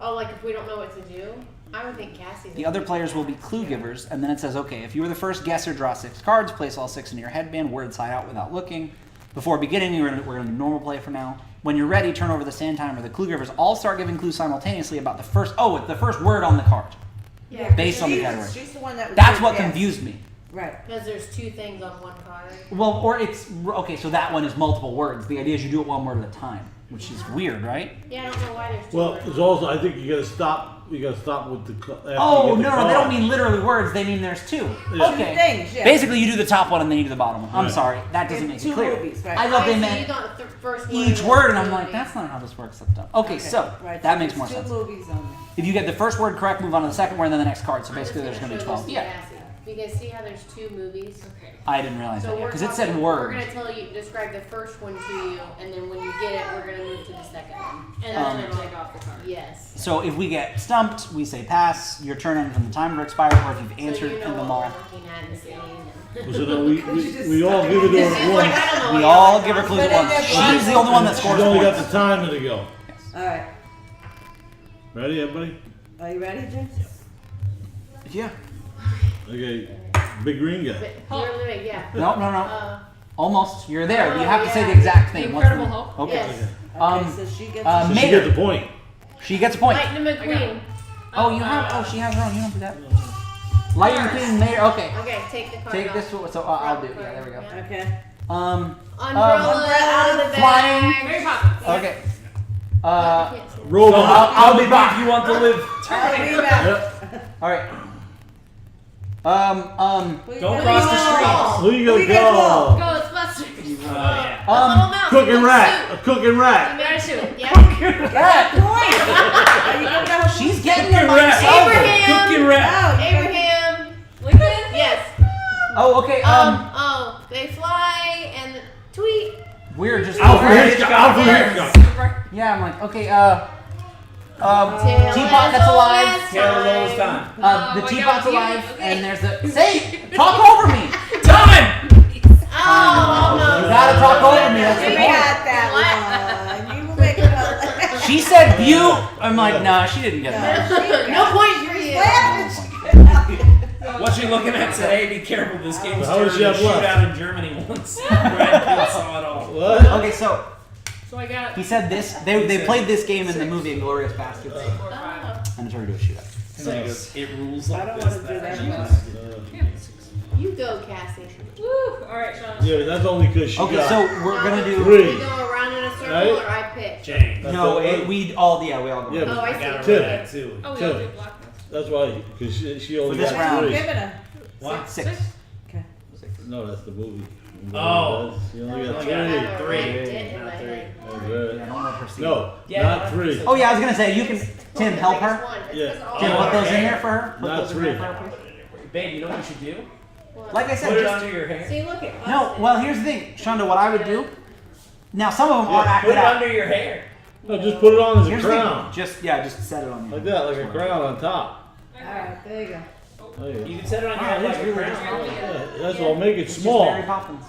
Speaker 2: Oh, like if we don't know what to do? I would think Cassie's.
Speaker 1: The other players will be clue givers, and then it says, okay, if you were the first guesser, draw 6 cards, place all 6 in your headband, word side out without looking. Before beginning, we're going to do normal play for now. When you're ready, turn over the sand timer. The clue givers all start giving clues simultaneously about the first word on the card.
Speaker 2: Yeah,
Speaker 1: Based on the
Speaker 4: She's-
Speaker 1: category.
Speaker 4: She's the one that...
Speaker 1: That's what
Speaker 4: yes.
Speaker 1: confused me.
Speaker 4: Right.
Speaker 2: because there's 2 things on one card.
Speaker 1: Well, or it's, okay, so that one is multiple words. The idea is you do it one word at a time, which is weird, right?
Speaker 2: Yeah, I don't know why there's 2
Speaker 3: Well,
Speaker 2: words.
Speaker 3: there's also, I think you gotta stop. You gotta stop with the. After
Speaker 1: Oh,
Speaker 3: you get the
Speaker 1: no, they don't
Speaker 3: card.
Speaker 1: mean literally words. They mean there's 2.
Speaker 3: Yeah.
Speaker 1: Okay.
Speaker 4: Things, yeah.
Speaker 1: Basically, you do the top one and then you do the bottom one. I'm
Speaker 3: Right.
Speaker 1: sorry. That doesn't
Speaker 4: In
Speaker 1: make it
Speaker 4: 2
Speaker 1: clear.
Speaker 4: movies, right.
Speaker 1: I thought they
Speaker 2: So
Speaker 1: meant
Speaker 2: you got the first word
Speaker 1: each
Speaker 2: of
Speaker 1: word,
Speaker 2: the
Speaker 1: and I'm like,
Speaker 2: movie.
Speaker 1: that's not how this works. Okay, so
Speaker 4: Right,
Speaker 1: that
Speaker 4: so
Speaker 1: makes more
Speaker 4: there's
Speaker 1: sense.
Speaker 4: 2 movies on there.
Speaker 1: If you get the first word correct, move on to the second word and then the next card. So
Speaker 2: I'm just
Speaker 1: basically, there's going to be
Speaker 2: show
Speaker 1: 12.
Speaker 2: this to
Speaker 1: Yeah,
Speaker 2: Cassie, because see how there's 2 movies?
Speaker 6: Okay.
Speaker 1: I didn't realize
Speaker 2: So
Speaker 1: that
Speaker 2: we're
Speaker 1: because it said
Speaker 2: talking-
Speaker 1: word.
Speaker 2: We're gonna tell you, describe the first one to you, and then when you get it, we're gonna move to the second one.
Speaker 6: And
Speaker 1: Um,
Speaker 6: then take off the card.
Speaker 2: Yes.
Speaker 1: So if we get stumped, we say pass. Your turn ends when the timer expires, or if you've answered
Speaker 2: so you know
Speaker 1: in them
Speaker 2: what
Speaker 1: all.
Speaker 2: we're looking at and seeing. And
Speaker 3: So no, we all give it to
Speaker 2: It's
Speaker 3: her
Speaker 2: like,
Speaker 3: once.
Speaker 2: I don't know
Speaker 1: We
Speaker 2: what
Speaker 1: all
Speaker 2: y'all
Speaker 1: give her
Speaker 2: are
Speaker 1: clues
Speaker 4: But
Speaker 1: at
Speaker 4: in
Speaker 1: once.
Speaker 4: their
Speaker 1: She's the only one that
Speaker 3: She's
Speaker 1: scores
Speaker 3: only got
Speaker 1: points.
Speaker 3: the time to go.
Speaker 4: All right.
Speaker 3: Ready, everybody?
Speaker 4: Are you ready, James?
Speaker 1: Yeah.
Speaker 3: Okay. Big green guy.
Speaker 2: But you're living, yeah.
Speaker 1: No. Almost. You're there.
Speaker 2: Oh,
Speaker 1: You have to say
Speaker 2: yeah.
Speaker 1: the exact thing.
Speaker 6: The
Speaker 1: What's
Speaker 6: Incredible Hulk?
Speaker 1: Okay.
Speaker 2: Yes.
Speaker 4: Okay, so she gets...
Speaker 1: uh,
Speaker 3: So she
Speaker 1: Mayor.
Speaker 3: get the point.
Speaker 1: She gets a point.
Speaker 2: Lightning McQueen.
Speaker 1: Oh, you have. Oh, she has her own. You don't do that. Lightning Queen, Mayor. Okay.
Speaker 2: Okay, take the card
Speaker 1: Take
Speaker 2: off.
Speaker 1: this one. So I'll do it. Yeah, there we go.
Speaker 2: Yeah.
Speaker 4: Okay.
Speaker 2: Umbrella out of the
Speaker 1: flying.
Speaker 2: bag.
Speaker 6: Mary Poppins.
Speaker 1: Okay.
Speaker 2: I can't see.
Speaker 3: Robot.
Speaker 1: I'll be back.
Speaker 5: If you want to live.
Speaker 4: I'll be back.
Speaker 3: Yep.
Speaker 1: All right.
Speaker 5: Don't cross the street.
Speaker 3: Who you
Speaker 4: Who
Speaker 3: gonna
Speaker 4: you gonna
Speaker 3: call?
Speaker 2: Ghostbusters.
Speaker 5: Oh, yeah.
Speaker 2: Little mouse.
Speaker 3: Cooking
Speaker 2: little
Speaker 3: rat.
Speaker 2: suit.
Speaker 3: A cooking rat.
Speaker 2: You gotta shoot. Yeah.
Speaker 4: Got a point. Are you gonna go?
Speaker 1: She's getting it by
Speaker 5: rat.
Speaker 1: herself.
Speaker 2: Abraham.
Speaker 5: Cooking rat.
Speaker 4: Oh,
Speaker 2: Abraham.
Speaker 6: Lincoln?
Speaker 2: Yes.
Speaker 1: Oh, okay.
Speaker 2: Oh, they fly and tweet.
Speaker 1: We're just.
Speaker 3: Alfred Hitchcock. Alfred Hitchcock.
Speaker 6: Super.
Speaker 1: Yeah, I'm like, okay. teapot that's alive.
Speaker 5: Taylor Lowe's time.
Speaker 1: The
Speaker 6: my
Speaker 1: teapot's
Speaker 6: God,
Speaker 1: alive,
Speaker 6: okay.
Speaker 1: and there's the. Say, talk over me.
Speaker 5: Time!
Speaker 2: Oh,
Speaker 1: You gotta talk over me. That's
Speaker 4: We
Speaker 1: the
Speaker 4: got
Speaker 1: point.
Speaker 4: that one. You will make another.
Speaker 1: She said "you." I'm like, nah, she didn't get that.
Speaker 2: No point for you.
Speaker 5: What you looking at today? Be careful. This game was
Speaker 3: How
Speaker 5: turned
Speaker 3: does she
Speaker 5: into a
Speaker 3: have left?
Speaker 5: shootout in Germany once. Brad Pitt saw it all.
Speaker 3: What?
Speaker 1: Okay, so
Speaker 6: So I got
Speaker 1: he said this. They played this game in the movie *Inglourious Basterds*,
Speaker 6: 4, 5.
Speaker 1: and it turned into a shootout.
Speaker 5: And then he goes, it rules like
Speaker 4: I don't
Speaker 5: this.
Speaker 4: wanna do that.
Speaker 2: You go, Cassie.
Speaker 6: Woo! Alright, Sean.
Speaker 3: Yeah, but that's only because she
Speaker 1: Okay,
Speaker 3: got
Speaker 1: so we're gonna do.
Speaker 3: Three.
Speaker 2: We go around in a circle,
Speaker 3: Right?
Speaker 2: or I pick.
Speaker 5: James.
Speaker 3: That's
Speaker 1: No,
Speaker 3: the-
Speaker 1: we all go.
Speaker 3: Yeah,
Speaker 2: Oh, I
Speaker 5: I
Speaker 2: see.
Speaker 5: got a
Speaker 3: Two.
Speaker 5: red too.
Speaker 6: Oh, we
Speaker 3: Two.
Speaker 6: all did black ones.
Speaker 3: That's why, because she only
Speaker 1: For this
Speaker 3: got
Speaker 1: round.
Speaker 3: three.
Speaker 4: Giving her.
Speaker 5: What?
Speaker 1: Six.
Speaker 4: Okay.
Speaker 3: No, that's the movie.
Speaker 5: Oh.
Speaker 3: You only got
Speaker 5: I
Speaker 3: three.
Speaker 5: got
Speaker 2: I have a
Speaker 5: Three.
Speaker 2: red dent in
Speaker 5: Not
Speaker 2: my
Speaker 5: three.
Speaker 2: head.
Speaker 3: That's
Speaker 1: Yeah,
Speaker 3: right.
Speaker 1: I don't let her see.
Speaker 3: No,
Speaker 5: Yeah,
Speaker 3: not three.
Speaker 1: Oh yeah, I was gonna say you can. Tim, help her.
Speaker 3: Yeah.
Speaker 1: Tim,
Speaker 5: Oh,
Speaker 1: put those in
Speaker 5: okay.
Speaker 1: there for her. Put
Speaker 3: Not
Speaker 1: those in there
Speaker 3: three.
Speaker 1: for her, please.
Speaker 5: Babe, you know what you should do?
Speaker 1: Like I said,
Speaker 5: Put it
Speaker 1: just
Speaker 5: under your hair.
Speaker 2: See, look at
Speaker 1: no. Well, here's the thing, Shonda. What I would do. Now, some of them are
Speaker 5: Put
Speaker 1: acted
Speaker 5: it
Speaker 1: out.
Speaker 5: under your hair.
Speaker 3: No, just put it on as a
Speaker 1: Here's the thing.
Speaker 3: crown.
Speaker 1: Just set it on you.
Speaker 3: Like that, like a crown on top.
Speaker 4: Alright, there you go.
Speaker 3: Oh, yeah.
Speaker 5: You can set it on your
Speaker 1: Ah,
Speaker 5: head
Speaker 1: it
Speaker 5: like
Speaker 1: is
Speaker 5: a
Speaker 1: really
Speaker 5: crown.
Speaker 3: Yeah, that's all. Make it
Speaker 1: It's just
Speaker 3: small.
Speaker 1: Mary Poppins.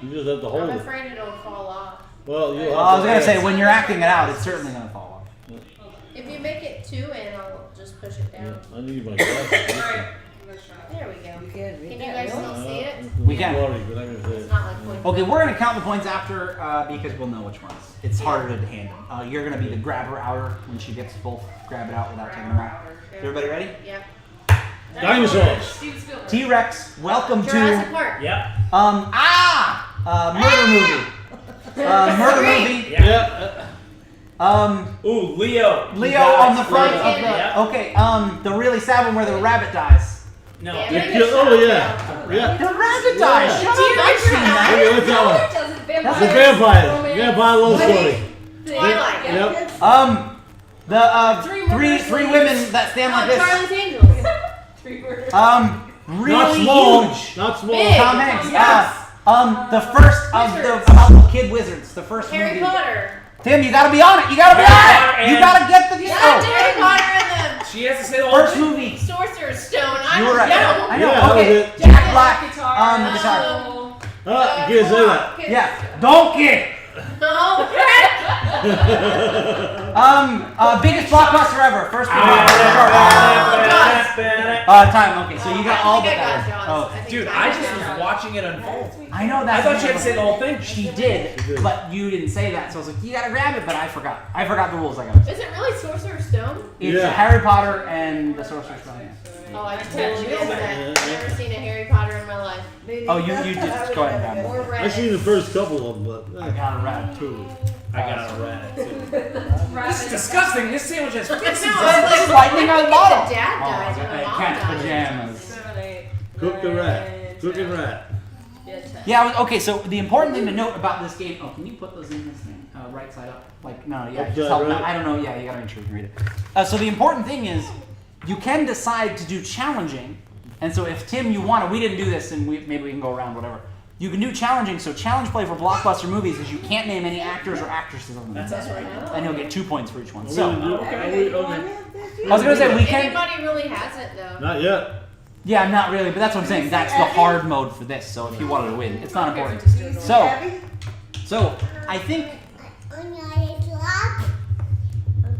Speaker 3: You just have to
Speaker 2: I'm
Speaker 3: hold it.
Speaker 2: afraid it'll fall off.
Speaker 3: Well, you.
Speaker 1: Well, I was gonna say when you're acting it out, it's certainly gonna fall off.
Speaker 2: If you make it 2 and I'll just push it down.
Speaker 3: I need my glasses.
Speaker 6: Alright. I'm gonna try.
Speaker 2: There we go.
Speaker 4: You can read
Speaker 2: Can you
Speaker 4: that,
Speaker 2: guys
Speaker 4: really?
Speaker 2: still see it?
Speaker 1: We can.
Speaker 3: Blurry, but I'm gonna say
Speaker 2: It's
Speaker 3: it.
Speaker 2: not like point.
Speaker 1: Okay, we're gonna count the points after because we'll know which ones. It's harder to handle. You're gonna be the grabber outer when she gets both grab it out without taking them out. Everybody ready?
Speaker 2: Yep.
Speaker 3: Dinosaurs.
Speaker 6: Steven Spielberg.
Speaker 1: T-Rex, welcome
Speaker 2: Jurassic
Speaker 1: to
Speaker 2: Park.
Speaker 5: Yep.
Speaker 1: murder movie. Murder movie.
Speaker 5: Yeah. Ooh, Leo.
Speaker 1: Leo on the front
Speaker 2: Right
Speaker 1: of
Speaker 2: in.
Speaker 1: the.
Speaker 5: Yeah.
Speaker 1: Okay, the really sad one where the rabbit dies.
Speaker 5: No.
Speaker 2: Yeah.
Speaker 3: You kill- Oh yeah, yeah.
Speaker 1: The rabbit dies. Shut up!
Speaker 2: T-Rex
Speaker 1: I've seen that.
Speaker 3: Okay, what's that one?
Speaker 6: Doesn't
Speaker 1: That's
Speaker 3: The vampire. Vampire love story.
Speaker 2: Twilight.
Speaker 3: Yep.
Speaker 1: The three women that stand like this.
Speaker 2: Charlie's Angels.
Speaker 1: Really
Speaker 3: Not small.
Speaker 1: huge.
Speaker 3: Not small.
Speaker 2: Big.
Speaker 1: Tom Hanks.
Speaker 2: Yes.
Speaker 1: The first of the
Speaker 6: Wizards.
Speaker 1: about the kid wizards. The first
Speaker 2: Harry
Speaker 1: movie.
Speaker 2: Potter.
Speaker 1: Tim, you gotta be on it. You gotta be
Speaker 5: Harry
Speaker 1: on
Speaker 5: Potter
Speaker 1: it. You
Speaker 5: and-
Speaker 1: gotta get the
Speaker 2: Yeah, Harry Potter and
Speaker 5: She has to say the whole
Speaker 1: first
Speaker 5: thing.
Speaker 1: movie.
Speaker 2: the Sorcerer's Stone. I
Speaker 1: You were right.
Speaker 2: know.
Speaker 1: I know.
Speaker 3: Yeah, that was
Speaker 1: Okay.
Speaker 3: it.
Speaker 1: Jack Black.
Speaker 6: Guitar.
Speaker 1: The guitar.
Speaker 3: Ah, you can't say that.
Speaker 1: Yeah. Donkey.
Speaker 2: No.
Speaker 1: Biggest blockbuster ever. First movie. Time. Okay, so you got all
Speaker 2: I
Speaker 1: but
Speaker 2: think I got
Speaker 1: that.
Speaker 2: Jaws.
Speaker 1: Oh,
Speaker 2: I think
Speaker 5: Dude,
Speaker 2: Jaws
Speaker 5: I
Speaker 2: is
Speaker 5: just
Speaker 2: Jaws.
Speaker 5: was watching it unfold.
Speaker 1: I know that.
Speaker 5: I thought she had to say the whole thing.
Speaker 1: She did, but you didn't say that, so I was like, you gotta grab it, but I forgot. I forgot the rules. I got it.
Speaker 2: Is it really Sorcerer's Stone?
Speaker 1: It's
Speaker 3: Yeah.
Speaker 1: Harry Potter and the Sorcerer's Stone. Yeah.
Speaker 2: Oh, I totally missed that. I've never seen a Harry Potter in my life.
Speaker 1: Oh, you just go ahead and grab it.
Speaker 2: Or read
Speaker 3: I've seen the first couple of them, but
Speaker 1: I got a rat too.
Speaker 5: I got a rat too. This is disgusting. This sandwich has
Speaker 2: No,
Speaker 5: fixes.
Speaker 2: I was
Speaker 1: lightning on
Speaker 2: like,
Speaker 1: the bottle.
Speaker 2: the dad dies or the mom
Speaker 1: Cat's
Speaker 2: dies.
Speaker 1: pajamas.
Speaker 6: 7, 8.
Speaker 3: cook the rat. Cooking rat.
Speaker 6: Yeah, 10.
Speaker 1: Yeah. Okay. So the important thing to note about this game. Oh, can you put those in this thing? Right side up. Like no. Yeah.
Speaker 3: Upside
Speaker 1: Just help.
Speaker 3: right?
Speaker 1: I don't know. Yeah. You gotta make sure you can read it. So the important thing is, you can decide to do challenging. And so if Tim, you want to, we didn't do this, and maybe we can go around whatever. You can do challenging. So challenge play for blockbuster movies is you can't name any actors or actresses on them.
Speaker 5: That's us right now.
Speaker 1: And you'll get 2 points for each one.
Speaker 3: Are we
Speaker 1: So
Speaker 3: gonna do- are we- okay.
Speaker 1: I was gonna say we can.
Speaker 2: Anybody really has it though.
Speaker 3: Not yet.
Speaker 1: Yeah, not really, but that's what I'm saying. That's the hard mode for this. So if you wanted to win, it's not important. So I think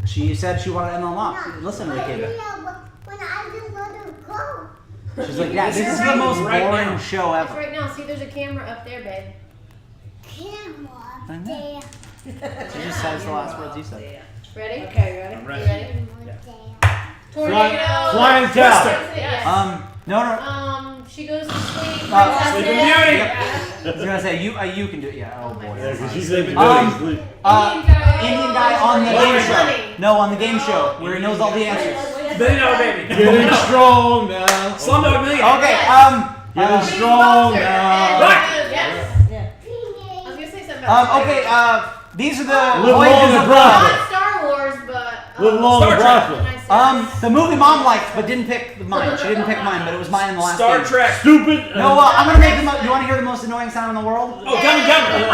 Speaker 1: she said she wanted to end on lock. Listen to the kid. She's like, yeah, this is the most
Speaker 5: Right now.
Speaker 1: boring show
Speaker 2: That's
Speaker 1: ever.
Speaker 2: right now. See, there's a camera up there, babe.
Speaker 1: She just says the last words you said.
Speaker 2: Ready?
Speaker 4: Okay, ready?
Speaker 5: I'm
Speaker 2: You
Speaker 5: ready.
Speaker 2: ready? Tornado.
Speaker 3: Flying cow.
Speaker 2: Yes.
Speaker 1: No.
Speaker 2: She goes to sleep.
Speaker 5: Sleeping Beauty.
Speaker 1: I was gonna say you can do it. Yeah. Oh boy.
Speaker 3: Yeah, because she said
Speaker 1: Indian
Speaker 3: sleep.
Speaker 1: guy on the game show.
Speaker 2: Money.
Speaker 1: No, on the game show where he knows all the answers.
Speaker 5: $1 Million Baby.
Speaker 3: Getting strong now.
Speaker 5: Slumdog Millionaire.
Speaker 1: Okay.
Speaker 3: Getting strong now.
Speaker 2: Yes.
Speaker 4: Yeah.
Speaker 2: I was gonna say something about
Speaker 1: Okay. These are the
Speaker 3: Live long
Speaker 1: voyages
Speaker 3: and
Speaker 1: of
Speaker 3: prosper.
Speaker 2: Not Star Wars, but.
Speaker 3: Live long
Speaker 5: Star
Speaker 3: and
Speaker 5: Trek.
Speaker 3: prosper.
Speaker 1: the movie Mom liked but didn't pick mine. She didn't pick mine, but it was mine in the last
Speaker 5: Star
Speaker 1: game.
Speaker 5: Trek.
Speaker 3: Stupid.
Speaker 1: No, I'm gonna make you want to hear the most annoying sound in the world?
Speaker 5: Oh, Gummy Gummy.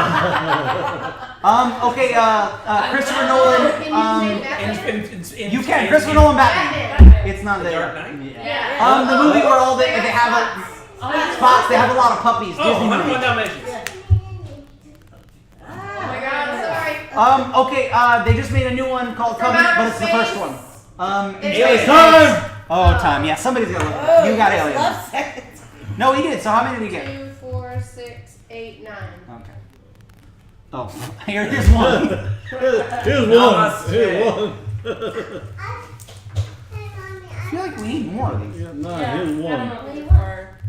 Speaker 1: Okay, Christopher Nolan. You can. Christopher Nolan Batman. It's not
Speaker 5: The
Speaker 1: there.
Speaker 5: Dark Knight?
Speaker 2: Yeah.
Speaker 1: The movie where all they have spots. They have a lot of puppies.
Speaker 5: Oh,
Speaker 1: Disney
Speaker 5: 101
Speaker 1: movie.
Speaker 5: Dalmatians.
Speaker 2: Oh my god, I'm sorry.
Speaker 1: Okay. They just made a new one called
Speaker 2: From
Speaker 1: Covenant, but
Speaker 2: Outer
Speaker 1: it's the
Speaker 2: Space.
Speaker 1: first one.
Speaker 2: It's
Speaker 1: Aliens.
Speaker 3: Time!
Speaker 1: Oh, time. Yeah, somebody's gonna look.
Speaker 4: Oh,
Speaker 1: You got
Speaker 4: just
Speaker 1: Aliens.
Speaker 4: love seconds.
Speaker 1: No, he did. So how many did he get?
Speaker 2: 2, 4, 6, 8, 9.
Speaker 1: Okay. Oh, here's one.
Speaker 3: Here's one.
Speaker 5: Namaste.
Speaker 3: Here's one.
Speaker 1: I feel like we need more of these.
Speaker 3: No, here's one.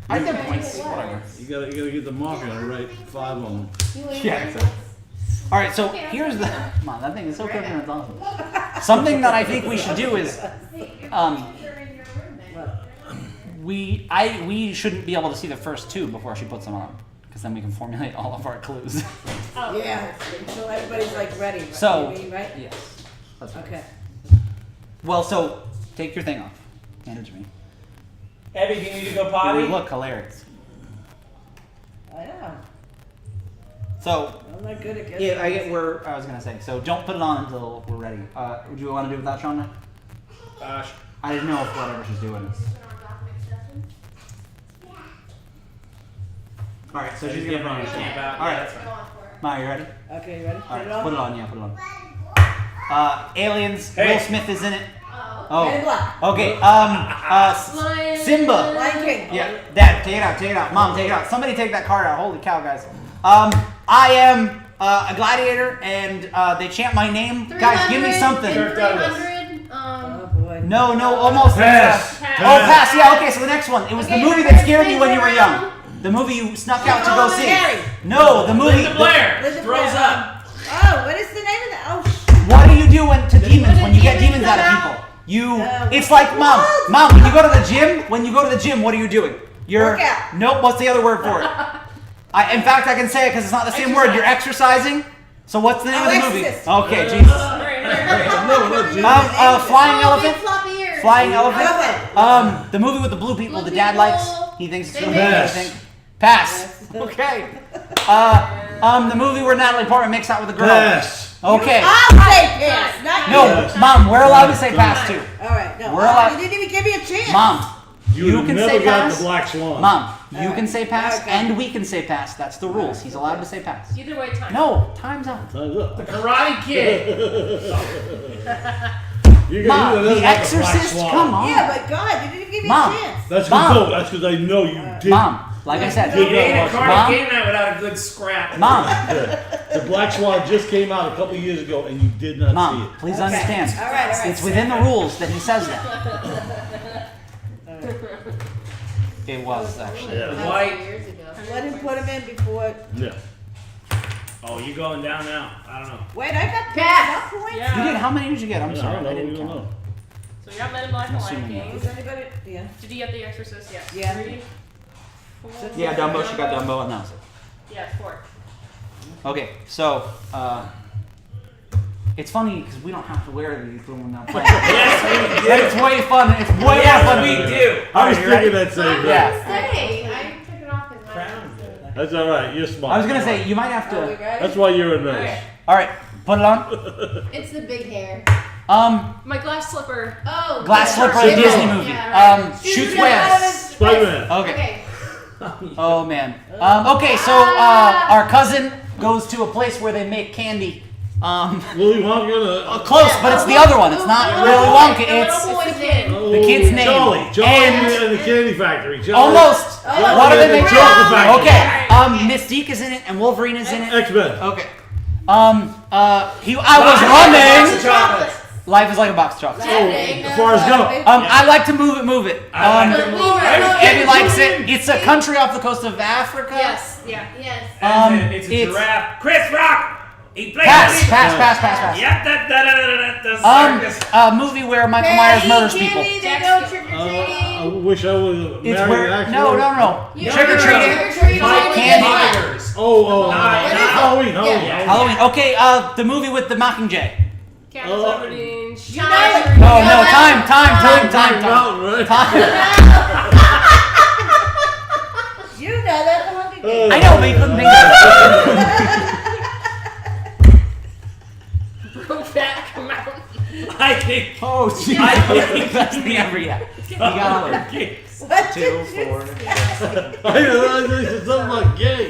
Speaker 1: I think points. Whatever.
Speaker 3: You gotta get the marker on the right 5 on them.
Speaker 1: Yeah. So. All right. So here's the. Come on, that thing is so crooked and it's awesome. Something that I think we should do is, we shouldn't be able to see the first 2 before she puts them on, because then we can formulate all of our clues.
Speaker 4: Yeah, until everybody's like ready. Right?
Speaker 1: So.
Speaker 4: You mean, right?
Speaker 1: Yes. That's right.
Speaker 4: Okay.
Speaker 1: Well, so take your thing off. Hand it to me.
Speaker 5: Abby, do you need to go
Speaker 1: You
Speaker 5: potty?
Speaker 1: look hilarious.
Speaker 4: I know.
Speaker 1: So.
Speaker 4: I'm not good at
Speaker 1: Yeah, I was gonna say. So don't put it on until we're ready. Would you want to do with that, Shonda? I didn't know if whatever she's doing. All right, so she's gonna run it.
Speaker 5: Camp out.
Speaker 1: All right,
Speaker 5: that's fine.
Speaker 1: Maya, you ready?
Speaker 4: Okay, you ready?
Speaker 1: All right,
Speaker 4: Put it on.
Speaker 1: put it on. Yeah, put it on. Aliens.
Speaker 5: Hey.
Speaker 1: Will Smith is in it.
Speaker 4: Men in
Speaker 1: Oh.
Speaker 4: Black.
Speaker 1: Okay.
Speaker 2: Lion.
Speaker 1: Simba.
Speaker 4: Lion King.
Speaker 1: Yeah. Dad, take it out. Take it out. Mom, take it out. Somebody take that card out. Holy cow, guys. I am a gladiator, and they chant my name. Guys, give me something.
Speaker 2: 300.
Speaker 4: Oh boy.
Speaker 1: No, almost.
Speaker 3: Pass.
Speaker 1: Oh, pass. Yeah. Okay. So the next one. It was the
Speaker 2: Okay,
Speaker 1: movie that scared you when you were young. The movie you snuck out to go see.
Speaker 4: Harry.
Speaker 1: No, the movie.
Speaker 5: Linda Blair
Speaker 4: Linda
Speaker 5: throws
Speaker 4: Blair.
Speaker 5: up.
Speaker 4: Oh, what is the name of that? Oh,
Speaker 1: What do you do to demons
Speaker 2: When
Speaker 1: when you get
Speaker 2: demons
Speaker 1: demons out of
Speaker 2: come
Speaker 1: people? You.
Speaker 4: No.
Speaker 1: It's like mom.
Speaker 4: What?
Speaker 1: Mom, when you go to the gym. When you go to the gym, what are you doing? You're.
Speaker 4: Workout.
Speaker 1: Nope. What's the other word for it? In fact, I can say it because it's not the same word. You're exercising. So what's the name of the movie?
Speaker 4: Exorcist.
Speaker 1: Okay, Jesus. Flying elephant.
Speaker 2: Floppy ears.
Speaker 1: Flying elephant.
Speaker 4: Elephant.
Speaker 1: The movie with the blue people. The
Speaker 2: Blue
Speaker 1: dad
Speaker 2: people.
Speaker 1: likes. He thinks it's really
Speaker 2: Pass.
Speaker 1: interesting. Pass. Okay. The movie where Natalie Portman makes out with a girl.
Speaker 3: Pass.
Speaker 1: Okay.
Speaker 4: I'll say pass, not
Speaker 1: No,
Speaker 4: you.
Speaker 1: Mom, we're allowed to say pass too.
Speaker 4: All right, no.
Speaker 1: We're allowed-
Speaker 4: You didn't even give me a chance.
Speaker 1: Mom,
Speaker 3: You
Speaker 1: you
Speaker 3: would
Speaker 1: can
Speaker 3: have
Speaker 1: say
Speaker 3: never got
Speaker 1: pass.
Speaker 3: the black swan.
Speaker 1: Mom, you
Speaker 4: Alright.
Speaker 1: can say pass,
Speaker 4: Okay.
Speaker 1: and we can say pass. That's the rules. He's allowed to say pass.
Speaker 6: Either way, time.
Speaker 1: No, time's up.
Speaker 3: Time's up.
Speaker 5: Karate Kid.
Speaker 1: Mom, The Exorcist. Come on.
Speaker 4: Yeah, but God, you didn't even give me
Speaker 1: Mom.
Speaker 4: a chance.
Speaker 3: That's
Speaker 1: Mom.
Speaker 3: good. That's because I know you did.
Speaker 1: Mom, like I said,
Speaker 5: It ain't a
Speaker 3: Mom.
Speaker 5: karate game night without a good scrap.
Speaker 1: Mom,
Speaker 3: The black swan just came out a couple years ago, and you did not see
Speaker 1: Mom,
Speaker 3: it.
Speaker 1: please
Speaker 4: Okay.
Speaker 1: understand.
Speaker 4: All right.
Speaker 1: It's within the rules that he says that. It was actually.
Speaker 3: Yeah.
Speaker 5: White.
Speaker 2: Years ago.
Speaker 4: Let him put him in before.
Speaker 3: Yeah.
Speaker 5: Oh, you going down now? I don't know.
Speaker 4: Wait, I got
Speaker 2: Pass.
Speaker 4: points.
Speaker 6: Yeah.
Speaker 1: You did. How many did you get? I'm
Speaker 3: I
Speaker 1: sorry,
Speaker 3: don't know.
Speaker 1: I
Speaker 3: We
Speaker 1: didn't
Speaker 3: don't
Speaker 1: count.
Speaker 3: know.
Speaker 6: So we got Men in Black and Lion
Speaker 1: Assuming
Speaker 6: King.
Speaker 4: Is anybody? Yeah.
Speaker 6: Did you get The Exorcist? Yes.
Speaker 4: Yeah.
Speaker 6: 3, 4.
Speaker 1: Yeah, Dumbo. She got Dumbo, and that was it.
Speaker 6: Yeah, 4.
Speaker 1: Okay, so it's funny because we don't have to wear these when we're not playing.
Speaker 5: Yes, we do.
Speaker 1: And it's way fun. It's way more
Speaker 5: Yes,
Speaker 1: fun.
Speaker 5: we do.
Speaker 3: I was
Speaker 1: Alright, you ready?
Speaker 3: thinking that same thing.
Speaker 1: Yeah.
Speaker 2: Say, I took it off because
Speaker 5: Crown.
Speaker 3: That's all right. You're smart.
Speaker 1: I was gonna say you might have
Speaker 4: Are we
Speaker 1: to.
Speaker 4: ready?
Speaker 3: That's why you're a nurse.
Speaker 6: Okay.
Speaker 1: All right, put it on.
Speaker 2: It's the big hair.
Speaker 6: My glass slipper.
Speaker 2: Oh.
Speaker 1: Glass
Speaker 2: yeah.
Speaker 1: slipper, the
Speaker 3: Simba.
Speaker 1: Disney movie.
Speaker 2: Yeah, right.
Speaker 1: Shoots
Speaker 2: Shoots out of
Speaker 1: webs.
Speaker 2: his-
Speaker 3: Spider-Man.
Speaker 1: Okay.
Speaker 2: Okay.
Speaker 1: Oh man. Okay, so our cousin goes to a place where they make candy.
Speaker 3: Willy Wonka.
Speaker 1: Close, but it's the other one. It's not Willy Wonka. It's
Speaker 2: Boy's name.
Speaker 1: the kid's name.
Speaker 3: Charlie. Charlie
Speaker 1: And-
Speaker 3: and the Candy Factory. Charlie.
Speaker 1: almost.
Speaker 3: Charlie
Speaker 1: What do they
Speaker 3: and the
Speaker 1: make?
Speaker 3: Chocolate Factory.
Speaker 1: Okay. Mystique is in it, and Wolverine is in it.
Speaker 3: X-Men.
Speaker 1: Okay. I was running.
Speaker 5: Chocolates.
Speaker 1: Life is like a box of chocolates.
Speaker 3: Forrest Gump.
Speaker 1: I like to move it.
Speaker 5: I like to move it.
Speaker 1: Eddie likes it. It's a country off the coast of Africa.
Speaker 6: Yes. Yeah.
Speaker 2: Yes.
Speaker 5: It's a giraffe. Chris Rock. He plays.
Speaker 1: Pass.
Speaker 5: Yep. The circus.
Speaker 1: A movie where Michael Myers murders people.
Speaker 2: They go trick or
Speaker 3: I
Speaker 2: treating.
Speaker 3: wish I was
Speaker 1: It's
Speaker 3: married
Speaker 1: where
Speaker 3: actually.
Speaker 1: no.
Speaker 2: You
Speaker 1: Trick or
Speaker 2: know,
Speaker 1: treating.
Speaker 2: trick-or-treating.
Speaker 1: Candy.
Speaker 5: Myers.
Speaker 3: Oh.
Speaker 5: Nice.
Speaker 3: Halloween.
Speaker 2: Yeah.
Speaker 1: Halloween. Okay. The movie with the Mockingjay.
Speaker 6: Captain Aberdeen.
Speaker 2: You know it.
Speaker 1: No.
Speaker 2: You know it.
Speaker 1: Time.
Speaker 3: Mountain, right?
Speaker 4: You know that the Hunger Games.
Speaker 1: I know, but you couldn't think of it.
Speaker 5: I think.
Speaker 1: Oh, jeez.
Speaker 5: I think
Speaker 1: Best thing ever, yeah. You got it.
Speaker 5: Games.
Speaker 4: What
Speaker 1: 2,
Speaker 4: did you
Speaker 1: 4.
Speaker 4: say?
Speaker 3: I know this something about gay.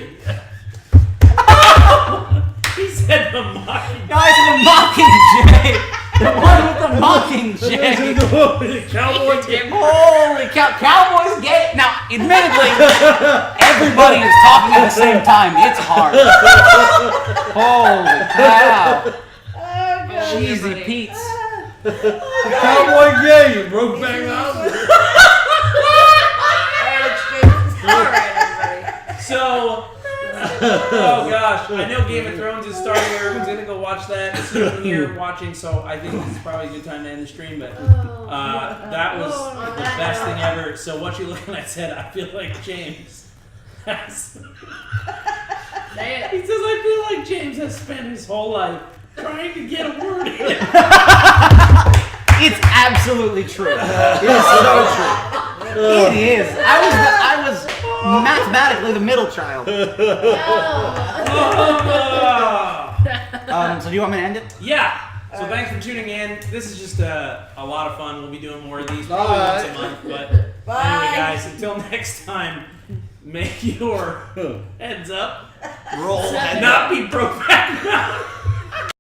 Speaker 5: He said the mocking.
Speaker 1: Guys, the Mockingjay. The one with the Mockingjay.
Speaker 3: Cowboy gay.
Speaker 1: Holy cow, Cowboys gay. Now, admittedly, everybody is talking at the same time. It's hard. Holy cow.
Speaker 4: Oh, God.
Speaker 1: Cheesy Pete's.
Speaker 3: Cowboy gay. Broke back out.
Speaker 4: All right, everybody.
Speaker 5: So, oh gosh, I know Game of Thrones is starting. Everyone's gonna go watch that. It's still here watching, so I think this is probably a good time to end the stream. But that was the best thing ever. So what you looking at said, I feel like James has.
Speaker 2: Say it.
Speaker 5: He says, I feel like James has spent his whole life trying to get a word in.
Speaker 1: It's absolutely true. It is so true. It is. I was mathematically the middle child. So do you want me to end it?
Speaker 5: Yeah. So thanks for tuning in. This is just a lot of fun. We'll be doing more of these probably once a month. But anyway, guys, until next time, may your heads up
Speaker 1: Roll.
Speaker 5: not be broke back now.